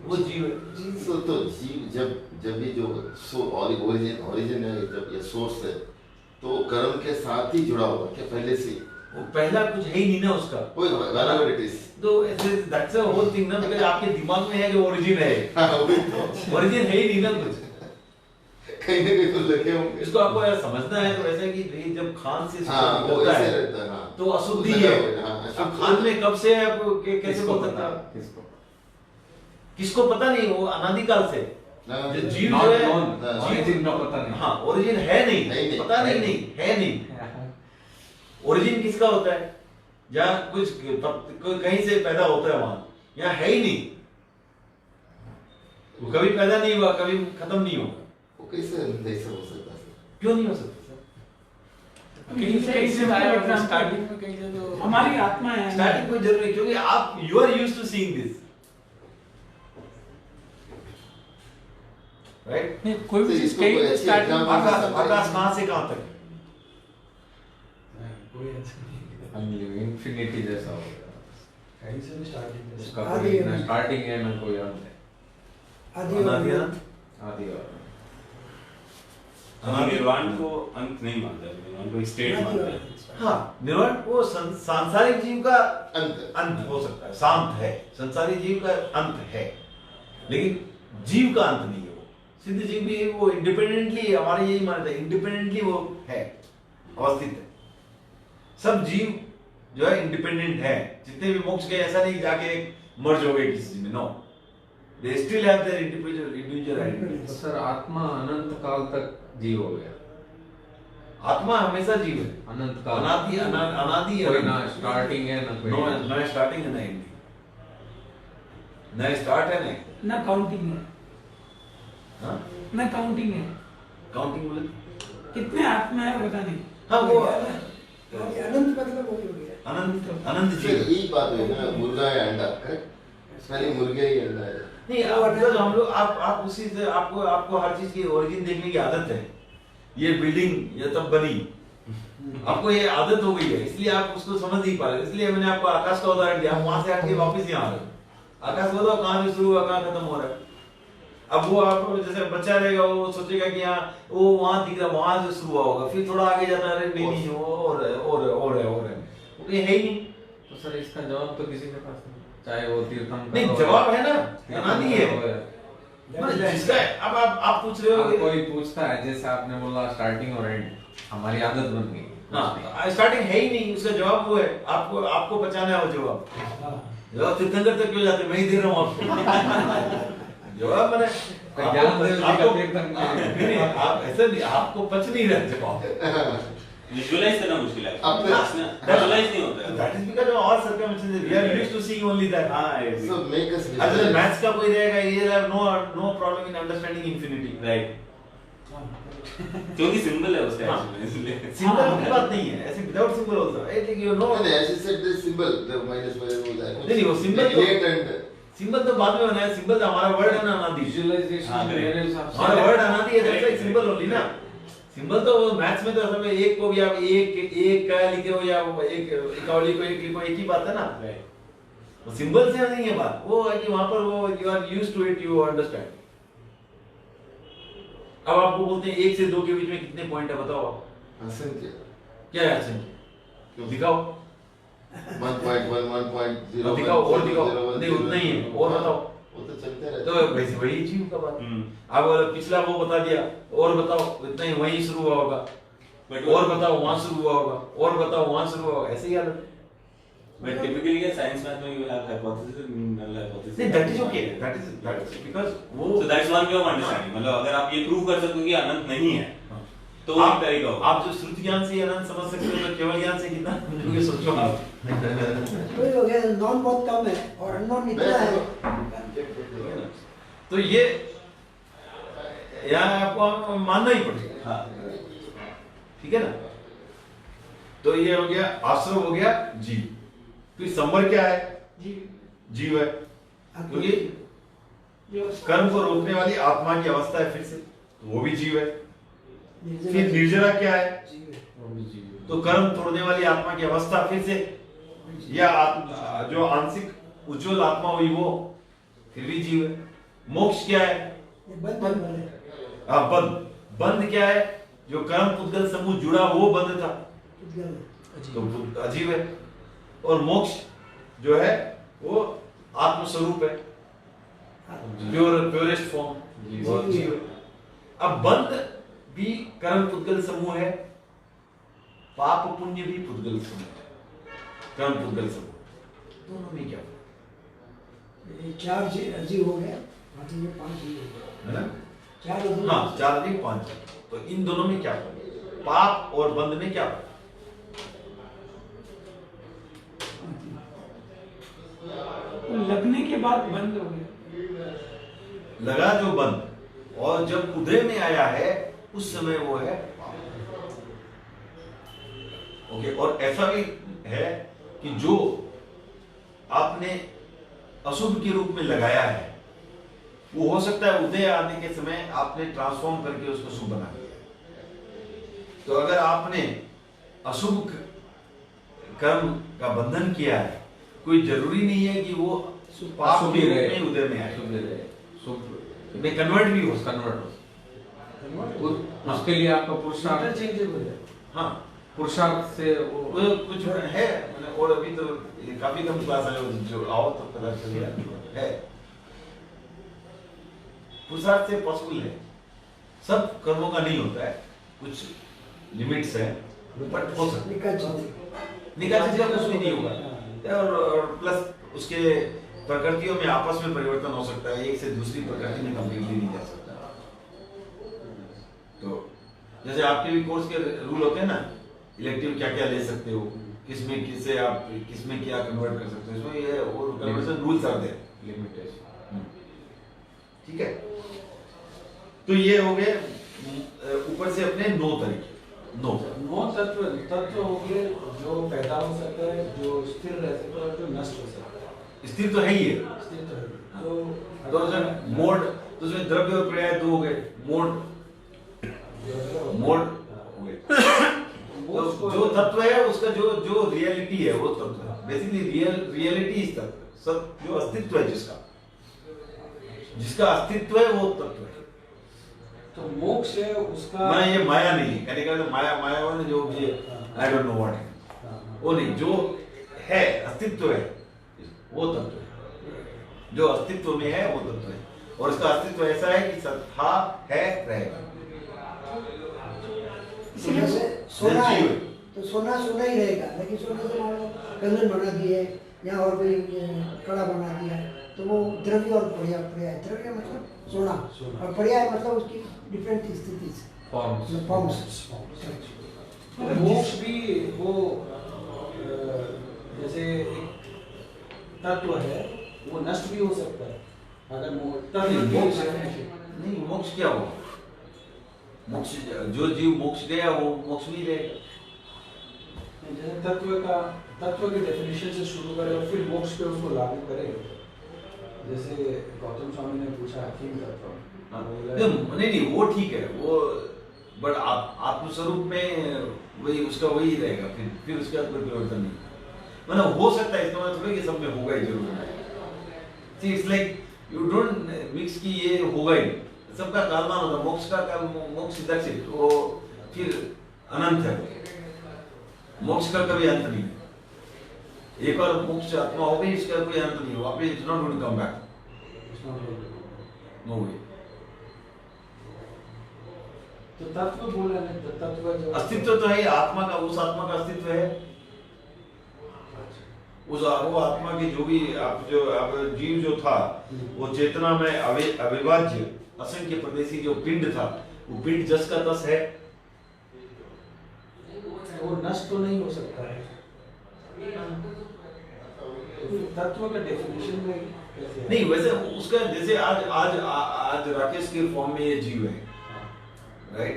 वो जीव है। तो जीव जब ये जो ओरिजिन है, जब ये सोर्स है, तो कर्म के साथ ही जुड़ा हुआ क्या पहले से? वो पहला कुछ है ही नहीं ना उसका, whatever it is। तो ऐसे दैट्स अ होल थिंग ना, बिकॉज़ आपके दिमाग में है कि ओरिजिन है, हाँ, वही तो। ओरिजिन है ही नहीं ना कुछ। कहीं ना कहीं तो लगे होंगे। इसको आपको यार समझना है तो ऐसा है कि भाई जब खान से हाँ, वो निकलता ऐसे है रहता है, हाँ। तो अशुद्धि है। हाँ, अब खान में कब से है, आपको कैसे बोल सकते हैं? किसको किसको पता नहीं, वो अनादिकाल से हाँ, जो जीव Not जो है, known, हाँ, origin का पता नहीं। हाँ ओरिजिन है नहीं, नहीं, पता नहीं, है नहीं। ओरिजिन किसका होता है, जहाँ कुछ कहीं से पैदा होता है वहां, यहाँ है ही नहीं, वो कभी पैदा नहीं हुआ, कभी खत्म नहीं होगा। वो कैसे ऐसा हो सकता है? क्यों नहीं हो सकता सर? कहीं से आया, स्टार्टिंग में कहीं से तो हमारी आत्मा है। स्टार्टिंग कोई जरूरी है, क्योंकि आप you are used to seeing this, right. नहीं कोई भी तो चीज इसको कहीं कोई से अच्छी स्टार्टिंग example- आकाश कहाँ से कहाँ तक है? इन्फिनिटी जैसा हो गया, कहीं से भी स्टार्टिंग उसका आदि कोई है। ना स्टार्टिंग है ना कोई अंत है, आदि और अनादि अंत। अनंत। आदि और हम निर्वाण को अंत नहीं मानते, निर्वाण को स्टेट मानते हैं। हाँ, निर्वाण वो सांसारिक जीव का अंत। अंत हो सकता है, शांत है, संसारी जीव का अंत है, लेकिन जीव का अंत नहीं है। वो सिद्ध जीव भी वो इंडिपेंडेंटली, हमारे यही मानते हैं, इंडिपेंडेंटली वो है, अवस्थित है। सब जीव जो है इंडिपेंडेंट है, जितने भी मोक्ष गए ऐसा नहीं जाके मर्ज हो गए किसी में, no, they still have their individual identity. तो सर आत्मा अनंत काल तक जीव हो गया, आत्मा हमेशा जीव है, अनंत काल, अनादि है, कोई ना स्टार्टिंग है ना कोई न स्टार्टिंग है ना एंडिंग, न स्टार्ट है ना ना काउंटिंग है, हाँ ना काउंटिंग है, काउंटिंग बोले कितने आत्मा है पता नहीं। हाँ वो अनंत मतलब वही हो गया। अनंत अनंत फिर जीव एक बात हुई ना, मुर्गा या अंडा, करेक्ट? पहले मुर्गा ही अंडा है। नहीं। अब हम लोग आप उसी से आपको हर चीज की ओरिजिन देखने की आदत है। ये बिल्डिंग ये तब बनी, आपको ये आदत हो गई है, इसलिए आप उसको समझ नहीं पा रहे। इसलिए मैंने आपको आकाश का उदाहरण दिया, आप वहां से हट के वापस यहाँ आ रहे हो। आकाश बताओ कहाँ से शुरू हुआ, कहाँ खत्म हो रहा है। अब वो आप जैसे बच्चा रहेगा, वो सोचेगा कि यहाँ वो वहां दिख रहा, वहां से शुरू हुआ होगा, फिर थोड़ा आगे जाता है, नहीं नहीं वो और है, वो कहीं है ही नहीं। तो सर इसका जवाब तो किसी के पास नहीं, चाहे वो तीर्थंकर नहीं हो, जवाब है ना, अनादि है। हो या- मतलब जिसका अब आप पूछ रहे हो अब कि कोई पूछता है, जैसे आपने बोला स्टार्टिंग और एंड, हमारी आदत बन गई। हाँ, स्टार्टिंग है ही नहीं, उसका जवाब वो है। आपको बचाना है वो जवाब तीर्थंकर तक क्यों जाते, मैं ही दे रहा हूँ आपको जवाब। मैंने ज्ञानदेव जी का आपको- तीर्थंकर। नहीं, आप ऐसा नहीं, आपको पच नहीं रहा जवाब। विजुअलाइज करना मुश्किल है, अपने- विजुअलाइज नहीं होता है। That is because of all circumstances we are used to seeing only that. हाँ, So make us अगर visualize. मैथ्स का कोई रहेगा, ये have no problem in understanding infinity. Right, क्योंकि सिंबल है उसका हाँ। actually, इसलिए सिंबल की बात नहीं है, ऐसे without symbol also. I think you know. नहीं, as you said, the symbol, the minus minus हो जाएगा। नहीं, वो symbol तो- Negate and सिंबल तो बाद में बनाया, सिंबल तो हमारा वर्ड है ना अनादि। विजुअलाइजेशन हाँ, मेरे हिसाब से हमारा वर्ड अनादि है, that's like symbol only ना। सिंबल तो मैथ्स में तो असल में एक को भी आप एक का लिखे हो या एक इकावली को एक ही बात है ना। राइट। वो सिंबल से नहीं है बात, वो है कि वहां पर वो you are used to it, you understand. अब आपको बोलते हैं 1 से 2 के बीच में कितने पॉइंट है, बताओ आप। असंख्य। क्या है असंख्य, दिखाओ। 1.1 1.0 दिखाओ और दिखाओ, नहीं उतना ही है, और बताओ। वो तो चलते रहते तो वैसे वही जीव का बात। अब अगर पिछला वो बता दिया, और बताओ इतना ही वहीं शुरू हुआ होगा, और बताओ वहां शुरू हुआ होगा, और बताओ वहां शुरू हुआ होगा, ऐसे ही हालत। But typically in science math में you have hypothesis and null hypothesis. नहीं, that is okay, that is because वो So that's one way of understanding. मतलब अगर आप ये प्रूव कर सकते हो कि अनंत नहीं है, तो आप एक तरीका होगा। आप जो श्रुति ज्ञान से अनंत समझ सकते हो, तो केवल ज्ञान से कितना, क्योंकि सोचो आप। वही हो गया, नॉन बहुत कम है और अननोन इतना है। तो ये यहाँ आपको मानना ही पड़ेगा। हाँ। ठीक है ना? तो ये हो गया, आश्रव हो गया जीव। फिर संवर क्या है? जीव है, क्योंकि कर्म को रोकने वाली आत्मा की अवस्था है, फिर से तो वो भी जीव है। फिर निर्जरा क्या है? तो कर्म तोड़ने वाली आत्मा की अवस्था, फिर से या जो आंशिक उज्ज्वल आत्मा हुई वो, फिर भी जीव है। मोक्ष क्या है? बंध क्या है? जो कर्म पुद्गल समूह जुड़ा वो बंध था, तो अजीब है। और मोक्ष जो है वो आत्मस्वरूप है, प्योरेस्ट फॉर्म, वो जीव है। अब बंध भी कर्म पुद्गल समूह है, पाप पुण्य भी पुद्गल समूह है, कर्म पुद्गल समूह। दोनों में क्या चार जीव हो गया, बाकी में 5 जीव हो गया, है ना? चार हाँ, 4 अधिक 5। तो इन दोनों में क्या फर्क है? पाप और बंध में क्या फर्क? लगने के बाद बंद हो गया, लगा जो बंद, और जब उदय में आया है उस समय वो है ओके। और ऐसा भी है कि जो आपने अशुभ के रूप में लगाया है, वो हो सकता है उदय आने के समय आपने ट्रांसफॉर्म करके उसको शुभ बना दिया। तो अगर आपने अशुभ कर्म का बंधन किया है, कोई जरूरी नहीं है कि वो पाप के रूप में उदय में आए, में कन्वर्ट भी हो, उसके लिए आपका पुरुषार्थ इंटरचेंजेबल है। हाँ, पुरुषार्थ से वो कुछ है। और अभी तो काफी कम क्लास है, जो आओ तो पता चल है। पुरुषार्थ से पॉसिबल है, सब कर्मों का नहीं होता है, कुछ लिमिट्स है, बट हो सकता है। निकासी से कुछ भी नहीं होगा, और प्लस उसके प्रकृतियों में आपस में परिवर्तन हो सकता है, एक से दूसरी प्रकृति में कंप्लीटली नहीं जा सकता। तो जैसे आपके भी कोर्स के रूल होते हैं ना, इलेक्टिव क्या क्या ले सकते हो, किसमें किससे आप किसमें क्या कन्वर्ट कर सकते हो, इसमें ये और कन्वर्जन रूल्स आते हैं, लिमिटेशन। ठीक है? तो ये हो गए ऊपर से अपने 9 तरीके। 9 तत्व हो गए, जो पैदा हो सकता है, जो स्थिर रह सकता है, जो नष्ट हो सकता है। स्थिर तो है ही है। स्थिर तो है। तो मोड, तो उसमें द्रव्य और पर्याय 2 हो गए, मोड हो गए। तो जो तत्व है उसका जो रियलिटी है वो तत्व है, बेसिकली रियलिटी इस तत्व, सब जो अस्तित्व है, जिसका अस्तित्व है वो तत्व है। तो मोक्ष है उसका, मैं ये माया नहीं है, कहने का तो माया वाले जो भी आई डोंट नो व्हाट है, वो नहीं, जो है अस्तित्व है वो तत्व है, जो अस्तित्व में है वो तत्व है। और इसका अस्तित्व ऐसा है कि था, है, रहेगा। इसीलिए सोना है तो सोना सोना ही रहेगा, लेकिन सोने से मान लो कंगन बना दिए या और कोई कड़ा बना दिया, तो वो द्रव्य और पर्याय, द्रव्य मतलब सोना और पर्याय मतलब उसकी डिफरेंट स्थिति फॉर्म्स। मोक्ष भी वो जैसे एक तत्व है, वो नष्ट भी हो सकता है अगर नहीं, मोक्ष क्या होगा? मोक्ष, जो जीव मोक्ष गया वो मोक्ष भी रहेगा। जैसे तत्व के डेफिनेशन से शुरू करें और फिर मोक्ष पे उसको लागू करें। जैसे गौतम स्वामी ने पूछा हकीम तत्व, नहीं वो ठीक है, वो बट आत्मस्वरूप में वही उसका वही रहेगा, फिर उसके बाद कोई परिवर्तन नहीं। मतलब हो सकता है, इसका मतलब थोड़ा कि सब में होगा ही जरूर। It's like you don't mix कि ये होगा ही, सबका कालमान होता, मोक्ष का काल, मोक्ष दर्शित, वो फिर अनंत है, मोक्ष का कभी अंत नहीं। एक बार मोक्ष आत्मा हो गई, इसका कोई अंत नहीं, वापस it's not going to come back, no way. तो तत्व बोला नहीं, तो तत्व जो अस्तित्व तो है आत्मा का, उस आत्मा का अस्तित्व है, उस वो आत्मा की जो भी आप जीव जो था वो चेतना में अविभाज्य असंख्य प्रदेशी जो पिंड था, वो पिंड जस का तस है। वो नष्ट तो नहीं हो सकता है, तत्व का डेफिनेशन में कैसे है? नहीं वैसे उसका जैसे आज राकेश के फॉर्म में ये जीव है, राइट,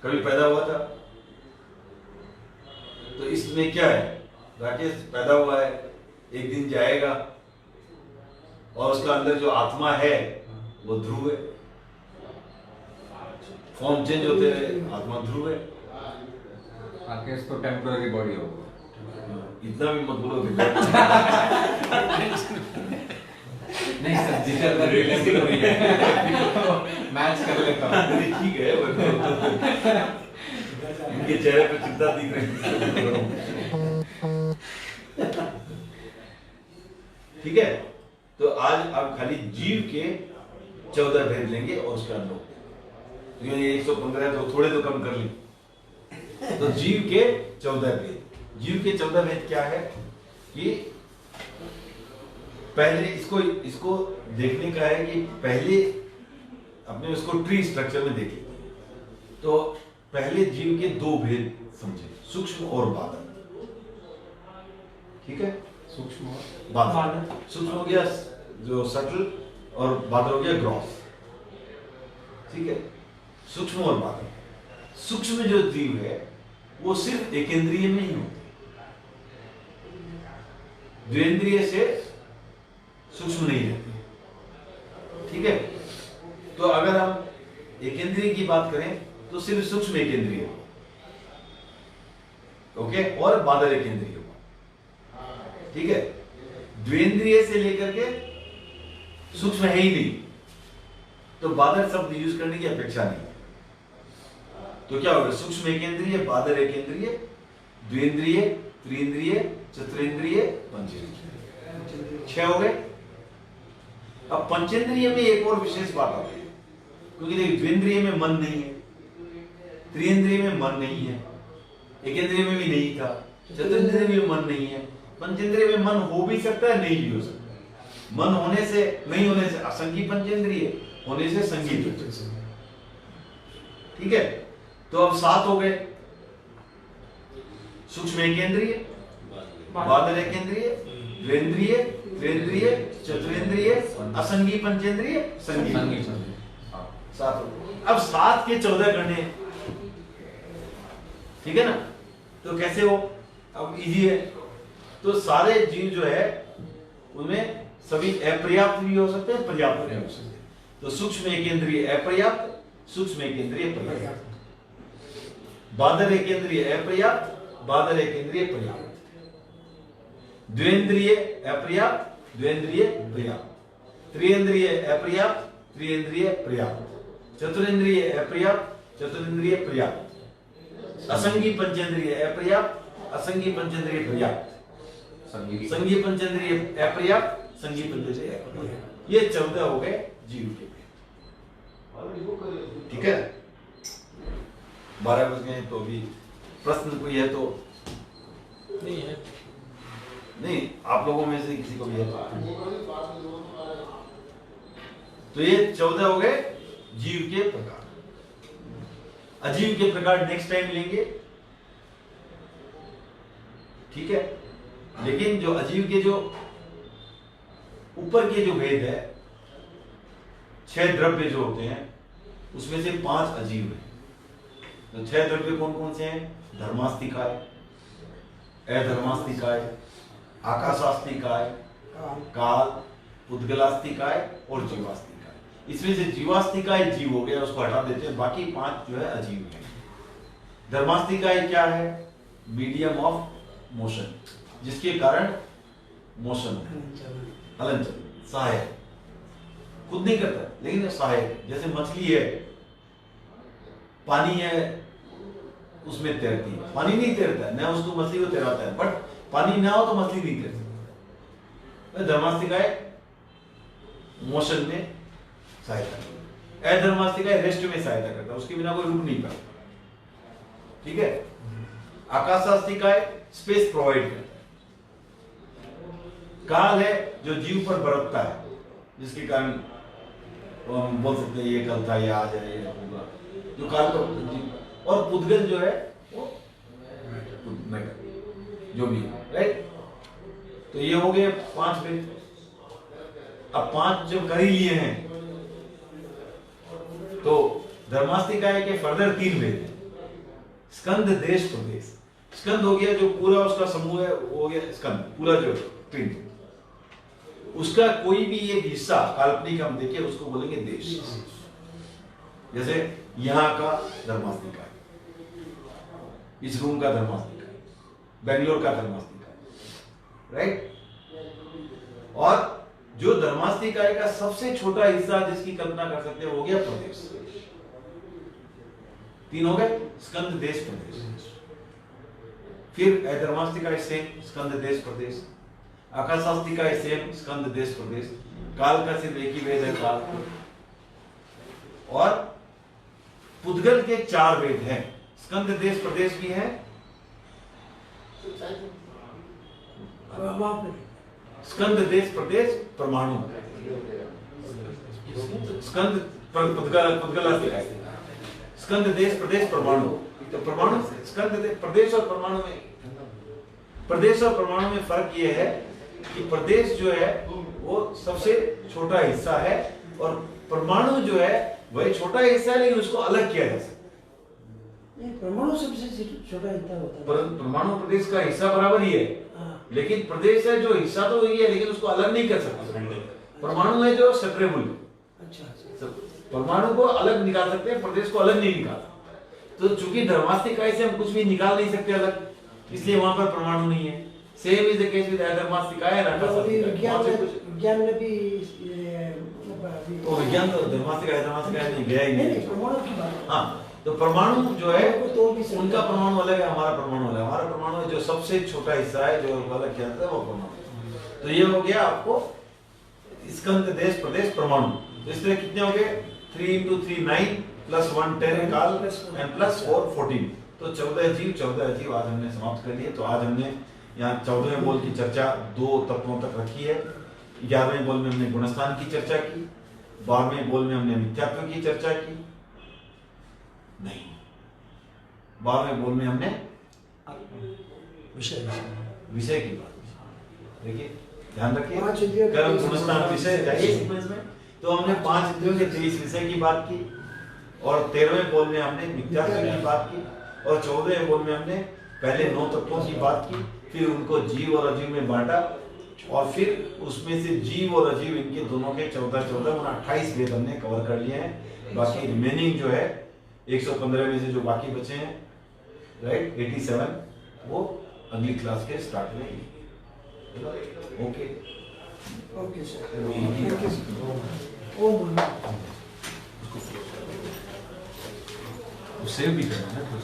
कभी पैदा हुआ था, तो इसमें क्या है, राकेश पैदा हुआ है, एक दिन जाएगा, और उसका अंदर जो आत्मा है वो ध्रुव है, फॉर्म चेंज होते हैं, आत्मा ध्रुव है। राकेश तो टेम्पररी बॉडी होगा, इतना भी मत बोलो नहीं सर जितना रियलिस्टिक हो रही है मैच कर लेता हूँ। ठीक है, इनके चेहरे पे चिंता दिख रही है। ठीक है, तो आज आप खाली जीव के 14 भेद लेंगे और उसका अनुभव, ये 115 तो थोड़े तो कम कर ली। तो जीव के 14 भेद, जीव के 14 भेद क्या है कि पहले इसको देखने का है कि पहले अपने उसको ट्री स्ट्रक्चर में देखें, तो पहले जीव के 2 भेद समझे, सूक्ष्म और बादल। ठीक है, सूक्ष्म और बादल। सूक्ष्म हो गया जो सटल, और बादल हो गया ग्रॉस। ठीक है, सूक्ष्म और बादल। सूक्ष्म जो जीव है वो सिर्फ एकेंद्रिय में ही होते, द्विंद्रिय से सूक्ष्म नहीं रहते। ठीक है, तो अगर हम एकेंद्रिय की बात करें तो सिर्फ सूक्ष्म एकेंद्रिय, ओके, और बादल एकेंद्रिय होगा। ठीक है, द्विंद्रिय से लेकर के सूक्ष्म है ही नहीं, तो बादल शब्द यूज करने की अपेक्षा नहीं। तो क्या होगा, सूक्ष्म एकेंद्रिय, बादल एकेंद्रिय, द्विंद्रिय, त्रिंद्रिय, चतुरेंद्रिय, पंचेंद्रिय, 6 हो गए। अब पंचेंद्रिय में एक और विशेष बात आती है, क्योंकि देखिए द्विंद्रिय में मन नहीं है, त्रिंद्रिय में मन नहीं है, एकेंद्रिय में भी नहीं था, चतुरेंद्रिय में मन नहीं है, पंचेंद्रिय में मन हो भी सकता है, नहीं भी हो सकता है। मन होने से, नहीं होने से असंगी पंचेंद्रिय, होने से संगी पंचेंद्रिय। ठीक है, तो अब 7 हो गए, सूक्ष्म एकेंद्रिय, बादल एकेंद्रिय, द्विंद्रिय, त्रिंद्रिय, चतुरेंद्रिय, असंगी पंचेंद्रिय, संगी। 7 हो गए। अब 7 के 14 करने, ठीक है ना, तो कैसे हो, अब इजी है। तो सारे जीव जो है उनमें सभी अपर्याप्त भी हो सकते हैं, पर्याप्त भी हो सकते हैं। तो सूक्ष्म एकेंद्रिय अपर्याप्त, सूक्ष्म एकेंद्रिय पर्याप्त, बादल एकेंद्रिय अपर्याप्त, बादल एकेंद्रिय पर्याप्त, द्विंद्रिय अपर्याप्त, द्विंद्रिय पर्याप्त, त्रिंद्रिय अपर्याप्त, त्रिंद्रिय पर्याप्त, चतुरेंद्रिय अपर्याप्त, चतुरेंद्रिय पर्याप्त, असंगी पंचेंद्रिय अपर्याप्त, असंगी पंचेंद्रिय पर्याप्त, संगी पंचेंद्रिय अपर्याप्त, संगी पंचेंद्रिय अपर्याप्त। ये 14 हो गए जीव के। ठीक है, 12 बज गए, तो अभी प्रश्न कोई है तो नहीं है, नहीं, आप लोगों में से किसी को भी है तो ये 14 हो गए जीव के प्रकार। अजीव के प्रकार नेक्स्ट टाइम लेंगे, ठीक है। लेकिन जो अजीव के जो ऊपर के जो भेद है, 6 द्रव्य जो होते हैं उसमें से 5 अजीव है। तो 6 द्रव्य कौन कौन से हैं? धर्मास्तिकाय, अधर्मास्तिकाय, आकाशास्तिकाय, काल, उद्गलास्तिकाय और जीवास्तिकाय। इसमें से जीवास्तिकाय जीव हो गया, उसको हटा देते हैं, बाकी 5 जो है अजीव है। धर्मास्तिकाय क्या है? मीडियम ऑफ मोशन, जिसके कारण मोशन हलन चल, सहायक, खुद नहीं करता लेकिन सहायक। जैसे मछली है, पानी है उसमें तैरती है, पानी नहीं तैरता है, न उसको मछली को तैराता है, बट पानी ना हो तो मछली नहीं तैर सकती। धर्मास्तिकाय मोशन में सहायता करता है, अधर्मास्तिकाय रेस्ट में सहायता करता है, उसके बिना कोई रुक नहीं पाता। ठीक है। आकाशास्तिकाय स्पेस प्रोवाइड करता है। काल है जो जीव पर बरतता है, जिसके कारण हम बोल सकते हैं ये कल था, ये आज है, ये होगा, जो काल का जीव। और पुद्गल जो है वो मैटर जो भी है, राइट। तो ये हो गए 5 वेद। अब 5 जब कर ही लिए हैं तो धर्मास्तिकाय के फर्दर 3 वेद हैं। स्कंद, देश, प्रदेश। स्कंद हो गया जो पूरा उसका समूह है, वो हो गया स्कंद, पूरा जो प्रिंट, उसका कोई भी एक हिस्सा काल्पनिक हम देखें उसको बोलेंगे देश। जैसे यहाँ का धर्मास्तिकाय, इस रूम का धर्मास्तिकाय, बेंगलोर का धर्मास्तिकाय, राइट। और जो धर्मास्तिकाय का सबसे छोटा हिस्सा जिसकी कल्पना कर सकते हैं वो हो गया प्रदेश। 3 हो गए, स्कंद, देश, प्रदेश। फिर अधर्मास्तिकाय सेम, स्कंद, देश, प्रदेश। आकाशास्तिकाय सेम, स्कंद, देश, प्रदेश। काल का सिर्फ एक ही वेद है, काल। और पुद्गल के 4 वेद हैं, स्कंद, देश, प्रदेश भी है, स्कंद, देश, प्रदेश, परमाणु। स्कंद, पुद्गल, स्कंद, देश, प्रदेश, परमाणु। तो परमाणु, स्कंद, प्रदेश और परमाणु में, प्रदेश और परमाणु में फर्क यह है कि प्रदेश जो है वो सबसे छोटा हिस्सा है और परमाणु जो है वही छोटा हिस्सा है, लेकिन उसको अलग किया जा सकता है। परमाणु सबसे छोटा हिस्सा होता है। परमाणु प्रदेश का हिस्सा बराबर ही है, लेकिन प्रदेश है जो हिस्सा तो वही है, लेकिन उसको अलग नहीं कर सकता। परमाणु है जो सेपरेबल है। अच्छा। परमाणु को अलग निकाल सकते हैं, प्रदेश को अलग नहीं निकाल सकते। तो चूंकि धर्मास्तिकाय से हम कुछ भी निकाल नहीं सकते अलग, इसलिए वहां पर परमाणु नहीं है। Same is the case with अधर्मास्तिकाय। विज्ञान में भी तो विज्ञान तो धर्मास्तिकाय नहीं गया ही नहीं। परमाणु की बात। हाँ, तो परमाणु जो है तो भी उनका परमाणु अलग है, हमारा परमाणु अलग है। हमारा परमाणु जो सबसे छोटा हिस्सा है जो अलग किया जाता है वो परमाणु। तो ये हो गया आपको स्कंद, देश, प्रदेश, परमाणु। तो इस तरह कितने हो गए? 3 × 3 9 + 1 10 काल एंड +4 14। तो 14 जीव आज हमने समाप्त कर लिए। तो आज हमने यहाँ 14वें बोल की चर्चा 2 तत्वों तक रखी है। 11वें बोल में हमने गुणस्थान की चर्चा की, 12वें बोल में हमने मिथ्यात्व की चर्चा की, नहीं 12वें बोल में हमने विषय की बात। देखिए ध्यान रखिए, कर्म, गुणस्थान, विषय चाहिए सीक्वेंस में। तो हमने 5 इंद्रियों के 23 विषय की बात की, और 13वें बोल में हमने मिथ्यात्व की बात की, और 14वें बोल में हमने पहले 9 तत्वों की बात की, फिर उनको जीव और अजीव में बांटा, और फिर उसमें से जीव और अजीव इनके दोनों के 14 28 वेद हमने कवर कर लिए हैं। बाकी रिमेनिंग जो है 115 में से जो बाकी बचे हैं, राइट, 87, वो अगली क्लास के स्टार्ट में। Okay okay sir. सेव भी करना है कुछ।